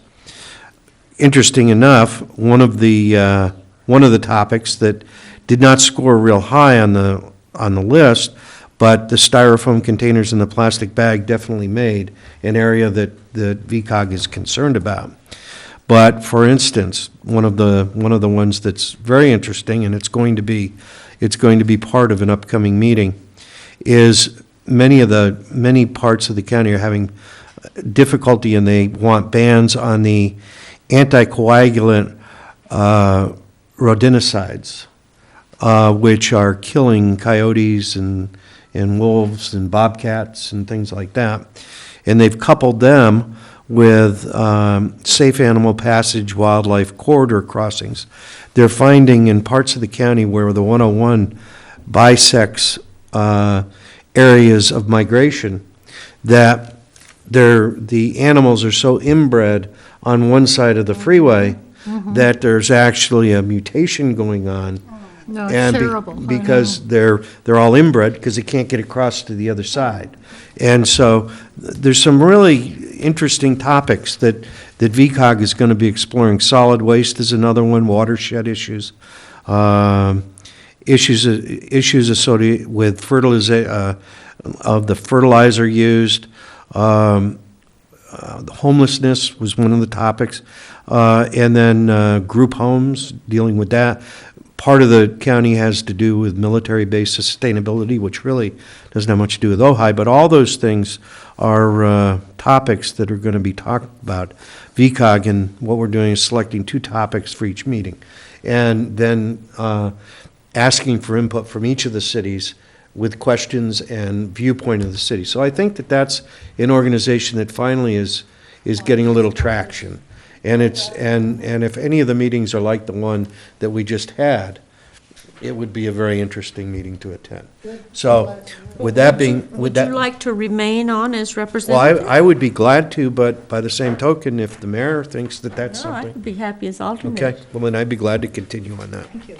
Interesting enough, one of the topics that did not score real high on the list, but the styrofoam containers and the plastic bag definitely made an area that VCOG is concerned about. But for instance, one of the ones that's very interesting, and it's going to be part of an upcoming meeting, is many parts of the county are having difficulty, and they want bans on the anticoagulant rodenticides, which are killing coyotes and wolves and bobcats and things like that. And they've coupled them with safe animal passage wildlife corridor crossings. They're finding in parts of the county where the 101 bisects areas of migration that the animals are so inbred on one side of the freeway that there's actually a mutation going on. No, it's And terrible. because they're all inbred, because they can't get across to the other side. And so there's some really interesting topics that VCOG is going to be exploring. Solid waste is another one, watershed issues, issues associated with of the fertilizer used. Homelessness was one of the topics, and then group homes, dealing with that. Part of the county has to do with military-based sustainability, which really doesn't have much to do with Ojai, but all those things are topics that are going to be talked about. VCOG, and what we're doing is selecting 2 topics for each meeting, and then asking for input from each of the cities with questions and viewpoint of the city. So I think that's an organization that finally is getting a little traction. And if any of the meetings are like the one that we just had, it would be a very interesting meeting to attend. So with that being, Would you like to remain on as representative? well, I would be glad to, but by the same token, if the mayor thinks that that's No, something. I'd be happy as alternate. Okay, well, then I'd be glad to continue on that. Thank you.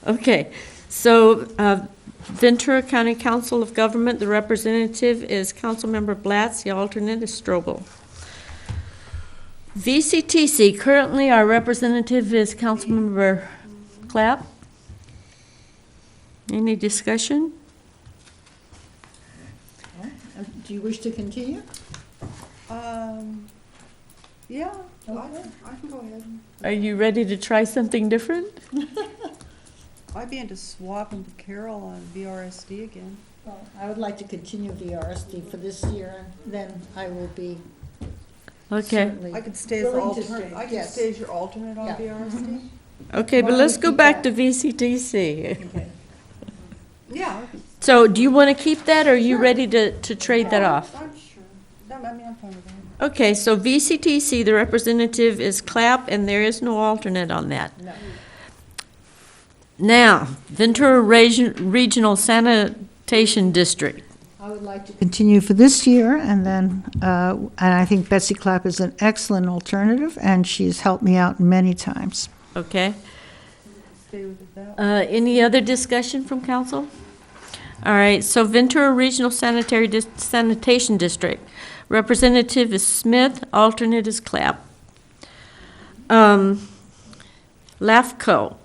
Okay, so Ventura County Council of Government, the representative is Councilmember Blatz, the alternate is Strobel. VCTC, currently our representative is Councilmember Clapp. Any discussion? Do you wish to continue? Yeah, I can go ahead. Are you ready to try something different? I'd be into swapping with Carol on VRSD again. Well, I would like to continue VRSD for this year, and then I will be Okay. certainly I could stay as an willing to alternate. stay, I could yes. stay as your alternate on Yeah. VRSD. Okay, but Why let's don't go we back to keep VCTC. Okay. Yeah. So do you want to keep that, or are you ready to trade that off? I'm sure. I'm fine with that. Okay, so VCTC, the representative is Clapp, and there is no alternate on that. No. Now, Ventura Regional Sanitation District. I would like to continue for this year, and then, and I think Betsy Clapp is an excellent alternative, and she's helped me out many times. Okay. Stay with that. Any other discussion from council? All right, so Ventura Regional Sanitation District. Representative is Smith, alternate is Clapp. LAFCO.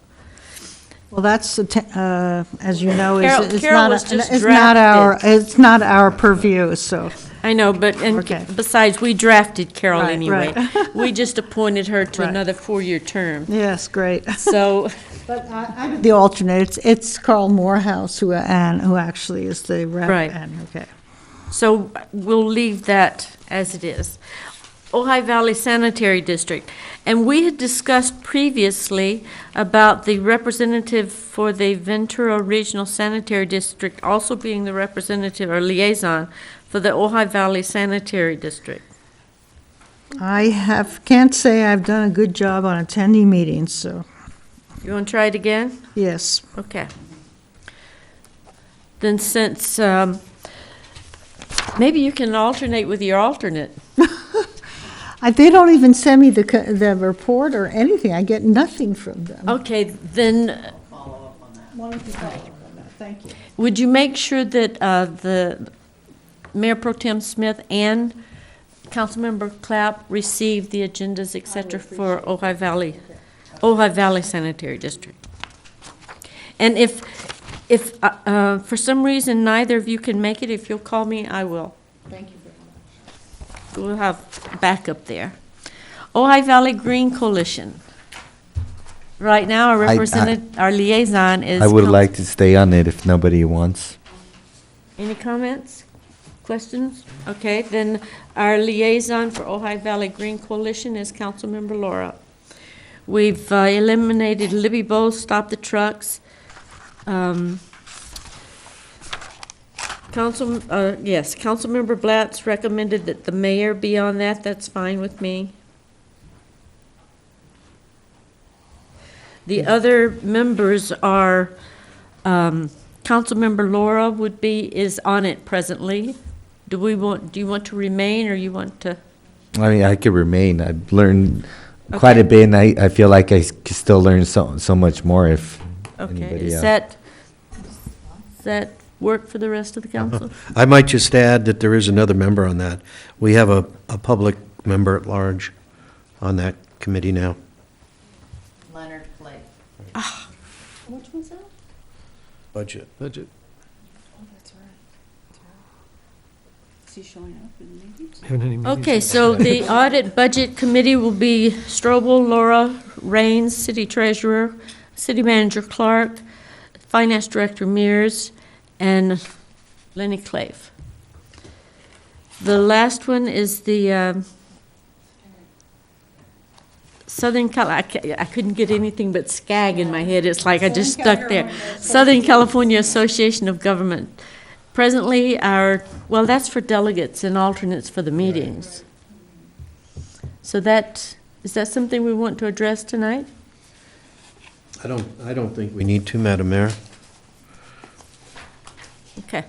Well, that's, as you know, Carol was just it's not our purview, so. I know, but, and Okay. besides, we drafted Carol Right, anyway. right. We just appointed her to Right. another 4-year term. Yes, great. So, But I'm the alternate. It's Carl Morehouse who actually is the rep. Right. And, okay. so we'll leave that as it is. Ojai Valley Sanitary District. And we had discussed previously about the representative for the Ventura Regional Sanitary District also being the representative or liaison for the Ojai Valley Sanitary District. Can't say I've done a good job on attending meetings, so, You want to try it again? yes. Okay. Then since, maybe you can alternate with your alternate. They don't even send me the report or anything. I get nothing from them. Okay, then Why don't you follow up on that? Thank you. would you make sure that the Mayor Pro Tem Smith and Councilmember Clapp receive the agendas, et cetera, for Ojai Valley Sanitary District? And if for some reason neither of you can make it, if you'll call me, I will. Thank you very much. We'll have backup there. Ojai Valley Green Coalition. Right now, our our liaison is. I would like to stay on it if nobody wants. Any comments, questions? Okay, then our liaison for Ojai Valley Green Coalition is Councilmember Laura. We've eliminated Libby Bowles, Stop the Trucks. Councilmember Blatz recommended that the mayor be on that. That's fine with me. The other members are, Councilmember Laura is on it presently. Do you want to remain, or you want to? I mean, I could remain. I've learned quite a bit, and I feel like I could still learn so much more if Okay, anybody else. does that work for the rest of the council? I might just add that there is another member on that. We have a public member at large on that committee now. Leonard Flake. Which one's that? Budget. Budget. Oh, that's right. Is he showing up in meetings? Haven't any meetings Okay, yet. so the audit budget committee will be Strobel, Laura, Raines, city treasurer, city manager Clark, finance director Mears, and Lenny Clave. The last one is the Southern Cal, I couldn't get anything but SCAG in my head. It's like I just stuck there. Southern California Association of Government. Presently, that's for delegates and alternates for the meetings. So is that something we want to address tonight? I don't think we need to, Madam Mayor. Okay.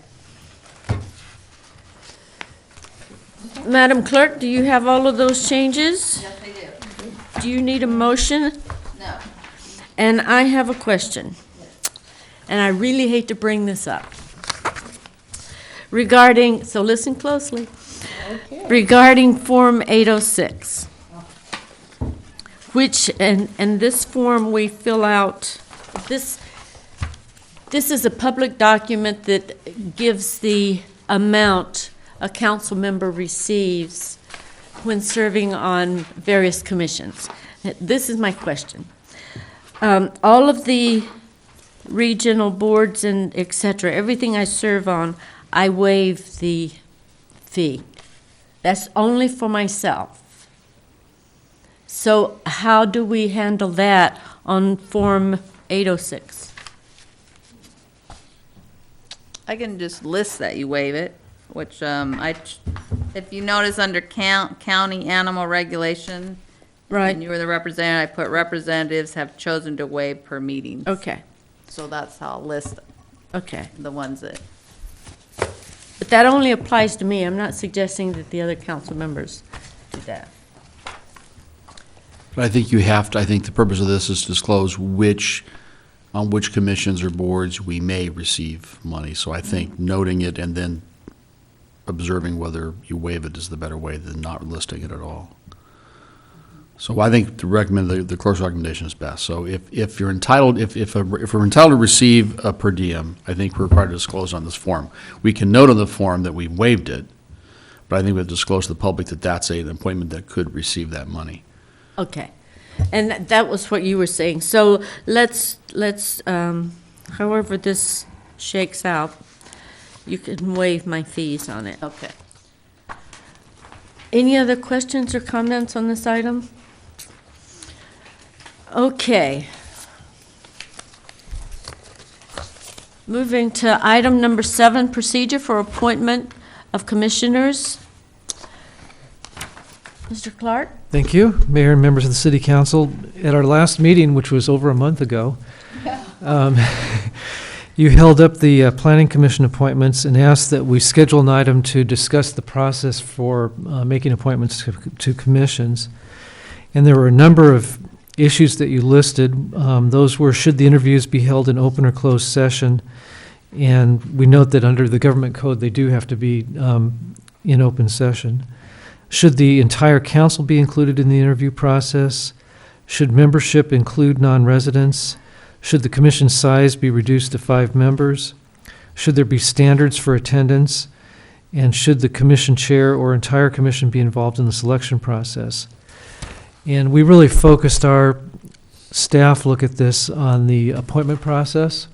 Madam Clerk, do you have all of those changes? Yes, I do. Do you need a motion? No. And I have a question, and I really hate to bring this up. Regarding, so listen closely. Okay. Regarding Form 806. which, and this form we fill out, this is a public document that gives the amount a council member receives when serving on various commissions. This is my question. All of the regional boards and et cetera, everything I serve on, I waive the fee. That's only for myself. So how do we handle that on Form 806? I can just list that you waive it, which, if you notice under county animal regulation, right, and you were the representative, I put representatives have chosen to waive per meeting. Okay. So that's how I'll list Okay. the ones that, But that only applies to me. I'm not suggesting that the other council members do that. But I think I think the purpose of this is to disclose on which commissions or boards we may receive money. So I think noting it and then observing whether you waive it is the better way than not listing it at all. So I think the clerk's recommendation is best. So if you're entitled, if we're entitled to receive a per diem, I think we're required to disclose on this form. We can note on the form that we waived it, but I think we have to disclose to the public that that's an appointment that could receive that money. Okay. And that was what you were saying. So let's however this shakes out, you can waive my fees on it. okay. Any other questions or comments on this item? Okay. Moving to item number 7, procedure for appointment of commissioners. Mr. Clark? Thank you, Mayor and members of the City Council. At our last meeting, which was over a month ago, you held up the Planning Commission appointments and asked that we schedule an item to discuss the process for making appointments to commissions. And there were a number of issues that you listed. Those were, should the interviews be held in open or closed session? And we note that under the government code, they do have to be in open session. Should the entire council be included in the interview process? Should membership include non-residents? Should the commission size be reduced to 5 members? Should there be standards for attendance? And should the commission chair or entire commission be involved in the selection process? And we really focused our staff look at this on the appointment process.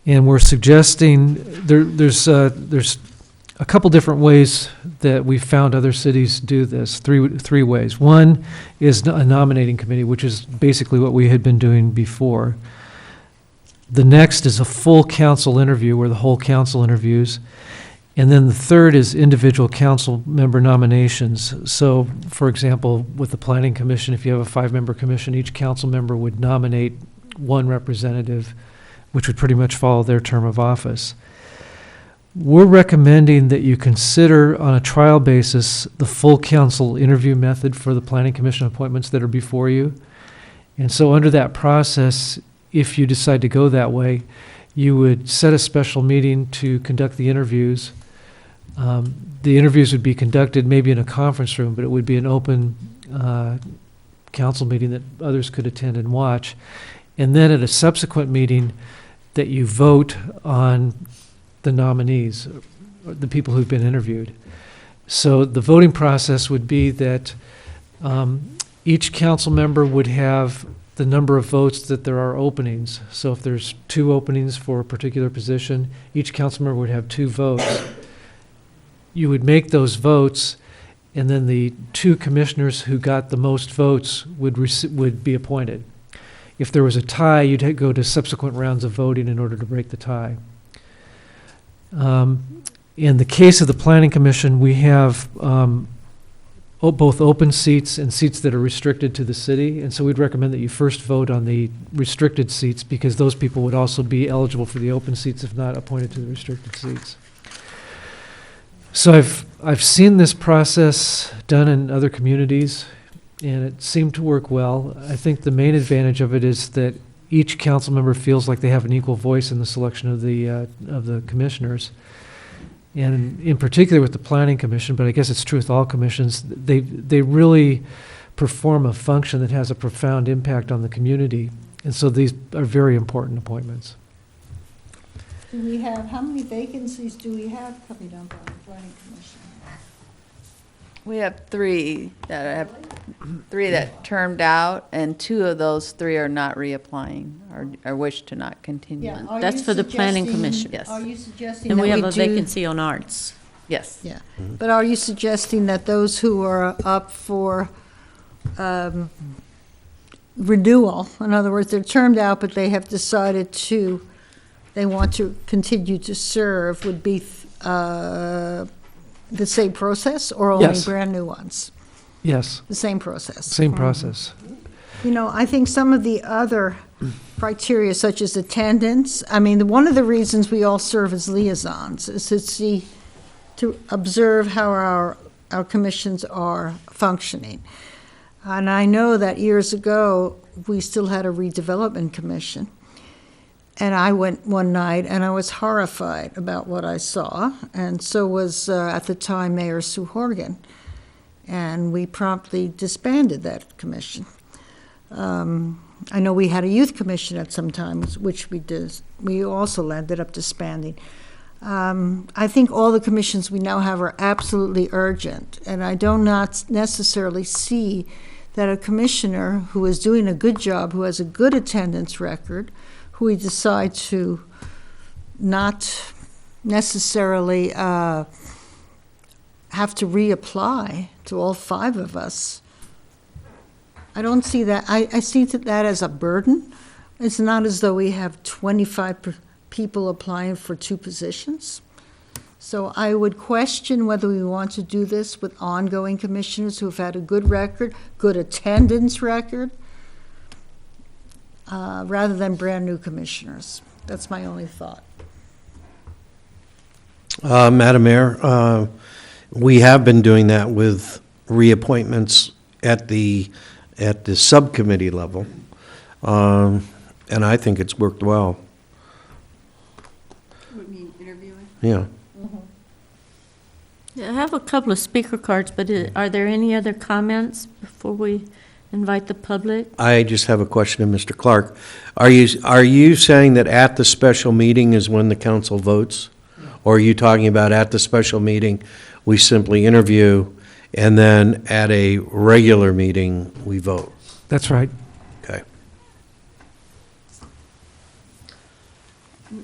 And we're suggesting there's a couple different ways that we found other cities do this, three ways. One is a nominating committee, which is basically what we had been doing before. The next is a full council interview where the whole council interviews. And then the third is individual council member nominations. So, for example, with the Planning Commission, if you have a 5-member commission, each council member would nominate one representative, which would pretty much follow their term of office. We're recommending that you consider on a trial basis the full council interview method for the Planning Commission appointments that are before you. And so under that process, if you decide to go that way, you would set a special meeting to conduct the interviews. The interviews would be conducted maybe in a conference room, but it would be an open council meeting that others could attend and watch. And then at a subsequent meeting that you vote on the nominees, or the people who've been interviewed. So the voting process would be that each council member would have the number of votes that there are openings. So if there's 2 openings for a particular position, each council member would have 2 votes. You would make those votes, and then the 2 commissioners who got the most votes would be appointed. If there was a tie, you'd go to subsequent rounds of voting in order to break the tie. In the case of the Planning Commission, we have both open seats and seats that are restricted to the city, and so we'd recommend that you first vote on the restricted seats because those people would also be eligible for the open seats if not appointed to the restricted seats. So I've seen this process done in other communities, and it seemed to work well. I think the main advantage of it is that each council member feels like they have an equal voice in the selection of the commissioners. And in particular with the Planning Commission, but I guess it's true with all commissions, they really perform a function that has a profound impact on the community. And so these are very important appointments. Do we have, how many vacancies do we have coming up on the planning commission? We have three that termed out, and 2 of those 3 are not reapplying or wish to not continue. Yeah, are That's you for the planning suggesting- commission. Yes. Are you suggesting And that we have a do- vacancy on arts. Yes. Yeah, but are you suggesting that those who are up for renewal, in other words, they're termed out, but they have decided they want to continue to serve, would be the same process, or only Yes. brand-new ones? Yes, The same process? same process. You know, I think some of the other criteria, such as attendance, I mean, one of the reasons we all serve as liaisons is to observe how our commissions are functioning. And I know that years ago, we still had a redevelopment commission. And I went one night and I was horrified about what I saw, and so was, at the time, Mayor Sue Horgan. And we promptly disbanded that commission. I know we had a youth commission at some times, which we did. We also ended up disbanding. I think all the commissions we now have are absolutely urgent, and I do not necessarily see that a commissioner who is doing a good job, who has a good attendance record, who we decide to not necessarily have to reapply to all 5 of us. I don't see that. I see that as a burden. It's not as though we have 25 people applying for 2 positions. So I would question whether we want to do this with ongoing commissioners who have had a good record, good attendance record, rather than brand-new commissioners. That's my only thought. Madam Mayor, we have been doing that with reappointments at the subcommittee level, and I think it's worked well. What do you mean, interviewing? Yeah. Yeah, I have a couple of speaker cards, but are there any other comments before we invite the public? I just have a question to Mr. Clark. Are you saying that at the special meeting is when the council votes? Or are you talking about at the special meeting, we simply interview, and then at a regular meeting, we vote? That's right. Okay.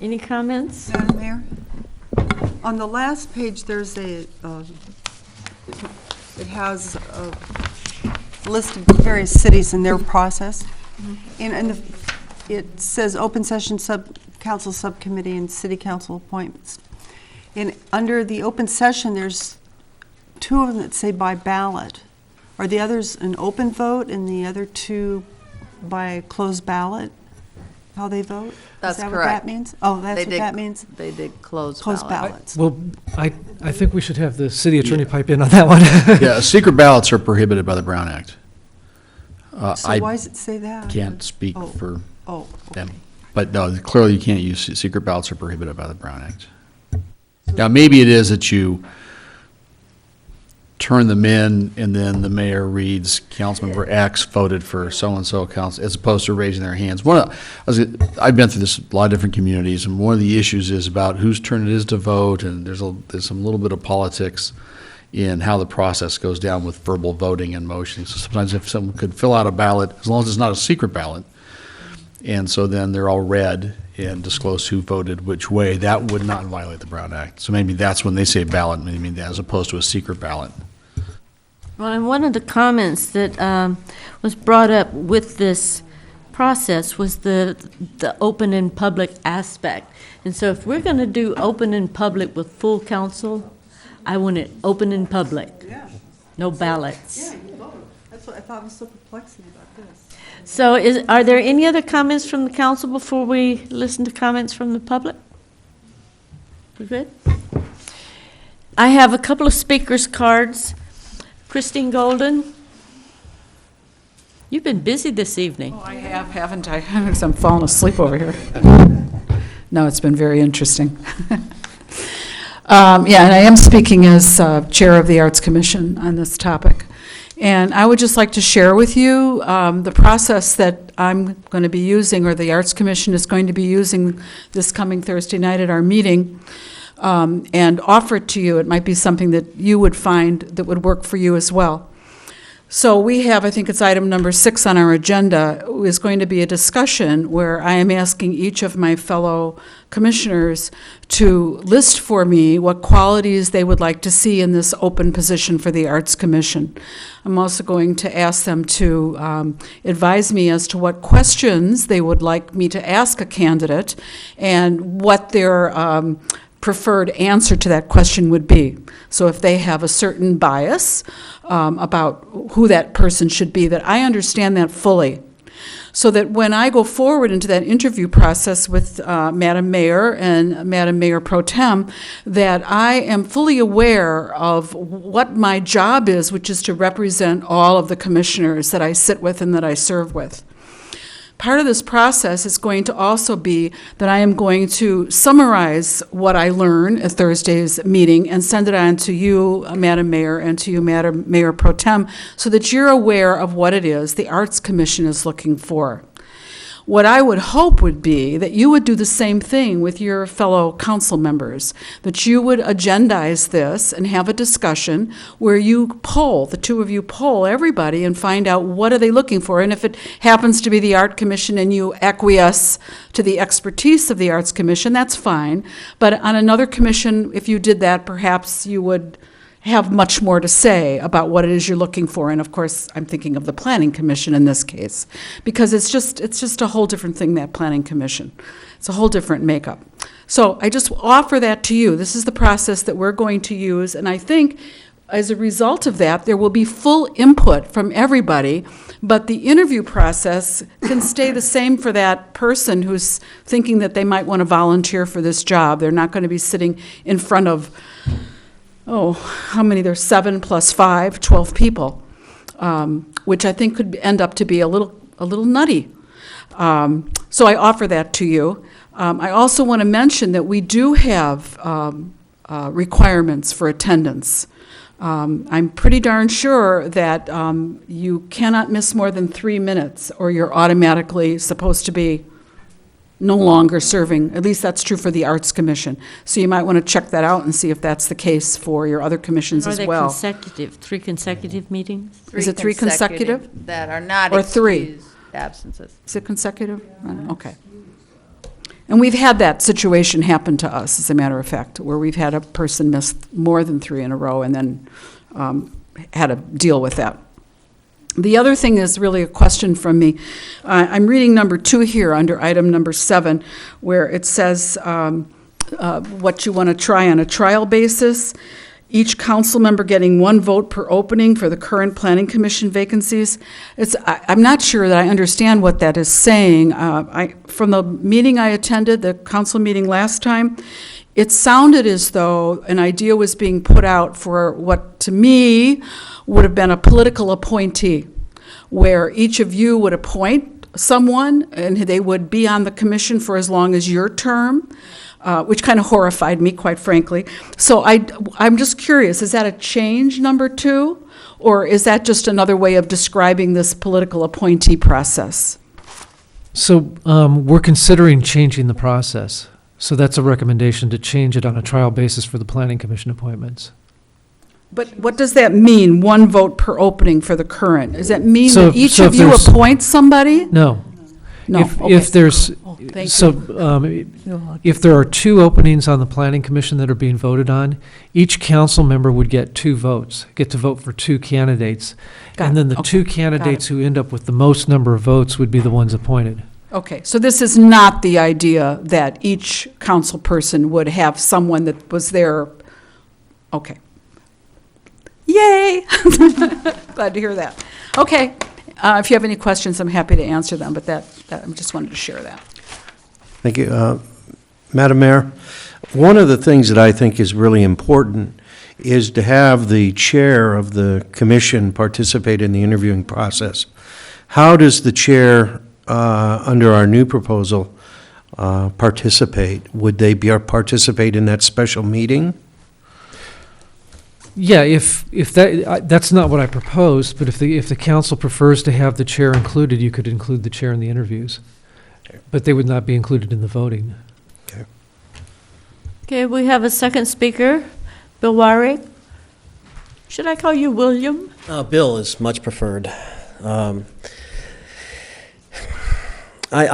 Any comments? Madam Mayor? On the last page, there's it has a list of various cities and their process. And it says open session council subcommittee and city council appointments. And under the open session, there's 2 of them that say by ballot. Are the others an open vote and the other 2 by closed ballot? How they vote? That's Is that correct. what that means? Oh, that's what that means? They did close Closed ballot. ballots. Well, I think we should have the city attorney pipe in on that one. Yeah, secret ballots are prohibited by the Brown Act. So why does it say that? Can't speak for Oh, them. But no, clearly you can't use, secret ballots are prohibited by the Brown Act. Now, maybe it is that you turn them in and then the mayor reads Councilmember X voted for so-and-so council, as opposed to raising their hands. I've been through this a lot of different communities, and one of the issues is about whose turn it is to vote, and there's some little bit of politics in how the process goes down with verbal voting and motion. So sometimes if someone could fill out a ballot, as long as it's not a secret ballot, and so then they're all read and disclose who voted which way, that would not violate the Brown Act. So maybe that's when they say ballot, maybe that as opposed to a secret ballot. Well, and one of the comments that was brought up with this process was the open and public aspect. And so if we're going to do open and public with full council, I want it open and public. Yeah. No ballots. Yeah, you vote. That's what I thought was so perplexing about this. So are there any other comments from the council before we listen to comments from the public? We good? I have a couple of speakers' cards. Christine Golden, you've been busy this evening. Oh, I have, haven't I? Because I'm falling asleep over here. No, it's been very interesting. Yeah, and I am speaking as chair of the Arts Commission on this topic. And I would just like to share with you the process that I'm going to be using, or the Arts Commission is going to be using this coming Thursday night at our meeting, and offer it to you. It might be something that you would find that would work for you as well. So we have, I think it's item number 6 on our agenda, is going to be a discussion where I am asking each of my fellow commissioners to list for me what qualities they would like to see in this open position for the Arts Commission. I'm also going to ask them to advise me as to what questions they would like me to ask a candidate and what their preferred answer to that question would be. So if they have a certain bias about who that person should be, that I understand that fully. So that when I go forward into that interview process with Madam Mayor and Madam Mayor Pro Tem, that I am fully aware of what my job is, which is to represent all of the commissioners that I sit with and that I serve with. Part of this process is going to also be that I am going to summarize what I learn at Thursday's meeting and send it on to you, Madam Mayor, and to you, Madam Mayor Pro Tem, so that you're aware of what it is the Arts Commission is looking for. What I would hope would be that you would do the same thing with your fellow council members, that you would agendize this and have a discussion where you poll, the two of you poll everybody and find out what are they looking for. And if it happens to be the Art Commission and you acquiesce to the expertise of the Arts Commission, that's fine. But on another commission, if you did that, perhaps you would have much more to say about what it is you're looking for. And of course, I'm thinking of the Planning Commission in this case, because it's just a whole different thing, that Planning Commission. It's a whole different makeup. So I just offer that to you. This is the process that we're going to use, and I think as a result of that, there will be full input from everybody, but the interview process can stay the same for that person who's thinking that they might want to volunteer for this job. They're not going to be sitting in front of, how many? There's 7 + 5, 12 people, which I think could end up to be a little nutty. So I offer that to you. I also want to mention that we do have requirements for attendance. I'm pretty darn sure that you cannot miss more than 3 minutes, or you're automatically supposed to be no longer serving. At least that's true for the Arts Commission. So you might want to check that out and see if that's the case for your other commissions as well. Are they consecutive, 3 consecutive meetings? Is it 3 consecutive? That are not or 3 excused absences. Is it consecutive? Okay. And we've had that situation happen to us, as a matter of fact, where we've had a person miss more than 3 in a row and then had to deal with that. The other thing is really a question from me. I'm reading number 2 here under item number 7, where it says what you want to try on a trial basis. Each council member getting 1 vote per opening for the current Planning Commission vacancies. I'm not sure that I understand what that is saying. From the meeting I attended, the council meeting last time, it sounded as though an idea was being put out for what, to me, would have been a political appointee, where each of you would appoint someone, and they would be on the commission for as long as your term, which kind of horrified me, quite frankly. So I'm just curious, is that a change, number 2, or is that just another way of describing this political appointee process? So we're considering changing the process. So that's a recommendation to change it on a trial basis for the Planning Commission appointments. But what does that mean, 1 vote per opening for the current? Does that mean So- that each so of if you there's- appoint somebody? No. No, If okay. there's, thank if there are 2 openings on the Planning Commission that are being voted on, each council member would get 2 votes, get to vote for 2 candidates. And then the 2 candidates who end up with the most number of votes would be the ones appointed. Okay, so this is not the idea that each council person would have someone that was there, okay. Yay! Glad to hear that. Okay, if you have any questions, I'm happy to answer them, but that I just wanted to share that. Thank you. Madam Mayor, one of the things that I think is really important is to have the chair of the commission participate in the interviewing process. How does the chair, under our new proposal, participate? Would they participate in that special meeting? Yeah, if that's not what I proposed, but if the council prefers to have the chair included, you could include the chair in the interviews. But they would not be included in the voting. Okay, we have a second speaker, Bill Warwick. Should I call you William? Bill is much preferred. I'm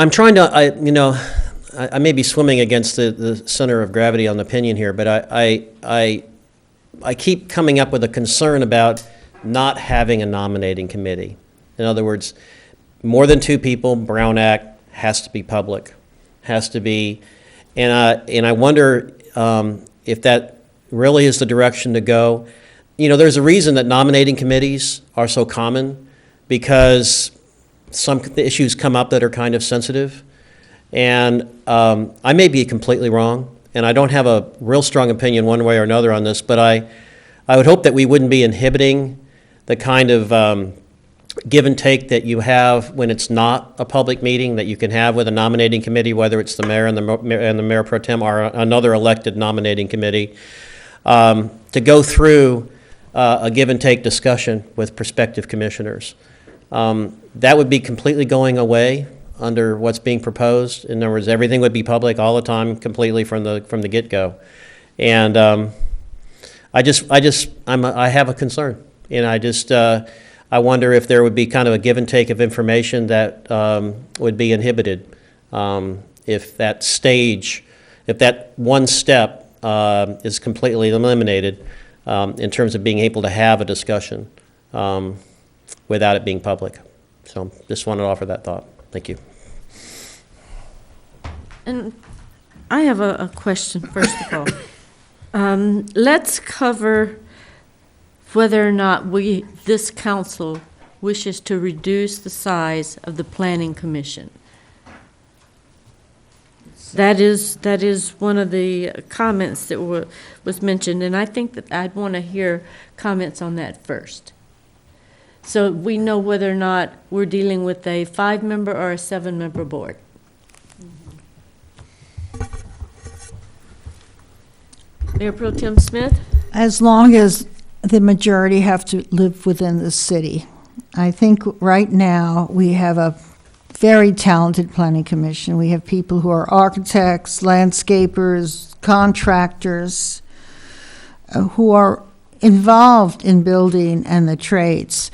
trying to, I may be swimming against the center of gravity on opinion here, but I keep coming up with a concern about not having a nominating committee. In other words, more than 2 people, Brown Act, has to be public, has to be, and I wonder if that really is the direction to go. There's a reason that nominating committees are so common, because some issues come up that are kind of sensitive, and I may be completely wrong, and I don't have a real strong opinion one way or another on this, but I would hope that we wouldn't be inhibiting the kind of give and take that you have when it's not a public meeting, that you can have with a nominating committee, whether it's the mayor and the mayor pro tem or another elected nominating committee, to go through a give and take discussion with prospective commissioners. That would be completely going away under what's being proposed. In other words, everything would be public all the time, completely from the get-go. And I have a concern, and I wonder if there would be kind of a give and take of information that would be inhibited if that one step is completely eliminated in terms of being able to have a discussion without it being public. So just wanted to offer that thought. Thank you. And I have a question, first of all. Let's cover whether or not this council wishes to reduce the size of the planning commission. That is one of the comments that was mentioned, and I think that I'd want to hear comments on that first. So we know whether or not we're dealing with a 5-member or a 7-member board. Mayor Pro Tem Smith? As long as the majority have to live within the city. I think right now we have a very talented planning commission. We have people who are architects, landscapers, contractors, who are involved in building and the trades.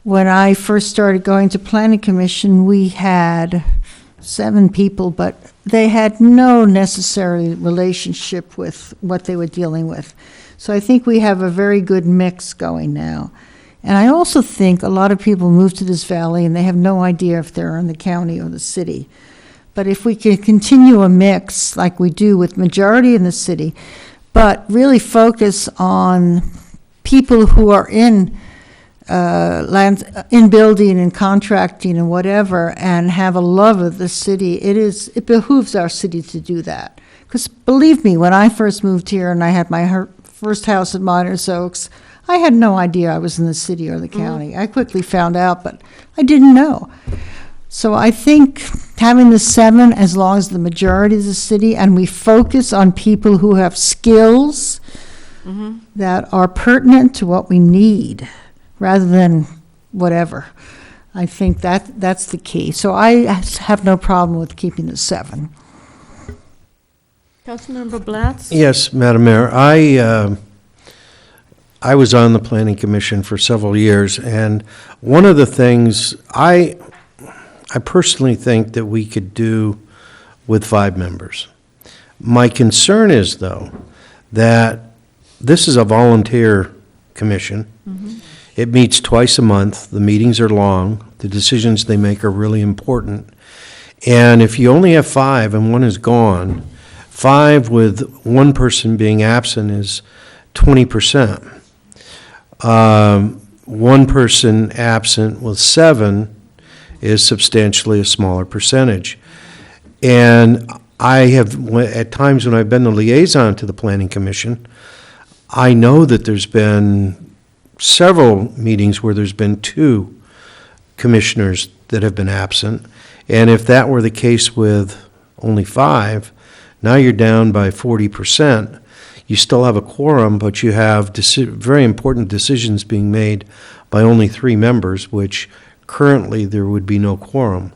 When I first started going to planning commission, we had 7 people, but they had no necessary relationship with what they were dealing with. So I think we have a very good mix going now. And I also think a lot of people move to this valley and they have no idea if they're in the county or the city. But if we can continue a mix like we do with majority in the city, but really focus on people who are in building and contracting and whatever, and have a love of the city, it behooves our city to do that. Because believe me, when I first moved here and I had my first house in Miners Oaks, I had no idea I was in the city or the county. I quickly found out, but I didn't know. So I think having the 7, as long as the majority is the city, and we focus on people who have skills that are pertinent to what we need, rather than whatever. I think that's the key. So I have no problem with keeping the 7. Councilmember Blatz? Yes, Madam Mayor. I was on the Planning Commission for several years, and one of the things I personally think that we could do with 5 members. My concern is, though, that this is a volunteer commission. It meets twice a month. The meetings are long. The decisions they make are really important. And if you only have 5 and one is gone, 5 with one person being absent is 20%. One person absent with 7 is substantially a smaller percentage. And I have, at times when I've been the liaison to the Planning Commission, I know that there's been several meetings where there's been 2 commissioners that have been absent. And if that were the case with only 5, now you're down by 40%. you still have a quorum, but you have very important decisions being made by only 3 members, which currently there would be no quorum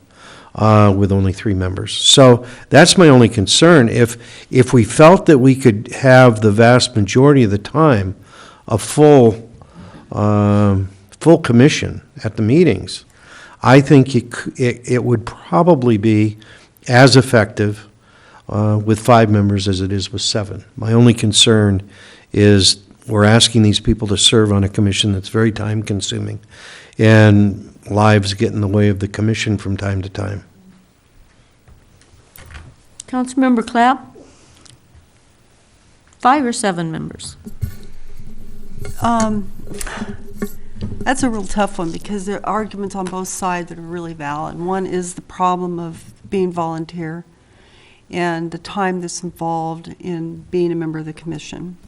with only 3 members. So that's my only concern. If we felt that we could have the vast majority of the time a full commission at the meetings, I think it would probably be as effective with 5 members as it is with 7. My only concern is we're asking these people to serve on a commission that's very time-consuming, and lives get in the way of the commission from time to time. Councilmember Clapp? 5 or 7 members? That's a real tough one because there are arguments on both sides that are really valid. One is the problem of being volunteer and the time that's involved in being a member of the commission.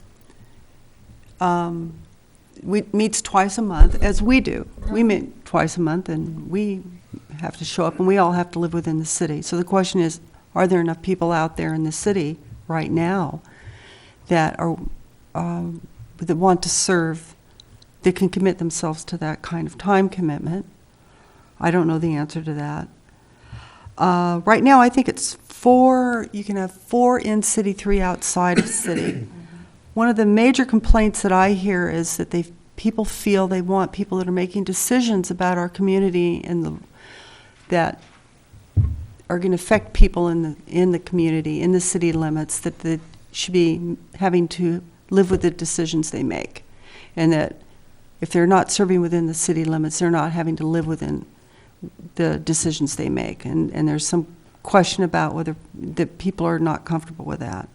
We meets twice a month, as we do. We meet twice a month, and we have to show up, and we all have to live within the city. So the question is, are there enough people out there in the city right now that are that want to serve, that can commit themselves to that kind of time commitment? I don't know the answer to that. Right now, I think it's 4. You can have 4 in city, 3 outside of city. One of the major complaints that I hear is that people feel they want people that are making decisions about our community and that are going to affect people in the community, in the city limits, that they should be having to live with the decisions they make, and that if they're not serving within the city limits, they're not having to live within the decisions they make. And there's some question about whether the people are not comfortable with that.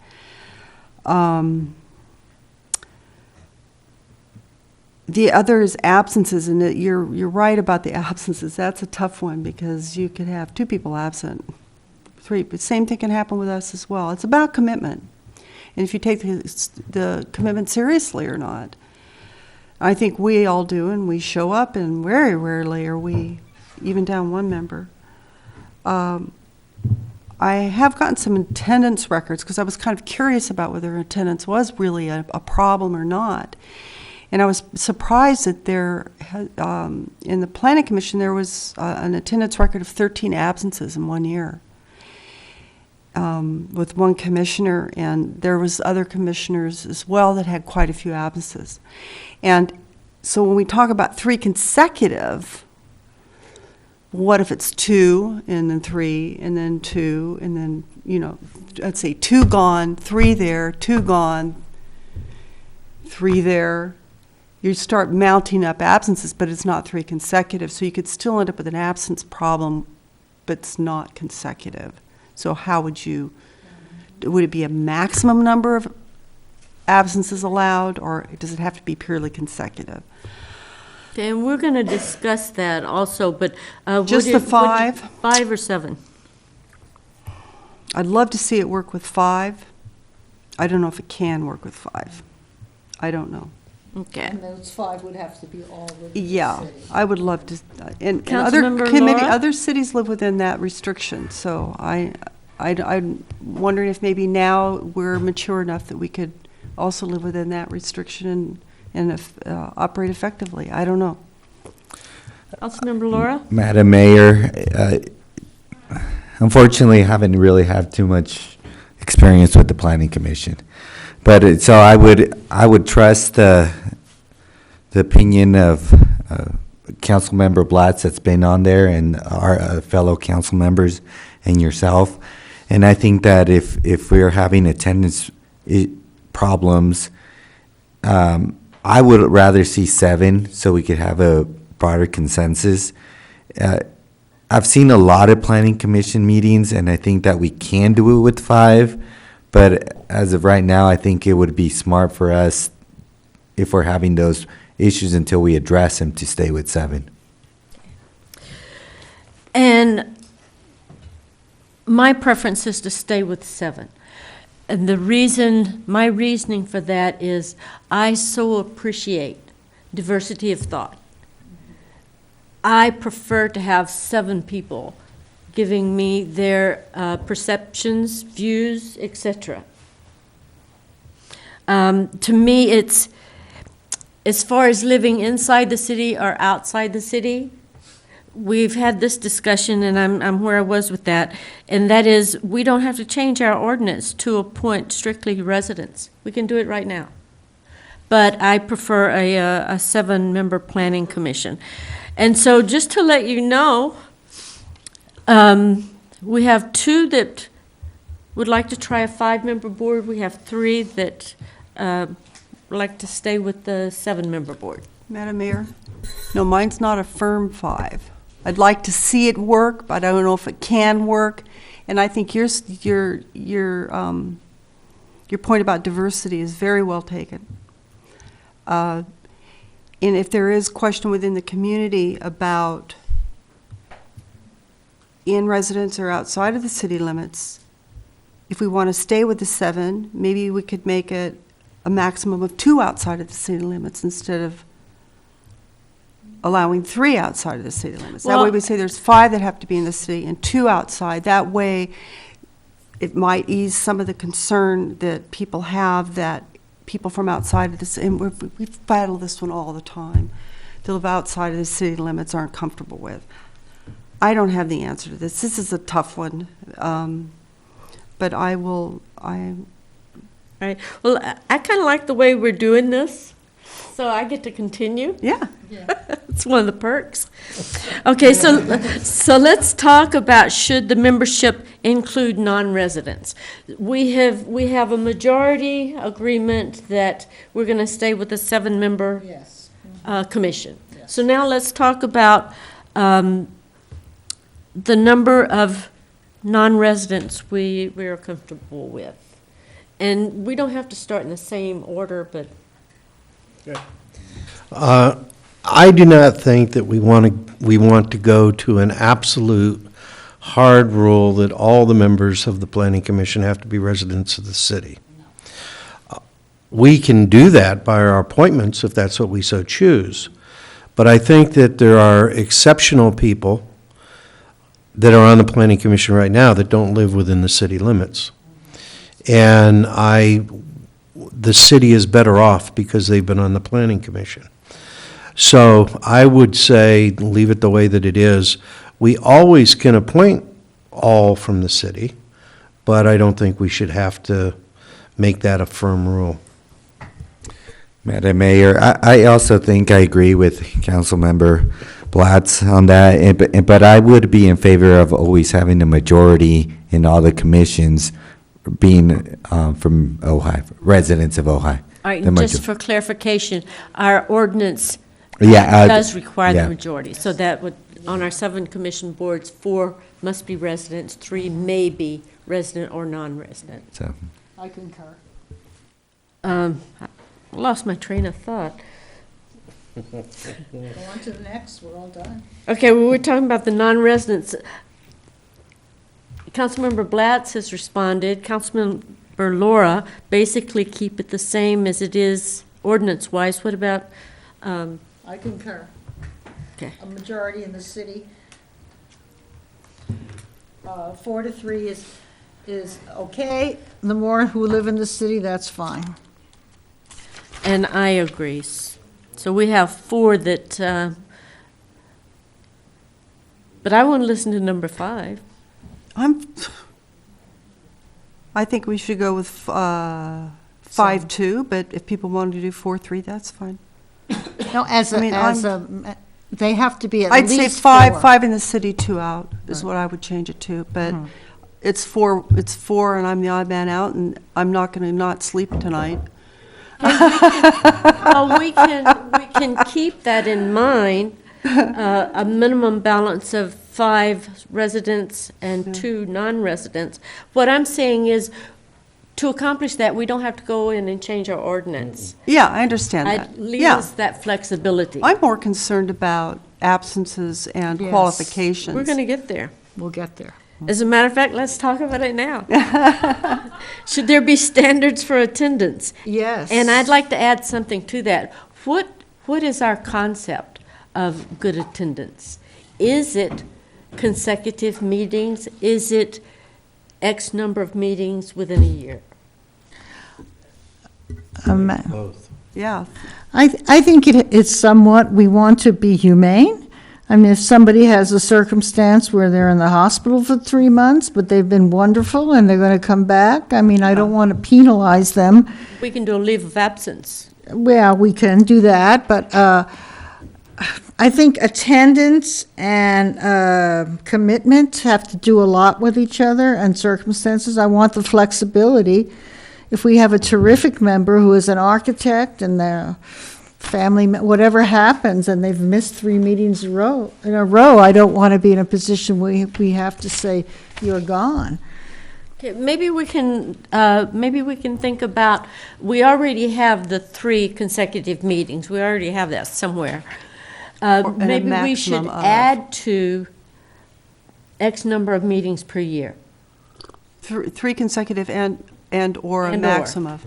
The other is absences, and you're right about the absences. That's a tough one because you could have 2 people absent, 3, but same thing can happen with us as well. It's about commitment, and if you take the commitment seriously or not. I think we all do, and we show up, and very rarely are we even down 1 member. I have gotten some attendance records because I was kind of curious about whether attendance was really a problem or not. And I was surprised that in the Planning Commission, there was an attendance record of 13 absences in 1 year with 1 commissioner, and there was other commissioners as well that had quite a few absences. And so when we talk about 3 consecutive, what if it's 2 and then 3 and then 2 and then, let's say 2 gone, 3 there, 2 gone, 3 there. You start mounting up absences, but it's not 3 consecutive. So you could still end up with an absence problem, but it's not consecutive. So how would it be a maximum number of absences allowed, or does it have to be purely consecutive? Okay, and we're going to discuss that also, but just the 5? 5 or 7? I'd love to see it work with 5. I don't know if it can work with 5. I don't know. Okay. And those 5 would have to be all within Yeah, the city. I would love to. And Councilmember Laura? other cities live within that restriction. So I'm wondering if maybe now we're mature enough that we could also live within that restriction and operate effectively. I don't know. Councilmember Laura? Madam Mayor, unfortunately, I haven't really had too much experience with the Planning Commission. But so I would trust the opinion of Councilmember Blatz that's been on there, and our fellow council members and yourself. And I think that if we're having attendance problems, I would rather see 7 so we could have a broader consensus. I've seen a lot of Planning Commission meetings, and I think that we can do it with 5. But as of right now, I think it would be smart for us, if we're having those issues until we address them, to stay with 7. And my preference is to stay with 7. And my reasoning for that is I so appreciate diversity of thought. I prefer to have 7 people giving me their perceptions, views, etc. To me, it's, as far as living inside the city or outside the city, we've had this discussion, and I'm where I was with that, and that is, we don't have to change our ordinance to appoint strictly residents. We can do it right now. But I prefer a 7-member planning commission. And so just to let you know, we have 2 that would like to try a 5-member board. We have 3 that would like to stay with the 7-member board. Madam Mayor? No, mine's not a firm 5. I'd like to see it work, but I don't know if it can work. And I think your point about diversity is very well taken. And if there is question within the community about in residence or outside of the city limits, if we want to stay with the 7, maybe we could make it a maximum of 2 outside of the city limits instead of allowing 3 outside of the city limits. That way we say there's 5 that have to be in the city and 2 outside. That way it might ease some of the concern that people have that people from outside of this, and we've battled this one all the time, that live outside of the city limits aren't comfortable with. I don't have the answer to this. This is a tough one, but Right. Well, I kind of like the way we're doing this, so I get to continue. Yeah. It's one of the perks. Okay, so let's talk about, should the membership include non-residents? We have a majority agreement that we're going to stay with the 7-member commission. So now let's talk about the number of non-residents we are comfortable with. And we don't have to start in the same order, but. I do not think that we want to go to an absolute hard rule that all the members of the Planning Commission have to be residents of the city. We can do that by our appointments if that's what we so choose. But I think that there are exceptional people that are on the Planning Commission right now that don't live within the city limits. And the city is better off because they've been on the Planning Commission. So I would say, leave it the way that it is. We always can appoint all from the city, but I don't think we should have to make that a firm rule. Madam Mayor, I also think I agree with Councilmember Blatz on that, but I would be in favor of always having a majority in all the commissions being from Ojai, residents of Ojai. All right, The just major- for clarification, our ordinance Yeah, does require yeah. the majority. So that would, on our 7 commission boards, 4 must be residents, 3 may be resident or non-resident. So, I concur. I lost my train of thought. Go on to the next, we're all done. Okay, well, we're talking about the non-residents. Councilmember Blatz has responded. Councilmember Laura, basically keep it the same as it is ordinance-wise. What about, I concur. Okay. A majority in the city. 4 to 3 is okay. The more who live in the city, that's fine. and I agree. So we have 4 that, but I want to listen to number 5. I think we should go with 5-2, but if people want to do 4-3, that's fine. No, they have to be at I'd least say 4. 5 in the city, 2 out is what I would change it to, but it's 4, and I'm the odd man out, and I'm not going to not sleep tonight. Well, we can keep that in mind, a minimum balance of 5 residents and 2 non-residents. What I'm saying is, to accomplish that, we don't have to go in and change our ordinance. Yeah, I understand that. It leaves Yeah. us that flexibility. I'm more concerned about absences and Yes. qualifications. We're going to get there. We'll get there. As a matter of fact, let's talk about it now. Should there be standards for attendance? Yes. And I'd like to add something to that. What is our concept of good attendance? Is it consecutive meetings? Is it X number of meetings within a year? Both. Yeah. I think it's somewhat, we want to be humane. I mean, if somebody has a circumstance where they're in the hospital for 3 months, but they've been wonderful and they're going to come back, I mean, I don't want to penalize them. We can do a leave of absence. Well, we can do that, but I think attendance and commitment have to do a lot with each other and circumstances. I want the flexibility. If we have a terrific member who is an architect and their family, whatever happens, and they've missed 3 meetings in a row, I don't want to be in a position where we have to say, you're gone. Okay, maybe we can think about, we already have the 3 consecutive meetings. We already have that somewhere. Maybe we should add to X number of meetings per year. 3 consecutive and/or a maximum of.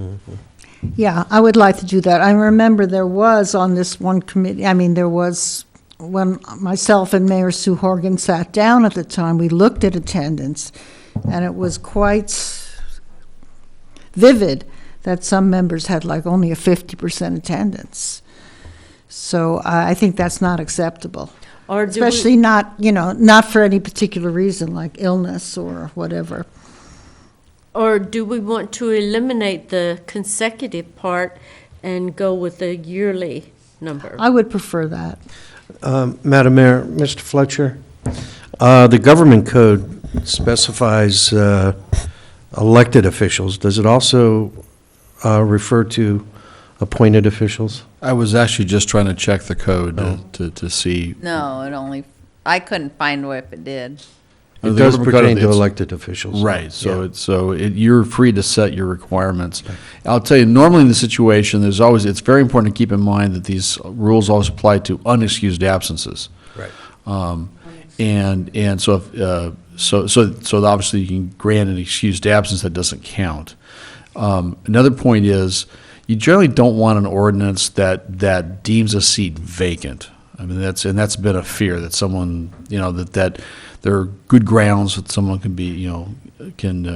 Yeah, I would like to do that. I remember there was on this one committee, I mean, there was, when myself and Mayor Sue Horgan sat down at the time, we looked at attendance, and it was quite vivid that some members had like only a 50% attendance. So I think that's not acceptable. Or especially not, not for any particular reason, like illness or whatever. Or do we want to eliminate the consecutive part and go with the yearly number? I would prefer that. Madam Mayor, Mr. Fletcher, the government code specifies elected officials. Does it also refer to appointed officials? I was actually just trying to check the code to see. No, I couldn't find if it did. It does pertain to elected officials. Right, you're free to set your requirements. I'll tell you, normally in the situation, it's very important to keep in mind that these rules always apply to unexcused absences. Right. And so obviously you can grant an excused absence that doesn't count. Another point is, you generally don't want an ordinance that deems a seat vacant. I mean, that's been a fear that someone, that there are good grounds that someone can be,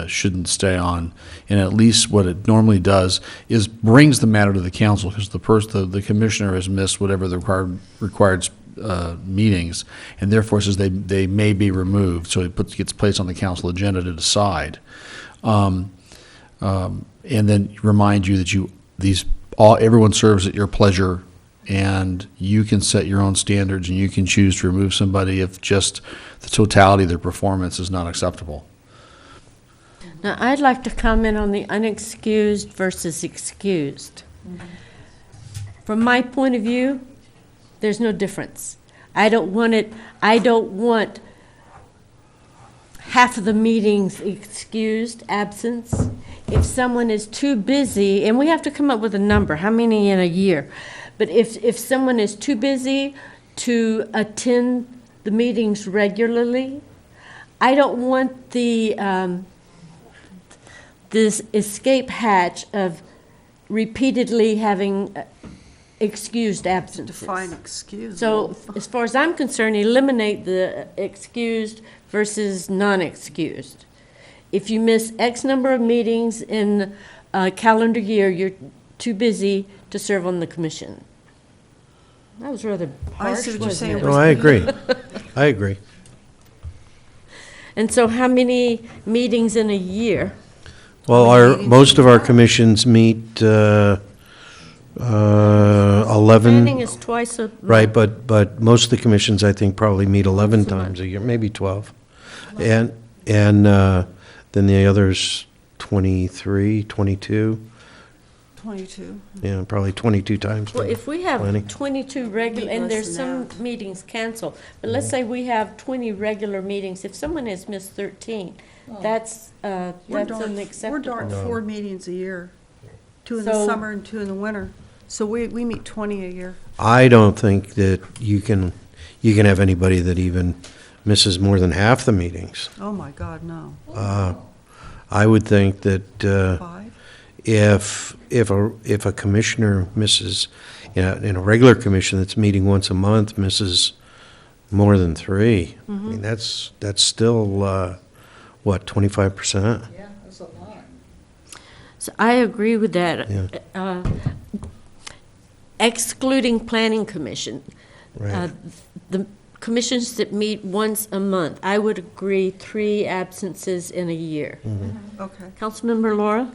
shouldn't stay on. And at least what it normally does is brings the matter to the council, because the commissioner has missed whatever the required meetings, and therefore says they may be removed. So it gets placed on the council agenda to decide. And then remind you that everyone serves at your pleasure, and you can set your own standards, and you can choose to remove somebody if just the totality of their performance is not acceptable. Now, I'd like to comment on the unexcused versus excused. From my point of view, there's no difference. I don't want half of the meetings excused absence. If someone is too busy, and we have to come up with a number, how many in a year? But if someone is too busy to attend the meetings regularly, I don't want this escape hatch of repeatedly having excused absences. Define excused. So as far as I'm concerned, eliminate the excused versus non-excused. If you miss X number of meetings in a calendar year, you're too busy to serve on the commission. That was rather harsh, I see what you're wasn't saying. it? No, I agree. I agree. And so how many meetings in a year? Well, most of our commissions meet 11. Planning is twice a month. Right, but most of the commissions, I think, probably meet 11 times a year, maybe 12. And then the others, 23, 22. 22. Yeah, probably 22 times. Well, if we have planning. 22 regular, and there's some meetings canceled, but let's say we have 20 regular meetings, if someone has missed 13, that's unacceptable. We're darn 4 meetings a year, 2 in the So- summer and 2 in the winter. So we meet 20 a year. I don't think that you can have anybody that even misses more than half the meetings. Oh, my God, no. I would think that 5? if a commissioner misses, in a regular commission that's meeting once a month, misses more than 3, I mean, that's still, what, 25%? Yeah, that's a lot. So I agree with that. Yeah. Excluding planning commission. Right. The commissions that meet once a month, I would agree 3 absences in a year. Okay. Councilmember Laura?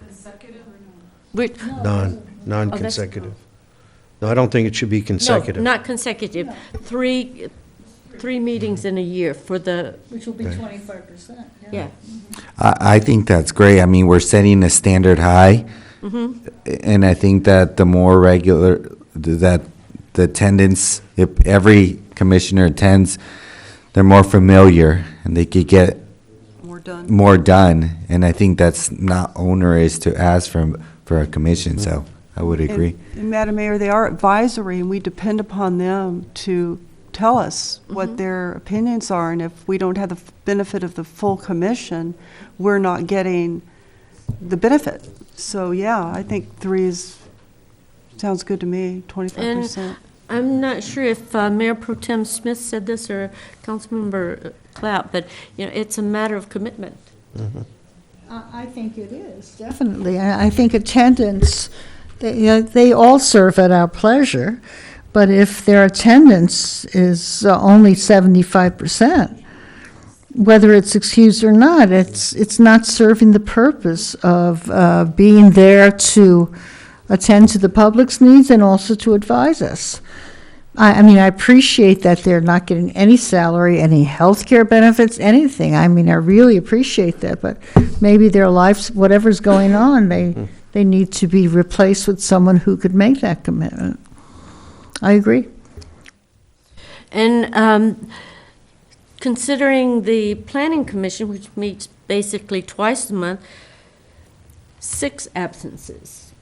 Consecutive or Non-consecutive. No, I don't think it should be consecutive. No, not consecutive. 3 meetings in a year for the, Which will be Right. 25%. yeah. I think that's great. I mean, we're setting a standard high, and I think that the more regular, that the attendance, if every commissioner attends, they're more familiar, and they could get more done, and I think that's not onerous to ask for a commission, so I would agree. And Madam Mayor, they are advisory, and we depend upon them to tell us what their opinions are, and if we don't have the benefit of the full commission, we're not getting the benefit. So, yeah, I think 3 sounds good to me, 25%. I'm not sure if Mayor Pro Tem Smith said this or Councilmember Clapp, but, it's a matter of commitment. I think it is, definitely. I think attendance, they all serve at our pleasure, but if their attendance is only 75%, whether it's excused or not, it's not serving the purpose of being there to attend to the public's needs and also to advise us. I mean, I appreciate that they're not getting any salary, any health care benefits, anything. I mean, I really appreciate that, but maybe their lives, whatever's going on, they need to be replaced with someone who could make that commitment. I agree. And considering the planning commission, which meets basically twice a month, 6 absences.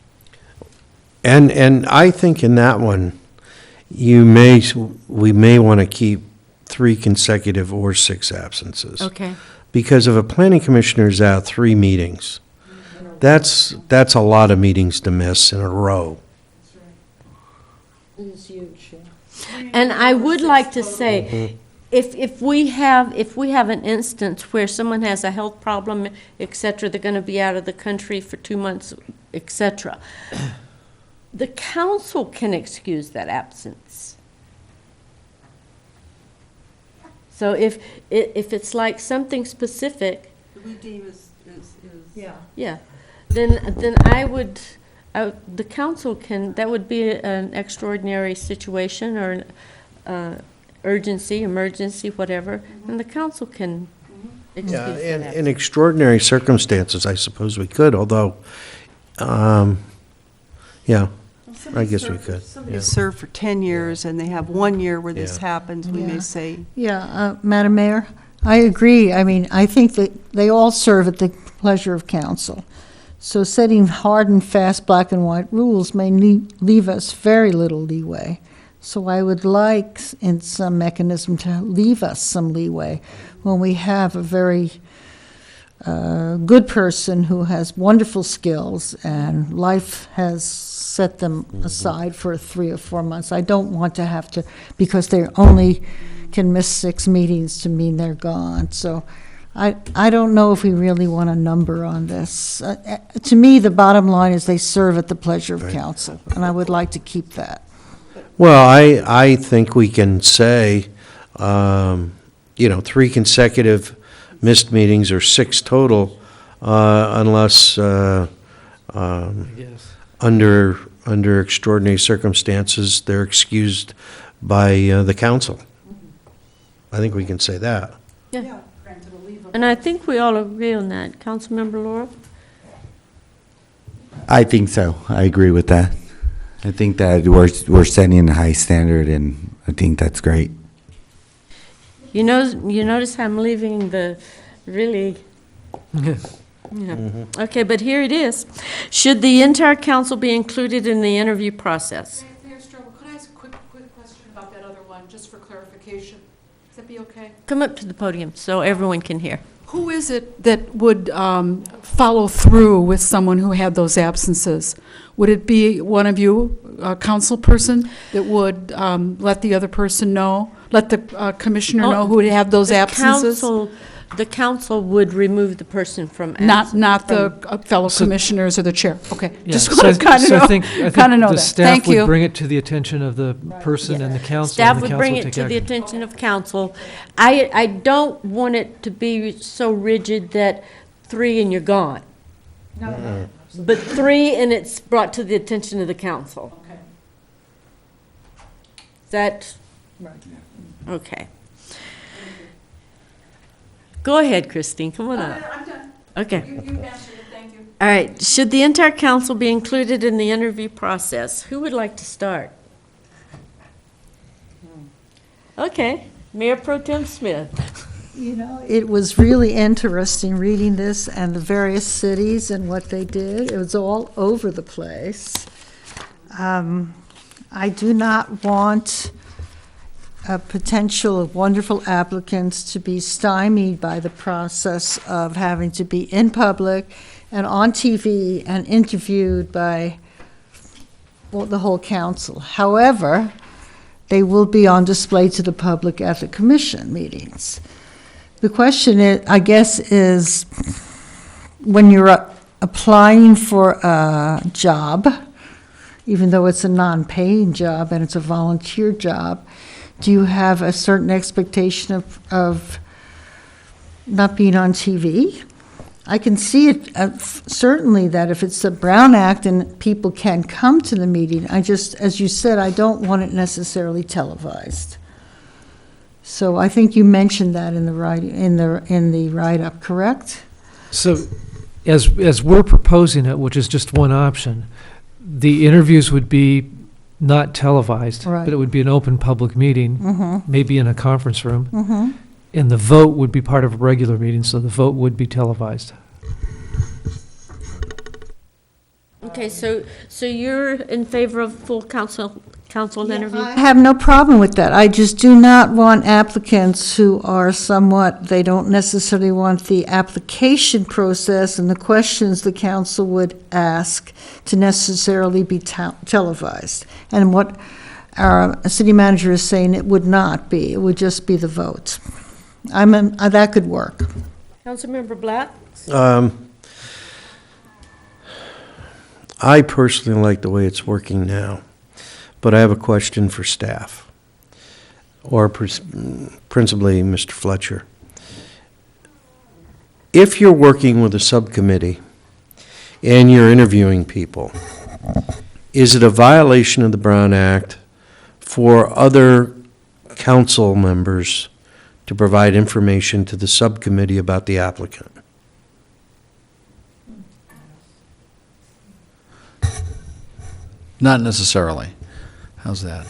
And I think in that one, we may want to keep 3 consecutive or 6 absences. Okay. Because if a planning commissioner's out 3 meetings, that's a lot of meetings to miss in a row. It is huge. And I would like to say, if we have an instance where someone has a health problem, et cetera, they're going to be out of the country for 2 months, et cetera, the council can excuse that absence. So if it's like something specific, We deem yeah, then I would, the council can, that would be an extraordinary situation or an urgency, emergency, whatever, and the council can excuse Yeah, that. in extraordinary circumstances, I suppose we could, although, yeah, I guess we could. Somebody Yeah. served for 10 years, and they have 1 year where this Yeah. happens, we may say, Madam Mayor, I agree. I mean, I think that they all serve at the pleasure of council. So setting hard and fast black and white rules may leave us very little leeway. So I would like, in some mechanism, to leave us some leeway when we have a very good person who has wonderful skills and life has set them aside for 3 or 4 months. I don't want to have to, because they only can miss 6 meetings to mean they're gone. So I don't know if we really want a number on this. To me, the bottom line is they serve at the pleasure of council, and I would like to keep that. Well, I think we can say, 3 consecutive missed meetings or 6 total, unless under extraordinary circumstances, they're excused by the council. I think we can say that. Yeah. And I think we all agree on that. Councilmember Laura? I think so. I agree with that. I think that we're setting a high standard, and I think that's great. You notice I'm leaving the really, Okay, but here it is. Should the entire council be included in the interview process? Mayor Strobel, could I ask a quick question about that other one, just for clarification? Does that be okay? Come up to the podium so everyone can hear. Who is it that would follow through with someone who had those absences? Would it be one of you, a council person, that would let the other person know, let the commissioner know who would have those absences? Council the council would remove the person from absence. Not the fellow commissioners or the chair. Okay, Yeah, just so want to kind of so know, I think kind of know the that. staff Thank would you. bring it to the attention of the person and the council. Staff and the would council bring would it take to the action. attention of council. I don't want it to be so rigid that 3 and you're gone. No. But 3 and it's brought to the attention of the council. Okay. Is that? Right. Okay. Go ahead, Christine, come on up. I'm done. Okay. You answered it, thank you. All right, should the entire council be included in the interview process? Who would like to start? Okay, Mayor Pro Tem Smith. You know, it was really interesting reading this and the various cities and what they did. It was all over the place. I do not want potential wonderful applicants to be stymied by the process of having to be in public and on TV and interviewed by the whole council. However, they will be on display to the public at the commission meetings. The question is, I guess, is when you're applying for a job, even though it's a non-paying job and it's a volunteer job, do you have a certain expectation of not being on TV? I can see it, certainly, that if it's a Brown Act and people can come to the meeting, I just, as you said, I don't want it necessarily televised. So I think you mentioned that in the write-up, correct? So as we're proposing it, which is just one option, the interviews would be not televised, Right. but it would be an open public meeting, Mhm. maybe in a conference room. Mhm. And the vote would be part of a regular meeting, so the vote would be televised. Okay, so you're in favor of full council interview? I have no problem with that. I just do not want applicants who are somewhat, they don't necessarily want the application process and the questions the council would ask to necessarily be televised. And what our city manager is saying, it would not be. It would just be the votes. That could work. Councilmember Black? I personally like the way it's working now, but I have a question for staff, or principally Mr. Fletcher. If you're working with a subcommittee and you're interviewing people, is it a violation of the Brown Act for other council members to provide information to the subcommittee about the applicant? Not necessarily. How's that?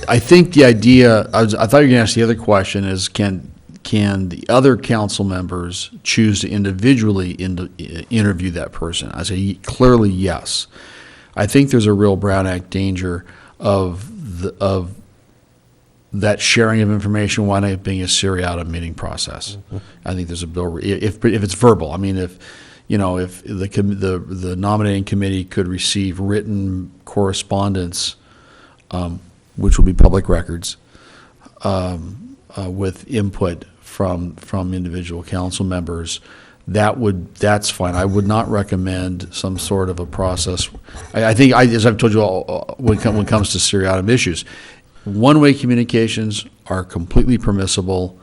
I think the idea, I thought you were going to ask the other question is, can the other council members choose to individually interview that person? I say clearly yes. I think there's a real Brown Act danger of that sharing of information winding up being a seriatim meeting process. Mm-hmm. I think there's a bill, if it's verbal. I mean, if the nominating committee could receive written correspondence, which will be public records, with input from individual council members, that's fine. I would not recommend some sort of a process. I think, as I've told you all, when it comes to seriatim issues, one-way communications are completely permissible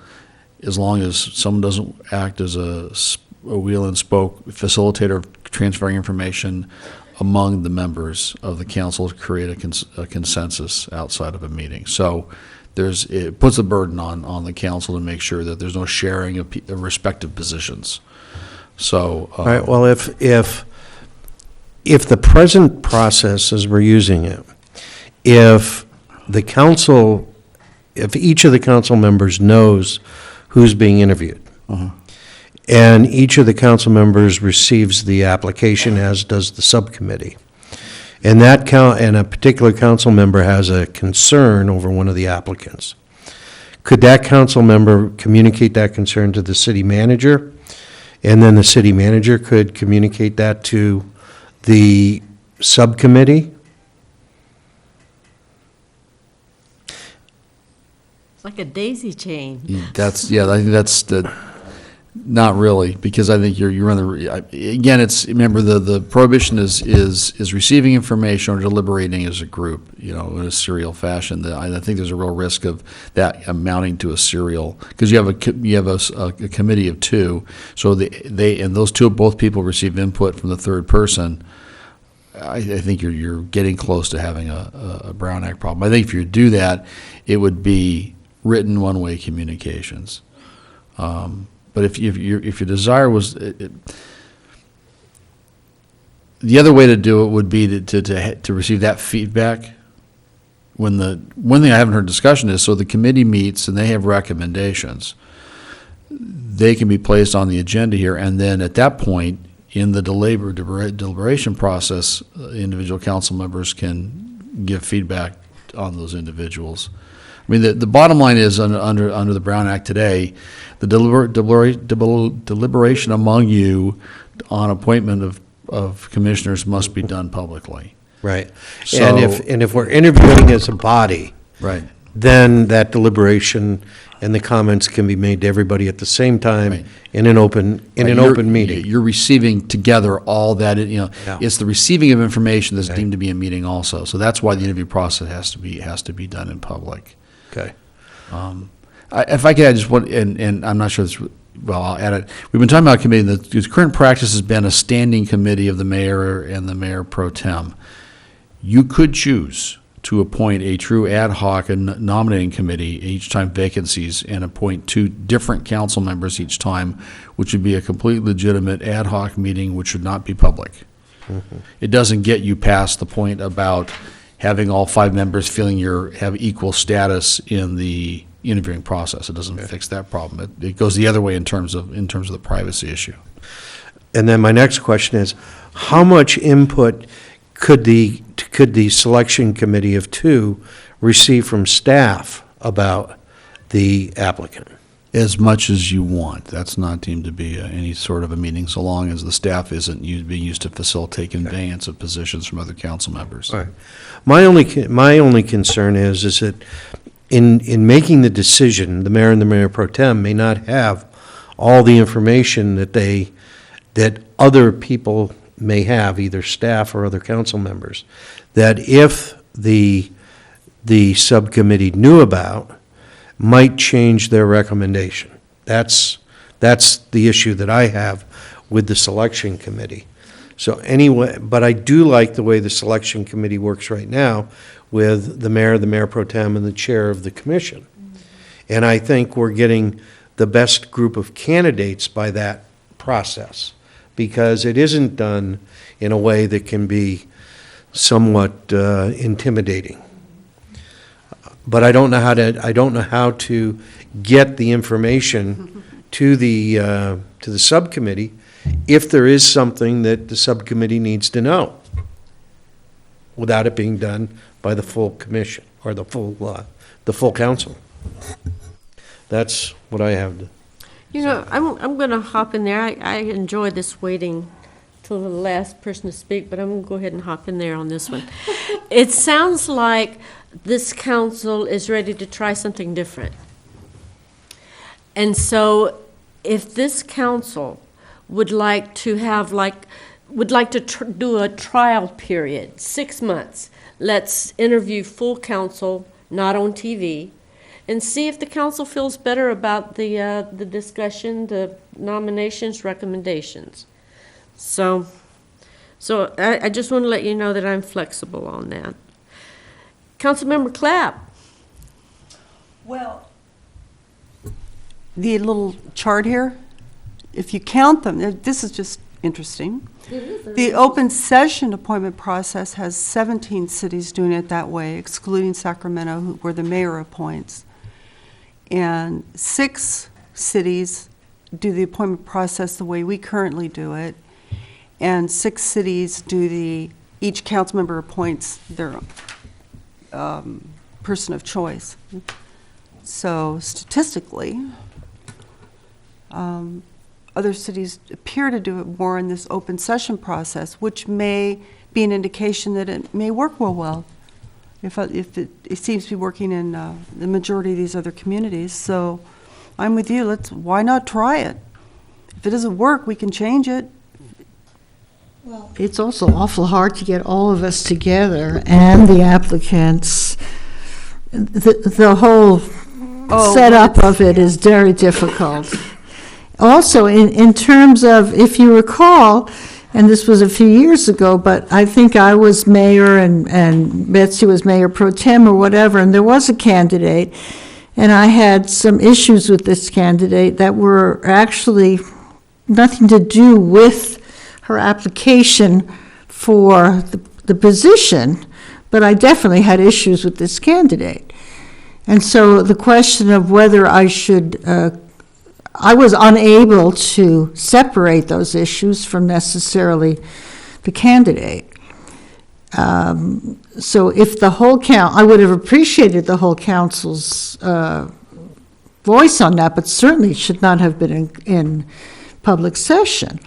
as long as someone doesn't act as a wheel and spoke facilitator of transferring information among the members of the council to create a consensus outside of a meeting. So it puts a burden on the council to make sure that there's no sharing of respective positions. So All right, well, if the present process as we're using it, if each of the council members knows who's being interviewed, and each of the council members receives the application, as does the subcommittee, and a particular council member has a concern over one of the applicants, could that council member communicate that concern to the city manager, and then the city manager could communicate that to the subcommittee? like a daisy chain. That's, yeah, I think that's the, not really, because I think you're on again, it's, remember, the prohibition is receiving information or deliberating as a group, in a serial fashion. I think there's a real risk of that amounting to a serial, because you have a committee of two, so and those both people receive input from the third person. I think you're getting close to having a Brown Act problem. I think if you do that, it would be written one-way communications. But if your desire was, the other way to do it would be to receive that feedback. One thing I haven't heard discussion is, so the committee meets and they have recommendations. They can be placed on the agenda here, and then at that point, in the deliberation process, individual council members can give feedback on those individuals. I mean, the bottom line is, under the Brown Act today, the deliberation among you on appointment of commissioners must be done publicly. Right. So, And if we're interviewing as a body, right, then that deliberation and the comments can be made to everybody at the same time, right, in an open meeting. You're receiving together all that, Yeah. It's the receiving of information that's deemed to be a meeting also. So that's why the interview process has to be done in public. Okay. If I could add just one, and I'm not sure this, well, I'll add it. We've been talking about a committee. The current practice has been a standing committee of the mayor and the mayor pro tem. You could choose to appoint a true ad hoc and nominating committee each time vacancies, and appoint 2 different council members each time, which would be a completely legitimate ad hoc meeting, which should not be public. Mm-hmm. It doesn't get you past the point about having all 5 members feeling have equal status in the interviewing process. It doesn't fix that problem. It goes the other way in terms of the privacy issue. And then my next question is, how much input could the selection committee of 2 receive from staff about the applicant? As much as you want. That's not deemed to be any sort of a meeting, so long as the staff isn't being used to facilitate conveyance of positions from other council members. All right. My only concern is that in making the decision, the mayor and the mayor pro tem may not have all the information that other people may have, either staff or other council members, that if the subcommittee knew about, might change their recommendation. That's the issue that I have with the selection committee. So anyway, but I do like the way the selection committee works right now with the mayor pro tem, and the chair of the commission. And I think we're getting the best group of candidates by that process, because it isn't done in a way that can be somewhat intimidating. But I don't know how to get the information to the subcommittee if there is something that the subcommittee needs to know, without it being done by the full commission or the full council. That's what I have to. I'm going to hop in there. I enjoy this waiting till the last person to speak, but I'm going to go ahead and hop in there on this one. It sounds like this council is ready to try something different. And so if this council would like to do a trial period, 6 months, let's interview full council, not on TV, and see if the council feels better about the discussion, the nominations, recommendations. So I just want to let you know that I'm flexible on that. Councilmember Clapp. Well, the little chart here, if you count them, this is just interesting. The open session appointment process has 17 cities doing it that way, excluding Sacramento, where the mayor appoints. And 6 cities do the appointment process the way we currently do it. And 6 cities do each council member appoints their person of choice. So statistically, other cities appear to do it more in this open session process, which may be an indication that it may work well. if it seems to be working in the majority of these other communities. So I'm with you. Why not try it? If it doesn't work, we can change it. It's also awful hard to get all of us together and the applicants. The whole setup of it is very difficult. Also, in terms of, if you recall, and this was a few years ago, but I think I was mayor and Betsy was mayor pro tem or whatever, and there was a candidate, and I had some issues with this candidate that were actually nothing to do with her application for the position, but I definitely had issues with this candidate. And so the question of whether I should, I was unable to separate those issues from necessarily the candidate. So if the whole I would have appreciated the whole council's voice on that, but certainly should not have been in public session.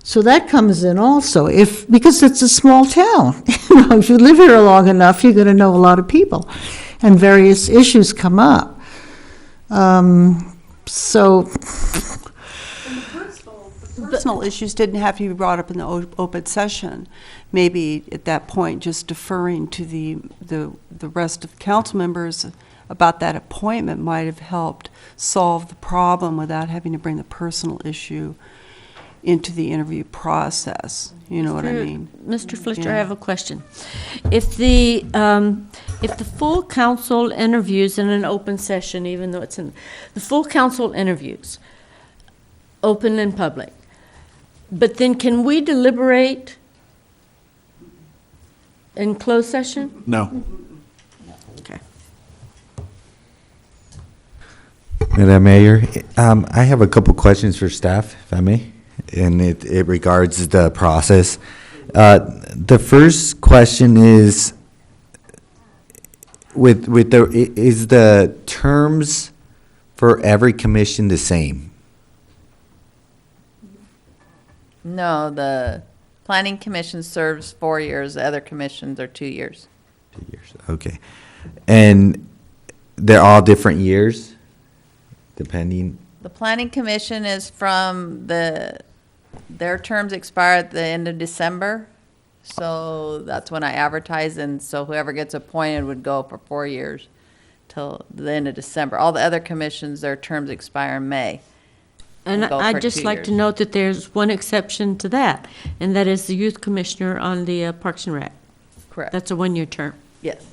So that comes in also, because it's a small town. If you live here long enough, you're going to know a lot of people, and various issues come up. So Personal issues didn't have to be brought up in the open session. Maybe at that point, just deferring to the rest of council members about that appointment might have helped solve the problem without having to bring the personal issue into the interview process. You know what I mean? Mr. Fletcher, Yeah. I have a question. If the full council interviews in an open session, even though it's in, the full council interviews, open and public, but then can we deliberate in closed session? No. Okay. Madam Mayor, I have a couple questions for staff, if I may, and it regards the process. The first question is, is the terms for every commission the same? No, the planning commission serves 4 years, the other commissions are 2 years. 2 years, okay. And they're all different years, depending? The planning commission is from their terms expire at the end of December. So that's when I advertise, and so whoever gets appointed would go for 4 years till the end of December. All the other commissions, their terms expire in May. And Go I'd for just 2 like years. to note that there's one exception to that, and that is the youth commissioner on the Parks and Rec. Correct. That's a one-year term. Yes.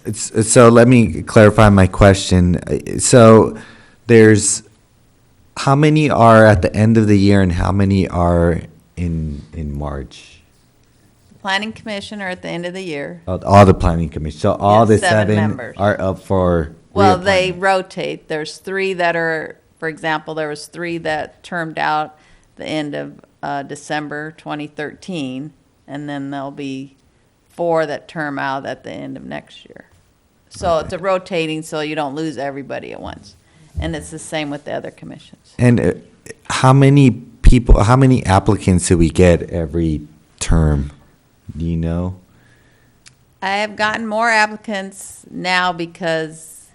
So let me clarify my question. So there's, how many are at the end of the year and how many are in March? Planning commission are at the end of the year. All the planning commission, so all Yes, the 7 seven members. are up for Well, they reappointment. rotate. There's 3 that are, for example, there was 3 that termed out the end of December 2013, and then there'll be 4 that term out at the end of next year. So it's a rotating, so you don't lose everybody at once. And it's the same with the other commissions. And how many people, how many applicants do we get every term? Do you know? I have gotten more applicants now because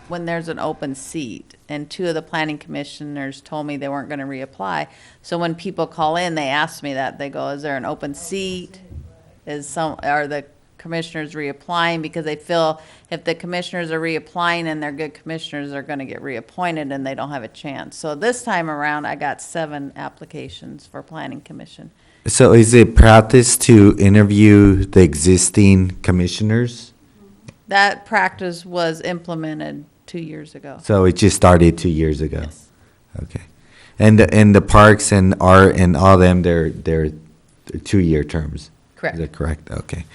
when there's an open seat, and 2 of the planning commissioners told me they weren't going to reapply. So when people call in, they ask me that. They go, is there an open seat? Are the commissioners reapplying? Because they feel if the commissioners are reapplying and they're good commissioners, they're going to get reappointed and they don't have a chance. So this time around, I got 7 applications for planning commission. So is it practice to interview the existing commissioners? That practice was implemented 2 years ago. So it just started 2 years ago? Yes. Okay. And the parks and art and all them, they're 2-year terms? Correct. Is that correct? Okay.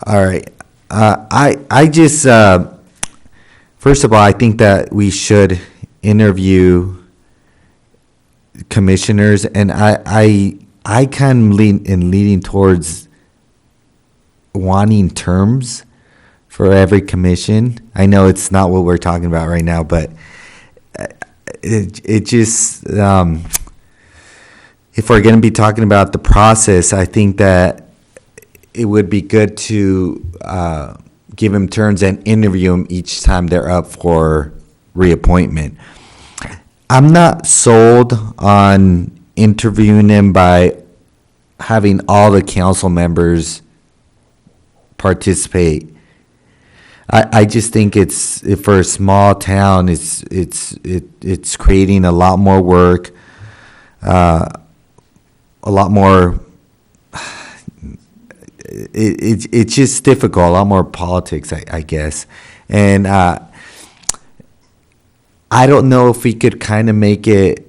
All right. I just, first of all, I think that we should interview commissioners, and I kind of leaning towards wanting terms for every commission. I know it's not what we're talking about right now, but it just, if we're going to be talking about the process, I think that it would be good to give them turns and interview them each time they're up for reappointment. I'm not sold on interviewing them by having all the council members participate. I just think it's, for a small town, it's creating a lot more work, a lot more, it's just difficult, a lot more politics, I guess. And I don't know if we could kind of make it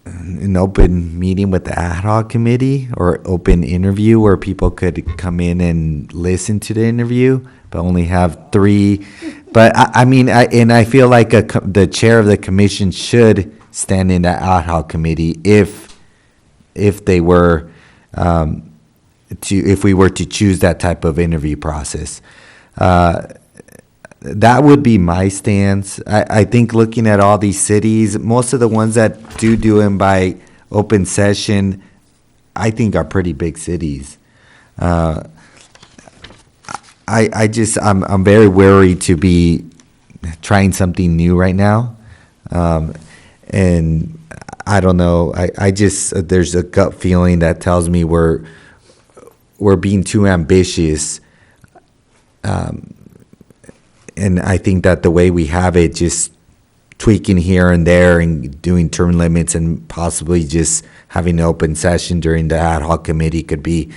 an open meeting with the ad hoc committee or open interview where people could come in and listen to the interview, but only have 3. But I feel like the chair of the commission should stand in the ad hoc committee if they were if we were to choose that type of interview process. That would be my stance. I think looking at all these cities, most of the ones that do them by open session, I think are pretty big cities. I'm very wary to be trying something new right now. And I don't know, there's a gut feeling that tells me we're being too ambitious. And I think that the way we have it, just tweaking here and there and doing term limits and possibly just having an open session during the ad hoc committee could be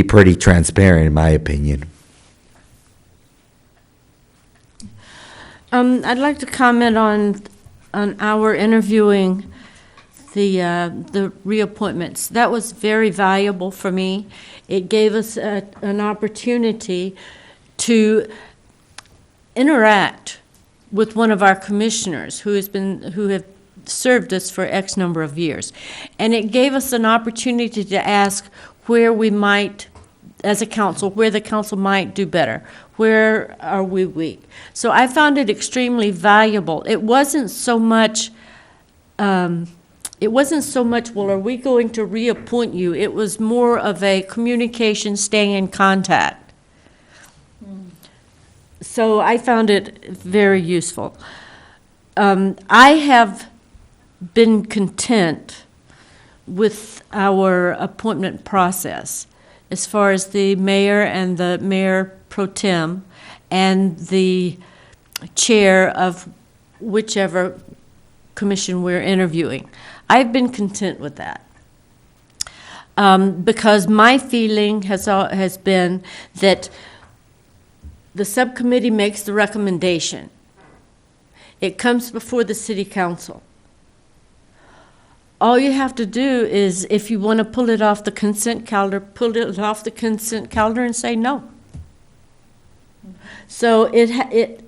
pretty transparent, in my opinion. I'd like to comment on our interviewing the reappointments. That was very valuable for me. It gave us an opportunity to interact with one of our commissioners who have served us for X number of years. And it gave us an opportunity to ask where we might, as a council, where the council might do better. Where are we weak? So I found it extremely valuable. It wasn't so much, well, are we going to reappoint you? It was more of a communication, staying in contact. So I found it very useful. I have been content with our appointment process as far as the mayor and the mayor pro tem and the chair of whichever commission we're interviewing. I've been content with that. Because my feeling has been that the subcommittee makes the recommendation. It comes before the city council. All you have to do is, if you want to pull it off the consent calendar, pull it off the consent calendar and say no. So it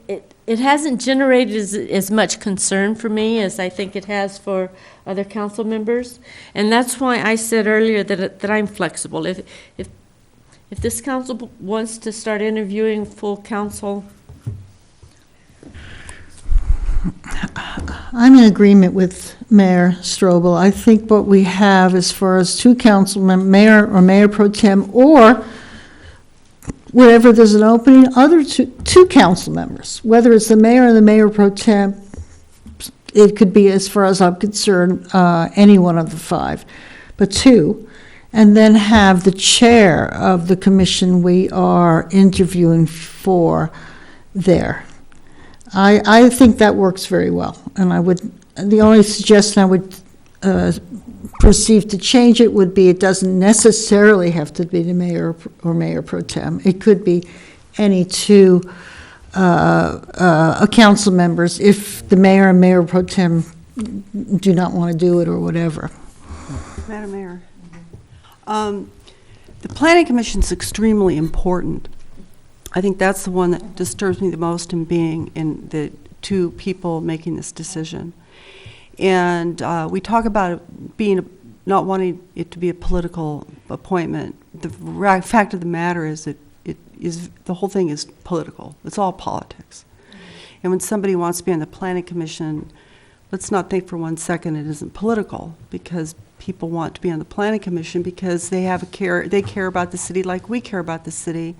hasn't generated as much concern for me as I think it has for other council members. And that's why I said earlier that I'm flexible. If this council wants to start interviewing full council. I'm in agreement with Mayor Strobel. I think what we have as far as 2 council members, mayor or mayor pro tem, or wherever there's an opening, other two council members, whether it's the mayor or the mayor pro tem, it could be, as far as I'm concerned, any one of the 5, but 2. And then have the chair of the commission we are interviewing for there. I think that works very well. And the only suggestion I would perceive to change it would be it doesn't necessarily have to be the mayor or mayor pro tem. It could be any 2 council members if the mayor and mayor pro tem do not want to do it or whatever. Madam Mayor. The Planning Commission is extremely important. I think that's the one that disturbs me the most in being in the 2 people making this decision. And we talk about it not wanting it to be a political appointment. The fact of the matter is that the whole thing is political. It's all politics. And when somebody wants to be on the Planning Commission, let's not think for one second it isn't political, because people want to be on the planning commission because they care about the city like we care about the city,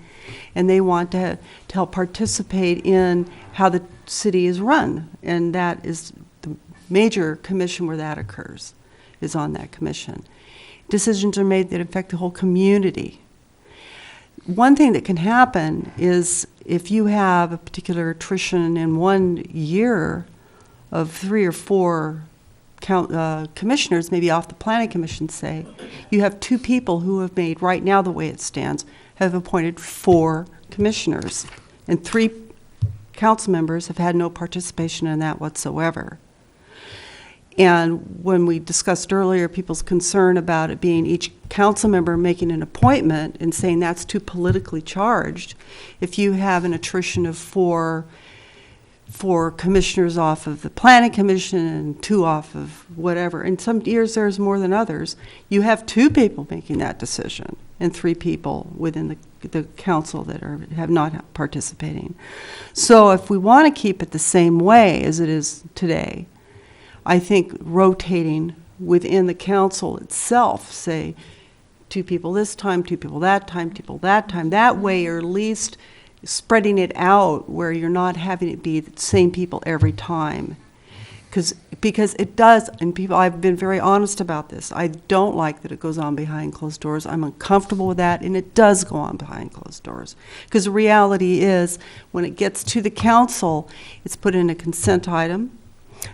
and they want to help participate in how the city is run, and that is the major commission where that occurs, is on that commission. Decisions are made that affect the whole community. One thing that can happen is if you have a particular attrition in 1 year of 3 or 4 commissioners, maybe off the planning commission, say, you have 2 people who have made, right now the way it stands, have appointed 4 commissioners, and 3 council members have had no participation in that whatsoever. And when we discussed earlier people's concern about it being each council member making an appointment and saying that's too politically charged, if you have an attrition of 4 commissioners off of the planning commission and 2 off of whatever, and some years there's more than others, you have 2 people making that decision and 3 people within the council that have not participating. So if we want to keep it the same way as it is today, I think rotating within the council itself, say 2 people this time, 2 people that time, 2 people that time, that way you're at least spreading it out where you're not having it be the same people every time. Because it does, and people, I've been very honest about this, I don't like that it goes on behind closed doors. I'm uncomfortable with that, and it does go on behind closed doors. Because the reality is, when it gets to the council, it's put in a consent item.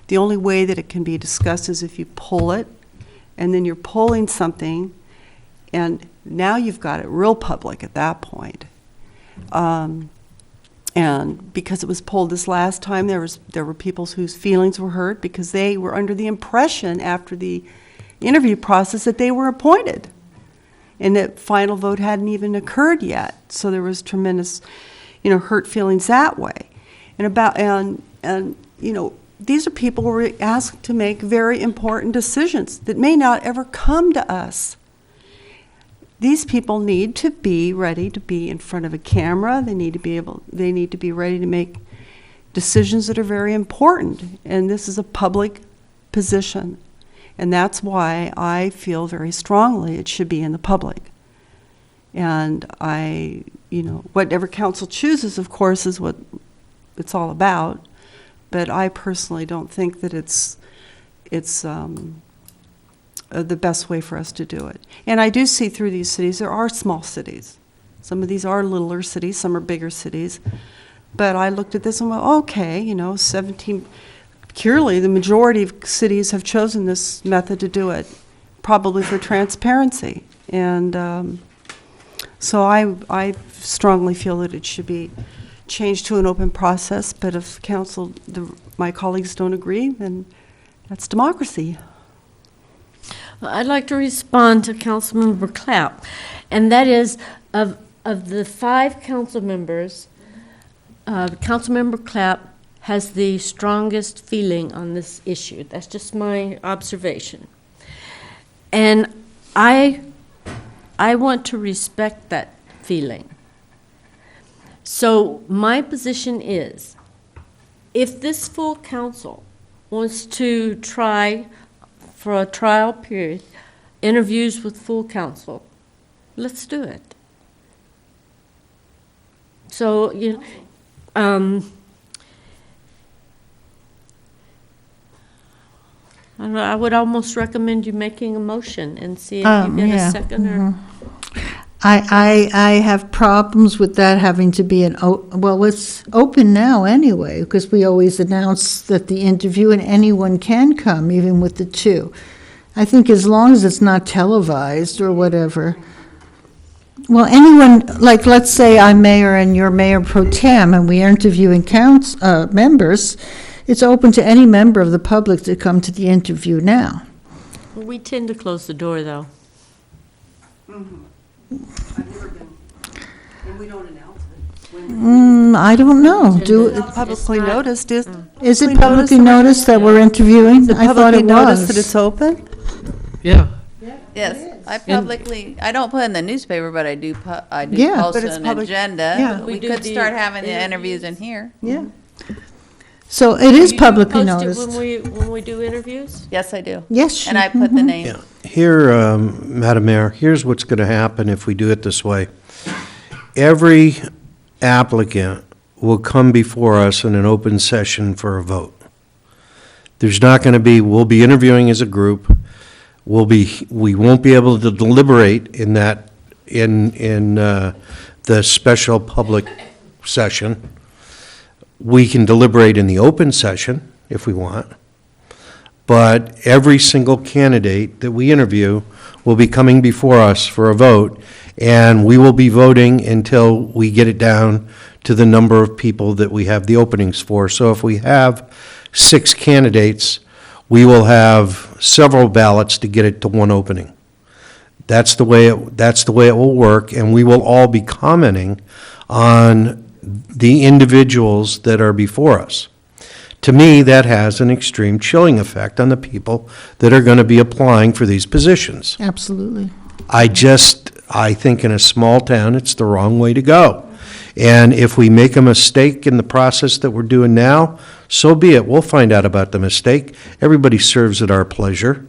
The only way that it can be discussed is if you pull it, and then you're pulling something, and now you've got it real public at that point. And because it was pulled this last time, there were people whose feelings were hurt because they were under the impression after the interview process that they were appointed, and that final vote hadn't even occurred yet. So there was tremendous, hurt feelings that way. And these are people who were asked to make very important decisions that may not ever come to us. These people need to be ready to be in front of a camera. They need to be ready to make decisions that are very important. And this is a public position. And that's why I feel very strongly it should be in the public. And whatever council chooses, of course, is what it's all about. But I personally don't think that it's the best way for us to do it. And I do see through these cities, there are small cities. Some of these are littler cities, some are bigger cities. But I looked at this and went, okay, 17, purely the majority of cities have chosen this method to do it, probably for transparency. And so I strongly feel that it should be changed to an open process, but if council, my colleagues don't agree, then that's democracy. Well, I'd like to respond to Councilmember Clapp, and that is, of the 5 council members, Councilmember Clapp has the strongest feeling on this issue. That's just my observation. And I want to respect that feeling. So my position is, if this full council wants to try for a trial period, interviews with full council, let's do it. So, I would almost recommend you making a motion and see if you get a second or... I have problems with that having to be well, it's open now anyway, because we always announce that the interview and anyone can come, even with the 2. I think as long as it's not televised or whatever. Well, anyone, like, let's say I'm mayor and you're mayor pro tem, and we're interviewing members, it's open to any member of the public to come to the interview now. We tend to close the door, though. Mm-hmm. I've never been, and we don't announce it. I don't know. It's publicly noticed. Is it publicly noticed that we're interviewing? I thought it was. Noticed that it's open? Yeah. Yes, I don't put in the newspaper, but I do Yeah. post But it's an public- agenda. Yeah. We We do could the start having the interviews. interviews in here. Yeah. So it is publicly Do you post noticed. it when we do interviews? Yes, I do. Yes. And I put the name. Yeah, Madam Mayor, here's what's going to happen if we do it this way. Every applicant will come before us in an open session for a vote. There's not going to be, we'll be interviewing as a group. We won't be able to deliberate in that, in the special public session. We can deliberate in the open session if we want. But every single candidate that we interview will be coming before us for a vote, and we will be voting until we get it down to the number of people that we have the openings for. So if we have 6 candidates, we will have several ballots to get it to one opening. That's the way it will work, and we will all be commenting on the individuals that are before us. To me, that has an extreme chilling effect on the people that are going to be applying for these positions. Absolutely. I think in a small town, it's the wrong way to go. And if we make a mistake in the process that we're doing now, so be it. We'll find out about the mistake. Everybody serves at our pleasure.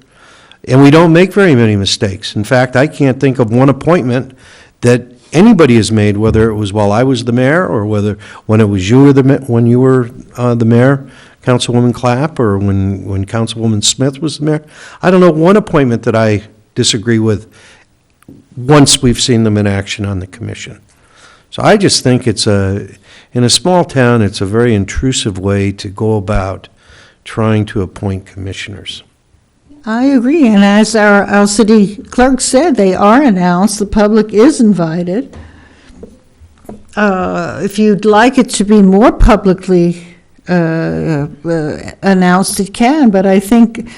And we don't make very many mistakes. In fact, I can't think of one appointment that anybody has made, whether it was while I was the mayor or whether when it was when you were the mayor, Councilwoman Clapp, or when Councilwoman Smith was the mayor. I don't know one appointment that I disagree with once we've seen them in action on the commission. So I just think in a small town, it's a very intrusive way to go about trying to appoint commissioners. I agree, and as our city clerk said, they are announced, the public is invited. If you'd like it to be more publicly announced, it can, but I think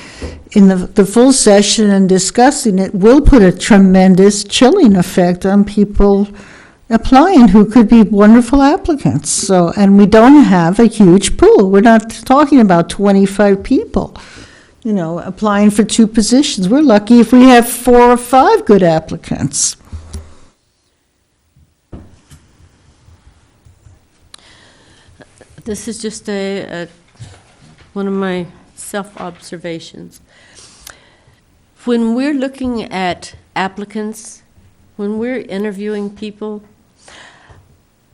in the full session and discussing it will put a tremendous chilling effect on people applying who could be wonderful applicants. So, and we don't have a huge pool. We're not talking about 25 people, applying for 2 positions. We're lucky if we have 4 or 5 good applicants. This is just one of my self-observations. When we're looking at applicants, when we're interviewing people,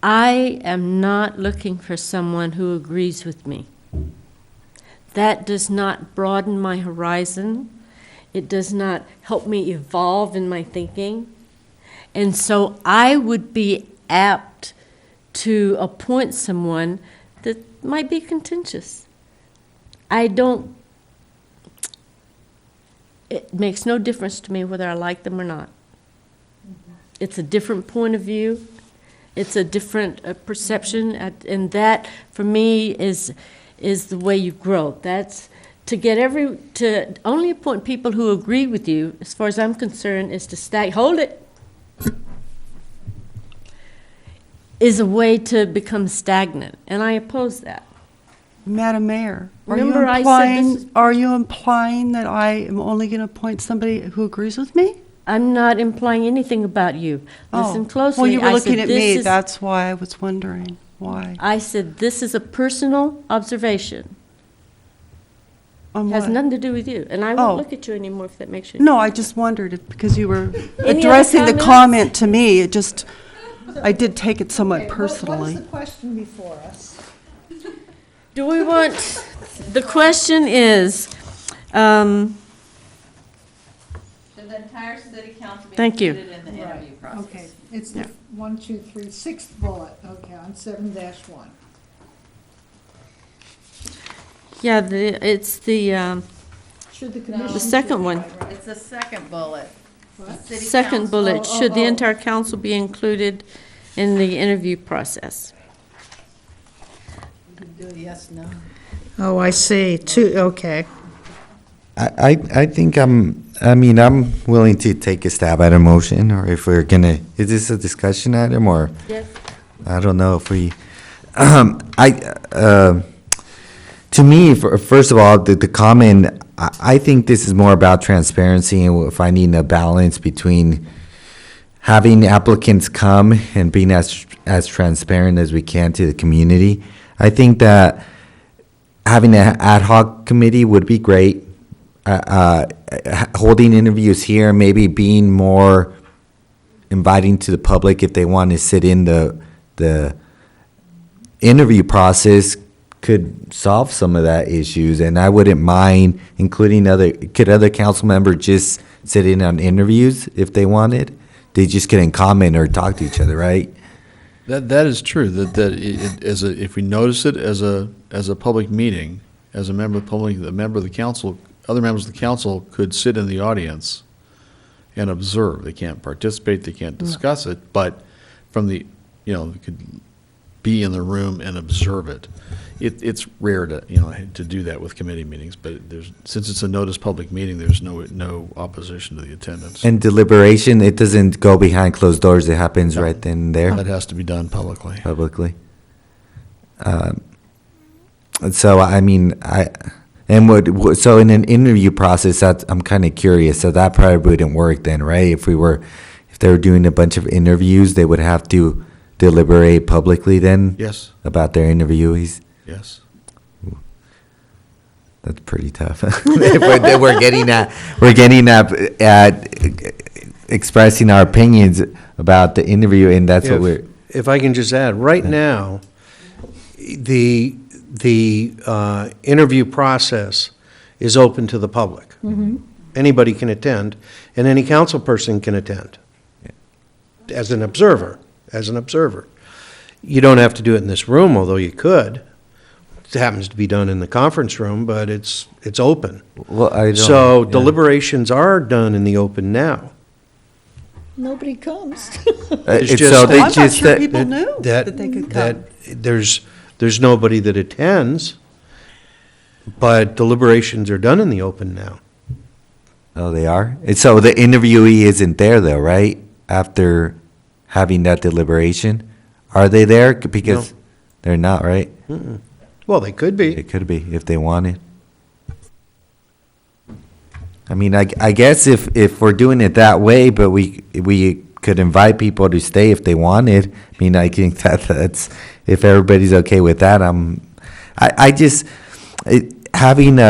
I am not looking for someone who agrees with me. That does not broaden my horizon. It does not help me evolve in my thinking. And so I would be apt to appoint someone that might be contentious. It makes no difference to me whether I like them or not. It's a different point of view. It's a different perception, and that, for me, is the way you grow. That's to only appoint people who agree with you, as far as I'm concerned, is to hold it. Is a way to become stagnant, and I oppose that. Madam Mayor, Remember I said this is- are you implying that I am only going to appoint somebody who agrees with me? I'm not implying anything about you. Listen closely. Well, you were I looking said at this me, is- that's why I was wondering, why? I said this is a personal observation. On Has what? nothing to do with you, and I won't Oh. look at you anymore if that makes you. No, I just wondered if, because you were Any addressing other the comments? comment to me, I did take it somewhat personally. question before us? Do we want, the question is, Should the entire city council be Thank you. included in the interview process? Okay, it's the 1, 2, 3, 6th bullet, okay, on 7-1. yeah, it's Should the the commission? second one. It's the second bullet. City Second council- bullet, should the entire council be included in the interview process? Do a yes, no. Oh, I see, 2, okay. I think I'm willing to take a stab at a motion, or if we're gonna, is this a discussion item, or? Yes. I don't know if we, to me, first of all, the comment, I think this is more about transparency and finding a balance between having applicants come and being as transparent as we can to the community. I think that having an ad hoc committee would be great. holding interviews here, maybe being more inviting to the public if they want to sit in the interview process could solve some of that issues, and I wouldn't mind including could other council members just sit in on interviews if they wanted? They just couldn't comment or talk to each other, right? That is true, if we notice it as a public meeting, as a member of the public, a member of the council, other members of the council could sit in the audience and observe. They can't participate, they can't discuss it, but they could be in the room and observe it. It's rare to do that with committee meetings, but since it's a noticed public meeting, there's no opposition to the attendance. And deliberation, it doesn't go behind closed doors, it happens right then and there? That has to be done publicly. Publicly. So, I mean, so in an interview process, I'm kind of curious, so that probably wouldn't work then, right? If they were doing a bunch of interviews, they would have to deliberate publicly then? Yes. About their interviewees? Yes. That's pretty tough. We're getting at expressing our opinions about the interview, and that's what we're. If I can just add, right now, the interview process is open to the public. Anybody can attend, and any council person can attend as an observer. You don't have to do it in this room, although you could. It happens to be done in the conference room, but it's open. Well, So deliberations are done in the open now. Nobody comes. It's It's just so they I'm not just sure people knew that they could come. There's nobody that attends, but deliberations are done in the open now. Oh, they are? And so the interviewee isn't there though, right? After having that deliberation? Are they there? Because they're not, right? Mm-mm. Well, they could be. It could be if they wanted. I mean, I guess if we're doing it that way, but we could invite people to stay if they wanted. I mean, I think that's if everybody's okay with that. Having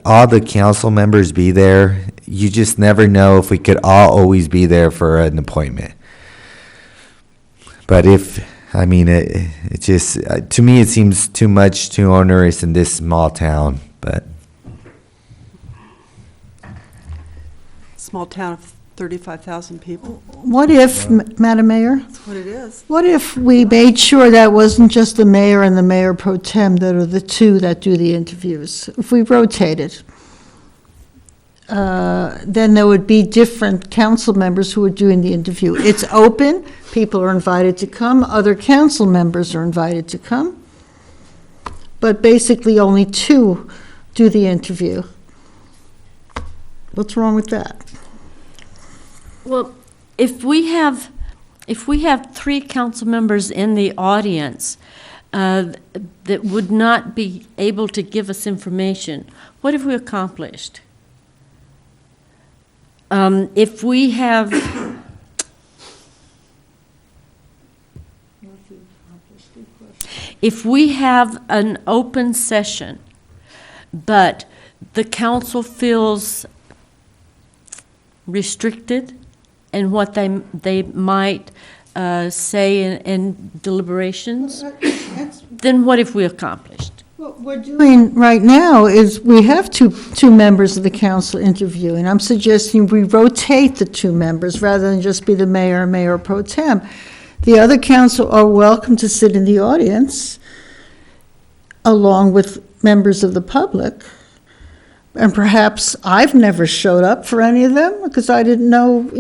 all the council members be there, you just never know if we could all always be there for an appointment. But it just, to me, it seems too much, too onerous in this small town, but. Small town of 35,000 people. What if, Madam Mayor? That's what it is. What if we made sure that wasn't just the mayor and the mayor pro tem that are the two that do the interviews? If we rotated, then there would be different council members who are doing the interview. It's open, people are invited to come, other council members are invited to come, but basically only two do the interview. What's wrong with that? Well, if we have 3 council members in the audience that would not be able to give us information, what have we accomplished? If we have an open session, but the council feels restricted in what they might say in deliberations, then what have we accomplished? What we're doing right now is we have two members of the council interviewing. I'm suggesting we rotate the 2 members rather than just be the mayor and mayor pro tem. The other council are welcome to sit in the audience along with members of the public. And perhaps I've never showed up for any of them because I didn't know,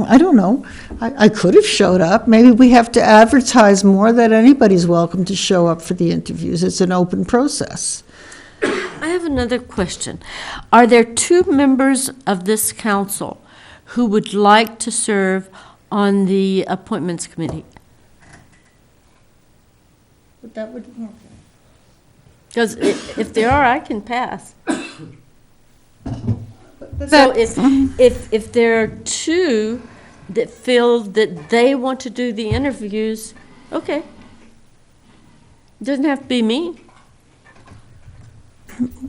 I don't know. I could have showed up. Maybe we have to advertise more that anybody's welcome to show up for the interviews. It's an open process. I have another question. Are there 2 members of this council who would like to serve on the appointments committee? But that would. Because if there are, I can pass. So if there are 2 that feel that they want to do the interviews, okay. Doesn't have to be me.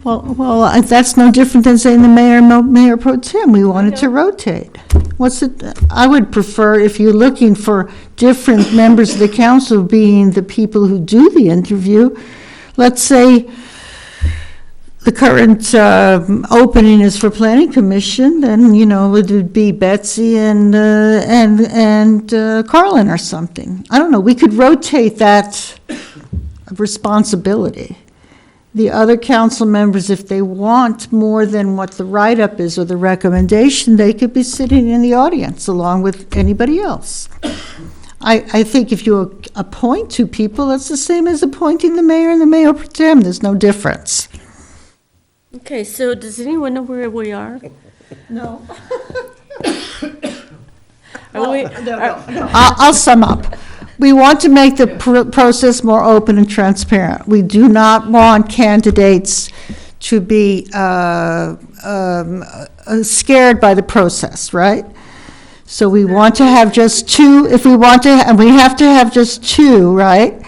Well, that's no different than saying the mayor and mayor pro tem. We wanted to rotate. What's it, I would prefer, if you're looking for different members of the council being the people who do the interview, let's say the current opening is for planning commission, then, it would be Betsy and Carlin or something. I don't know, we could rotate that responsibility. The other council members, if they want more than what the write-up is or the recommendation, they could be sitting in the audience along with anybody else. I think if you appoint two people, that's the same as appointing the mayor and the mayor pro tem. There's no difference. Okay, so does anyone know where we are? No. Are I'll sum up. We want to make the process more open and transparent. We do not want candidates to be scared by the process, right? So we want to have just two, and we have to have just two, right,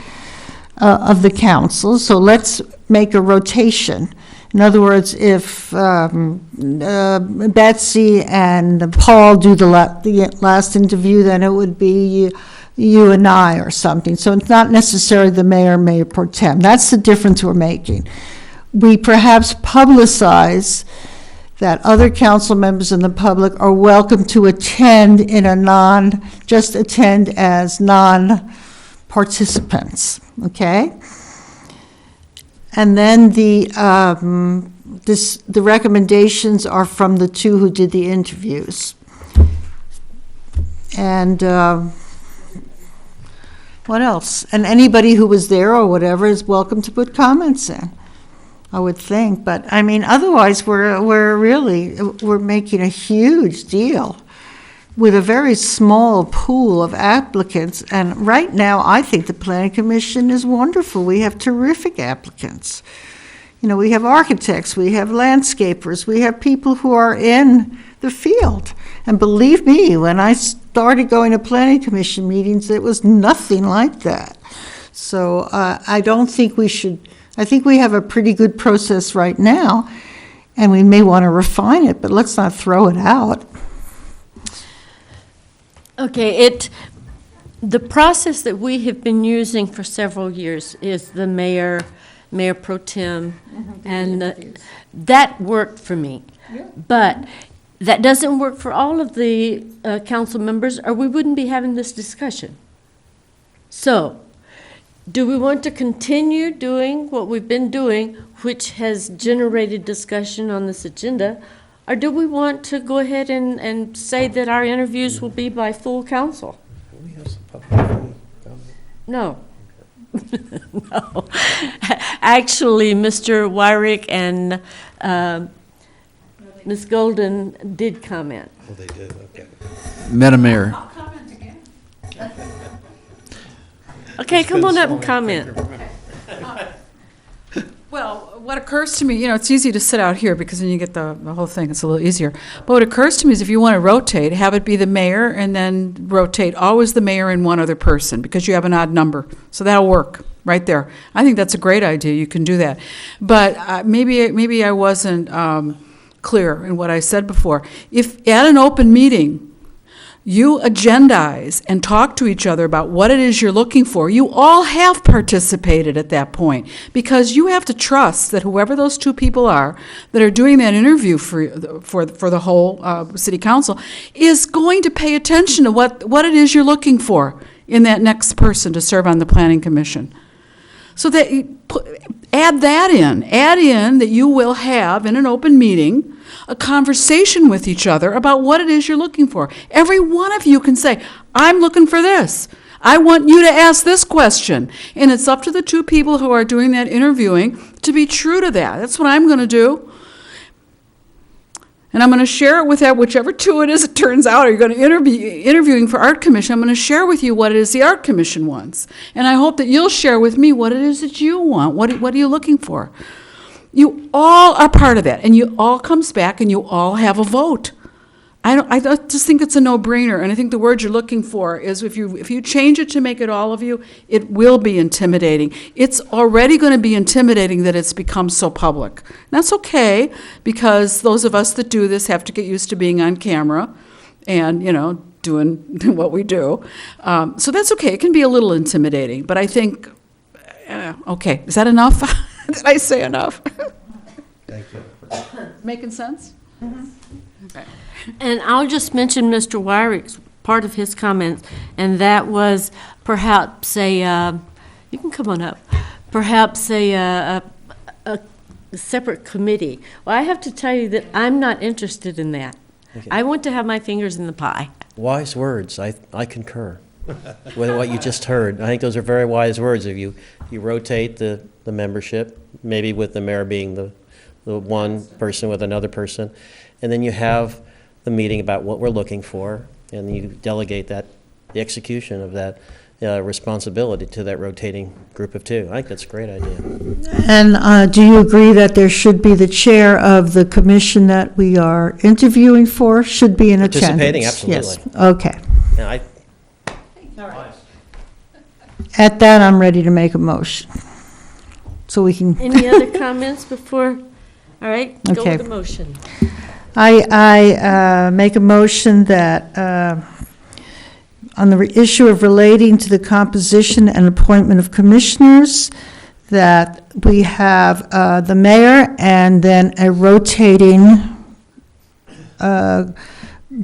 of the council. So let's make a rotation. In other words, if Betsy and Paul do the last interview, then it would be you and I or something. So it's not necessarily the mayor, mayor pro tem. That's the difference we're making. We perhaps publicize that other council members in the public are welcome to attend in a just attend as non-participants, okay? And then the recommendations are from the two who did the interviews. And what else? And anybody who was there or whatever is welcome to put comments in, I would think. But I mean, otherwise we're making a huge deal with a very small pool of applicants. And right now, I think the Planning Commission is wonderful. We have terrific applicants. We have architects, we have landscapers, we have people who are in the field. And believe me, when I started going to Planning Commission meetings, it was nothing like that. So I don't think we should, I think we have a pretty good process right now, and we may want to refine it, but let's not throw it out. Okay, the process that we have been using for several years is the mayor pro tem, and that worked for me. Yeah. But that doesn't work for all of the council members, or we wouldn't be having this discussion. So, do we want to continue doing what we've been doing, which has generated discussion on this agenda, or do we want to go ahead and say that our interviews will be by full council? No. No. Actually, Mr. Wyrick and Ms. Golden did comment. Oh, they did, okay. Madam Mayor. I'll comment again. Okay, come on up and comment. Well, what occurs to me, it's easy to sit out here because then you get the whole thing. It's a little easier. But what occurs to me is if you want to rotate, have it be the mayor and then rotate always the mayor and one other person because you have an odd number. So that'll work right there. I think that's a great idea. You can do that. But maybe I wasn't clear in what I said before. If at an open meeting, you agendize and talk to each other about what it is you're looking for, you all have participated at that point because you have to trust that whoever those two people are that are doing that interview for the whole city council is going to pay attention to what it is you're looking for in that next person to serve on the planning commission. So that add in that you will have in an open meeting a conversation with each other about what it is you're looking for. Every one of you can say, I'm looking for this. I want you to ask this question. And it's up to the two people who are doing that interviewing to be true to that. That's what I'm going to do. And I'm going to share it with whichever two it is it turns out are going to be interviewing for Art Commission. I'm going to share with you what it is the Art Commission wants. And I hope that you'll share with me what it is that you want. What are you looking for? You all are part of that, and you all comes back and you all have a vote. I just think it's a no-brainer, and I think the word you're looking for is if you change it to make it all of you, it will be intimidating. It's already going to be intimidating that it's become so public. And that's okay, because those of us that do this have to get used to being on camera and, doing what we do. So that's okay. It can be a little intimidating, but I think, okay, is that enough? Did I say enough? Thank you. Making sense? Okay. And I'll just mention Mr. Wyrick's part of his comments, and that was perhaps you can come on up, perhaps a separate committee. Well, I have to tell you that I'm not interested in that. Okay. I want to have my fingers in the pie. Wise words. I concur with what you just heard. I think those are very wise words. If you rotate the membership, maybe with the mayor being the one person with another person, and then you have the meeting about what we're looking for, and you delegate the execution of that responsibility to that rotating group of two. I think that's a great idea. And do you agree that there should be the chair of the commission that we are interviewing for should be in attendance? Participating, absolutely. Yes, okay. And At that, I'm ready to make a motion. So we can. Any other comments before? All right, go Okay. with the motion. I make a motion that on the issue of relating to the composition and appointment of commissioners, that we have the mayor and then a rotating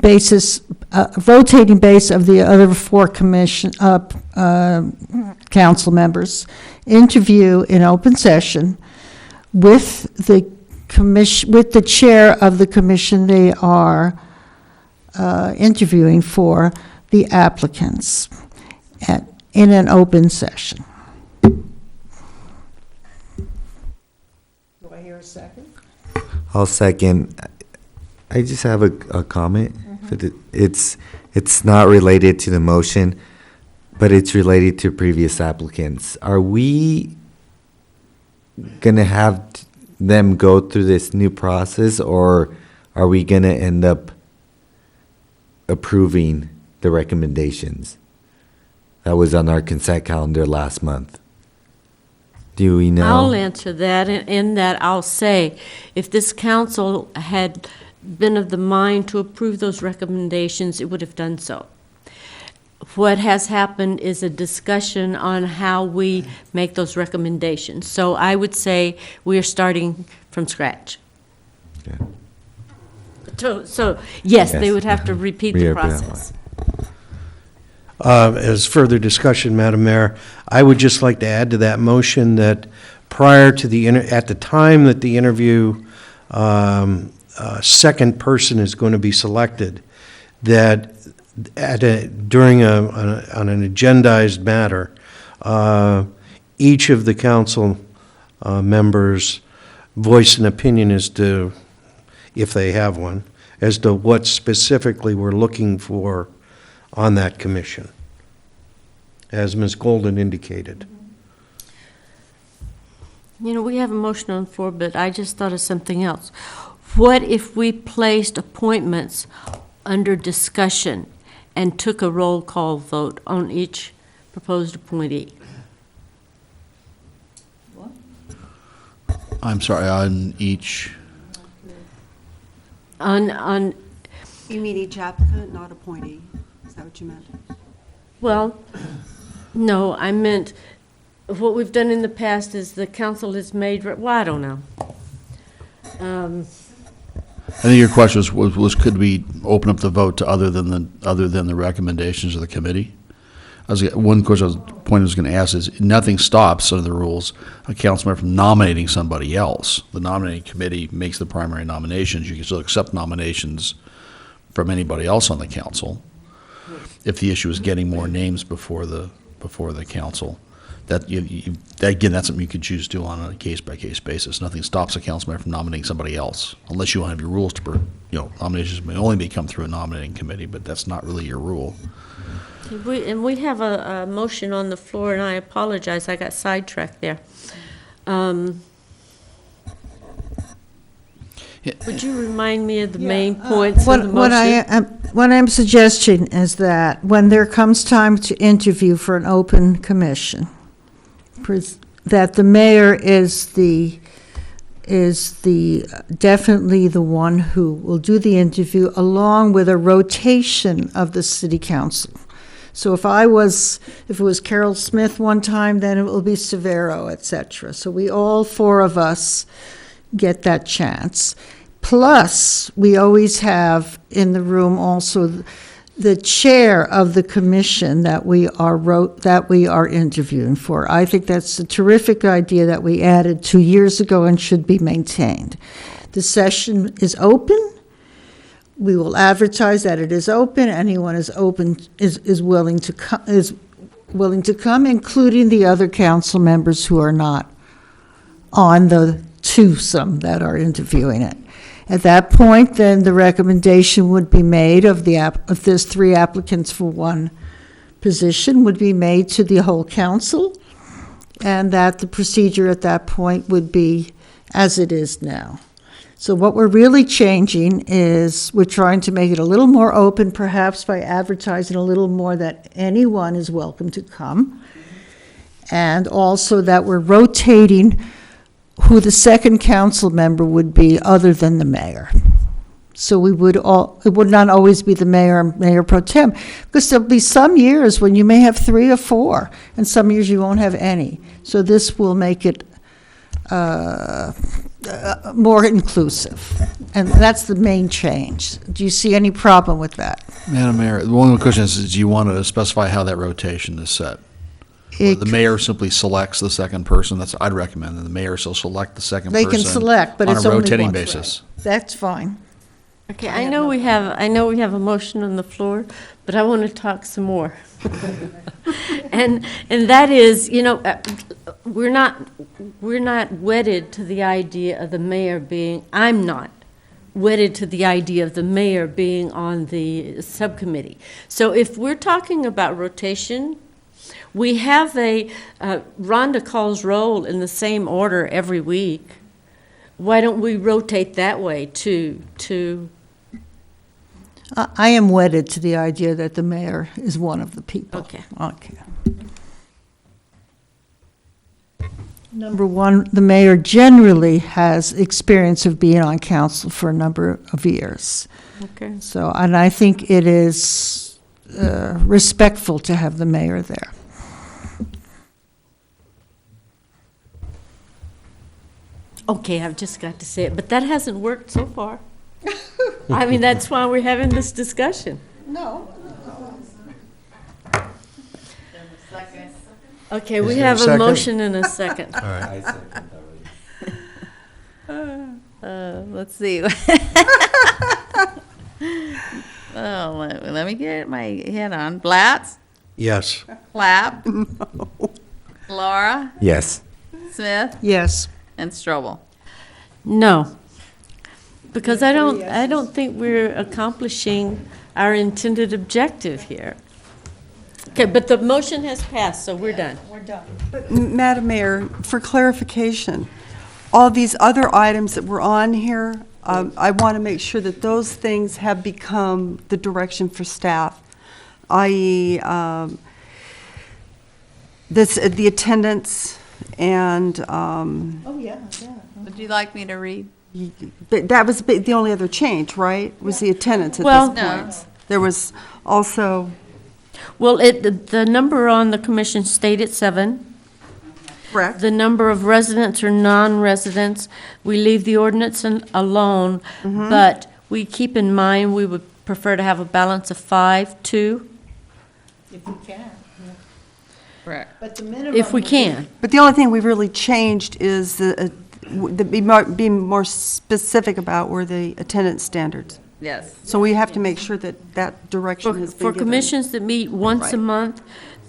basis, rotating base of the other four council members, interview in open session with the commission, with the chair of the commission they are interviewing for, the applicants in an open session. Do I hear a second? I'll second. I just have a comment. It's not related to the motion, but it's related to previous applicants. Are we gonna have them go through this new process, or are we gonna end up approving the recommendations that was on our consent calendar last month? Do we know? I'll answer that, in that I'll say, if this council had been of the mind to approve those recommendations, it would have done so. What has happened is a discussion on how we make those recommendations. So I would say we are starting from scratch. Okay. So yes, they Yes. would have to repeat the process. As further discussion, Madam Mayor, I would just like to add to that motion that prior to at the time that the interview, second person is going to be selected, that during on an agendized matter, each of the council members voice an opinion as to, if they have one, as to what specifically we're looking for on that commission, as Ms. Golden indicated. We have a motion on the floor, but I just thought of something else. What if we placed appointments under discussion and took a roll call vote on each proposed appointee? I'm sorry, on each, On, You mean each applicant, not appointee? Is that what you meant? well, no, I meant, what we've done in the past is the council has made, well, I don't know. I think your question was could we open up the vote to other than the recommendations of the committee? One question point I was going to ask is, nothing stops under the rules a council member from nominating somebody else. The nominating committee makes the primary nominations. You can still accept nominations from anybody else on the council if the issue is getting more names before the council. Again, that's something you could choose to do on a case-by-case basis. Nothing stops a council member from nominating somebody else, unless you want to have your rules to, nominations may only come through a nominating committee, but that's not really your rule. We have a motion on the floor, and I apologize, I got sidetracked there. Yeah, Would you remind me of the main points of the What I'm suggesting is that when there comes time to interview for an open commission, that the mayor is definitely the one who will do the interview, along with a rotation of the city council. So if it was Carol Smith one time, then it will be Severo, et cetera. So we, all four of us, get that chance. Plus, we always have in the room also the chair of the commission that we are interviewing for. I think that's a terrific idea that we added 2 years ago and should be maintained. The session is open. We will advertise that it is open. Anyone is willing to come, including the other council members who are not on the twosome that are interviewing it. At that point, then the recommendation would be made if there's 3 applicants for one position, would be made to the whole council, and that the procedure at that point would be as it is now. So what we're really changing is we're trying to make it a little more open, perhaps by advertising a little more that anyone is welcome to come, and also that we're rotating who the second council member would be other than the mayor. So it would not always be the mayor and mayor pro tem, because there'll be some years when you may have 3 or 4, and some years you won't have any. So this will make it more inclusive, and that's the main change. Do you see any problem with that? Madam Mayor, one of the questions is, do you want to specify how that rotation is set? The mayor simply selects the second person. I'd recommend that the mayor shall select the second person. They can select, but it's on a only rotating once, basis. right. That's fine. Okay, I know we have a motion on the floor, but I want to talk some more. And that is, we're not wedded to the idea of the mayor being, I'm not wedded to the idea of the mayor being on the subcommittee. So if we're talking about rotation, we have Rhonda calls roll in the same order every week. Why don't we rotate that way to? I am wedded to the idea that the mayor is one of the people. Okay. Number one, the mayor generally has experience of being on council for a number of years. Okay. So, and I think it is respectful to have the mayor there. Okay, I've just got to say it, but that hasn't worked so far. I mean, that's why we're having this discussion. No. Okay, Is we there a have a second? motion and a second. All right. Let's see. Let me get my head on. Blatz? Yes. Clapp? Laura? Yes. Smith? Yes. And Strobel? No, because I don't think we're accomplishing our intended objective here. Okay, but the motion has passed, so we're done. We're done. But, Madam Mayor, for clarification, all these other items that were on here, I want to make sure that those things have become the direction for staff, i.e., the attendance and. Oh, yeah. Would you like me to read? But that was the only other change, right? Was the attendance at Well, this point? There was also. Well, the number on the commission stayed at 7. Correct. The number of residents or non-residents, we leave the ordinance alone, but we keep in mind we would prefer to have a balance of 5, 2, If we can. Correct. But the minimum. if we can. But the only thing we really changed is be more specific about were the attendance standards. Yes. So we have to make sure that that direction has been For given. commissions that meet once a Right. month,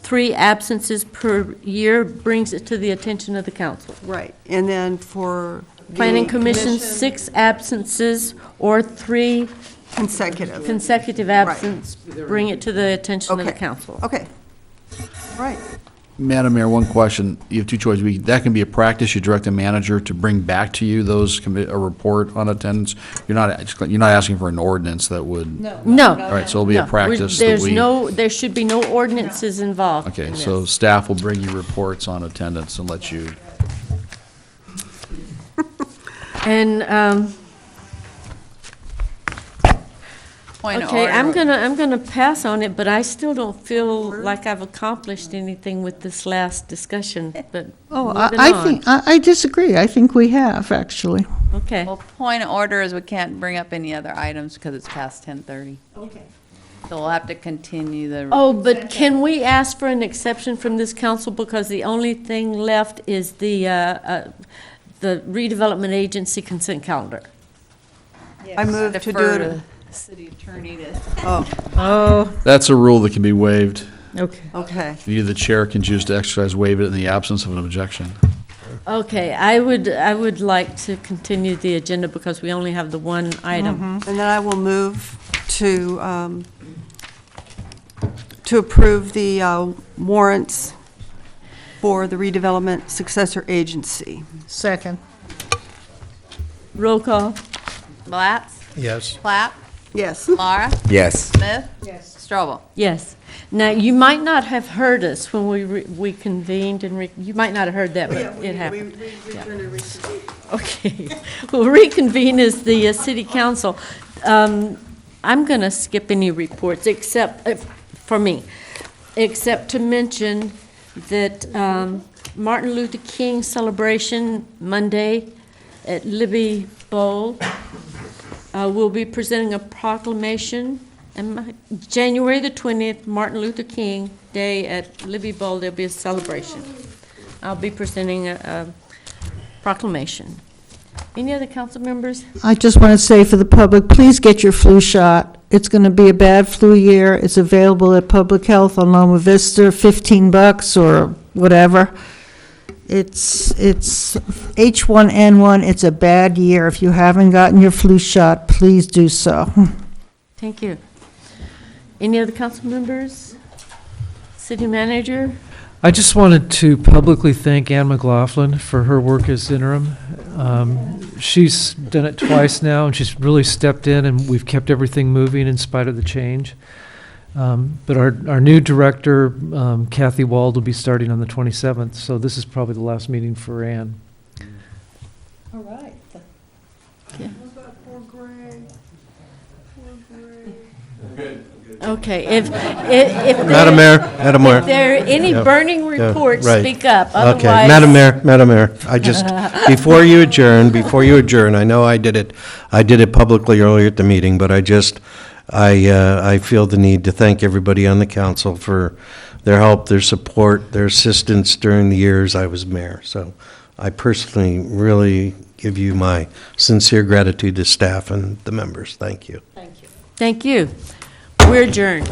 3 absences per year brings it to the attention of the council. Right, and then for. the Planning commission, 6 absences or 3 Consecutive. absence, bring it to the attention of the council. Okay, right. Madam Mayor, one question. You have two choices. That can be a practice. You direct the manager to bring back to you a report on attendance. You're not asking for an ordinance that would. No. All right, so it'll be a No. practice that There's we. there should be no ordinances involved. Okay, in so this. staff will bring you reports on attendance and let you. And, Point of okay, order. I'm gonna pass on it, but I still don't feel like I've accomplished anything with this last discussion, but Oh, moving I on. think, I disagree. I think we have, actually. Okay. Well, point of order is we can't bring up any other items because it's past 10:30. Okay. So we'll have to continue the. Oh, but can we ask for an exception from this council, because the only thing left is the redevelopment agency consent calendar? I move to do Defer it. to city attorney to. Oh, That's a rule that can be waived. okay. Okay. The chair can choose to exercise waive it in the absence of an objection. Okay, I would like to continue the agenda because we only have the one item. And then I will move to approve the warrants for the redevelopment successor agency. Second. Roll call. Blatz? Yes. Platt? Yes. Laura? Yes. Smith? Yes. Strobel? Yes. Now, you might not have heard us when we convened, and you might not have heard that, but it happened. Okay. We'll reconvene as the city council. I'm going to skip any reports, except, for me, except to mention that Martin Luther King celebration Monday at Libby Bowl. We'll be presenting a proclamation. And January the 20th, Martin Luther King Day at Libby Bowl, there'll be a celebration. I'll be presenting a proclamation. Any other council members? I just want to say for the public, please get your flu shot. It's going to be a bad flu year. It's available at Public Health on Loma Vista, $15 or whatever. It's H1N1. It's a bad year. If you haven't gotten your flu shot, please do so. Thank you. Any other council members? City manager? I just wanted to publicly thank Ann McLaughlin for her work as interim. She's done it twice now, and she's really stepped in, and we've kept everything moving in spite of the change. But our new director, Kathy Wald, will be starting on the 27th, so this is probably the last meeting for Ann. All right. Okay, if Madam Mayor, if there are any Yeah. burning Yeah, reports, right. speak up, Okay, otherwise. Madam Mayor, I just, before you adjourn, I know I did it publicly earlier at the meeting, but I feel the need to thank everybody on the council for their help, their support, their assistance during the years I was mayor. So I personally really give you my sincere gratitude to staff and the members. Thank you. Thank you. We're adjourned.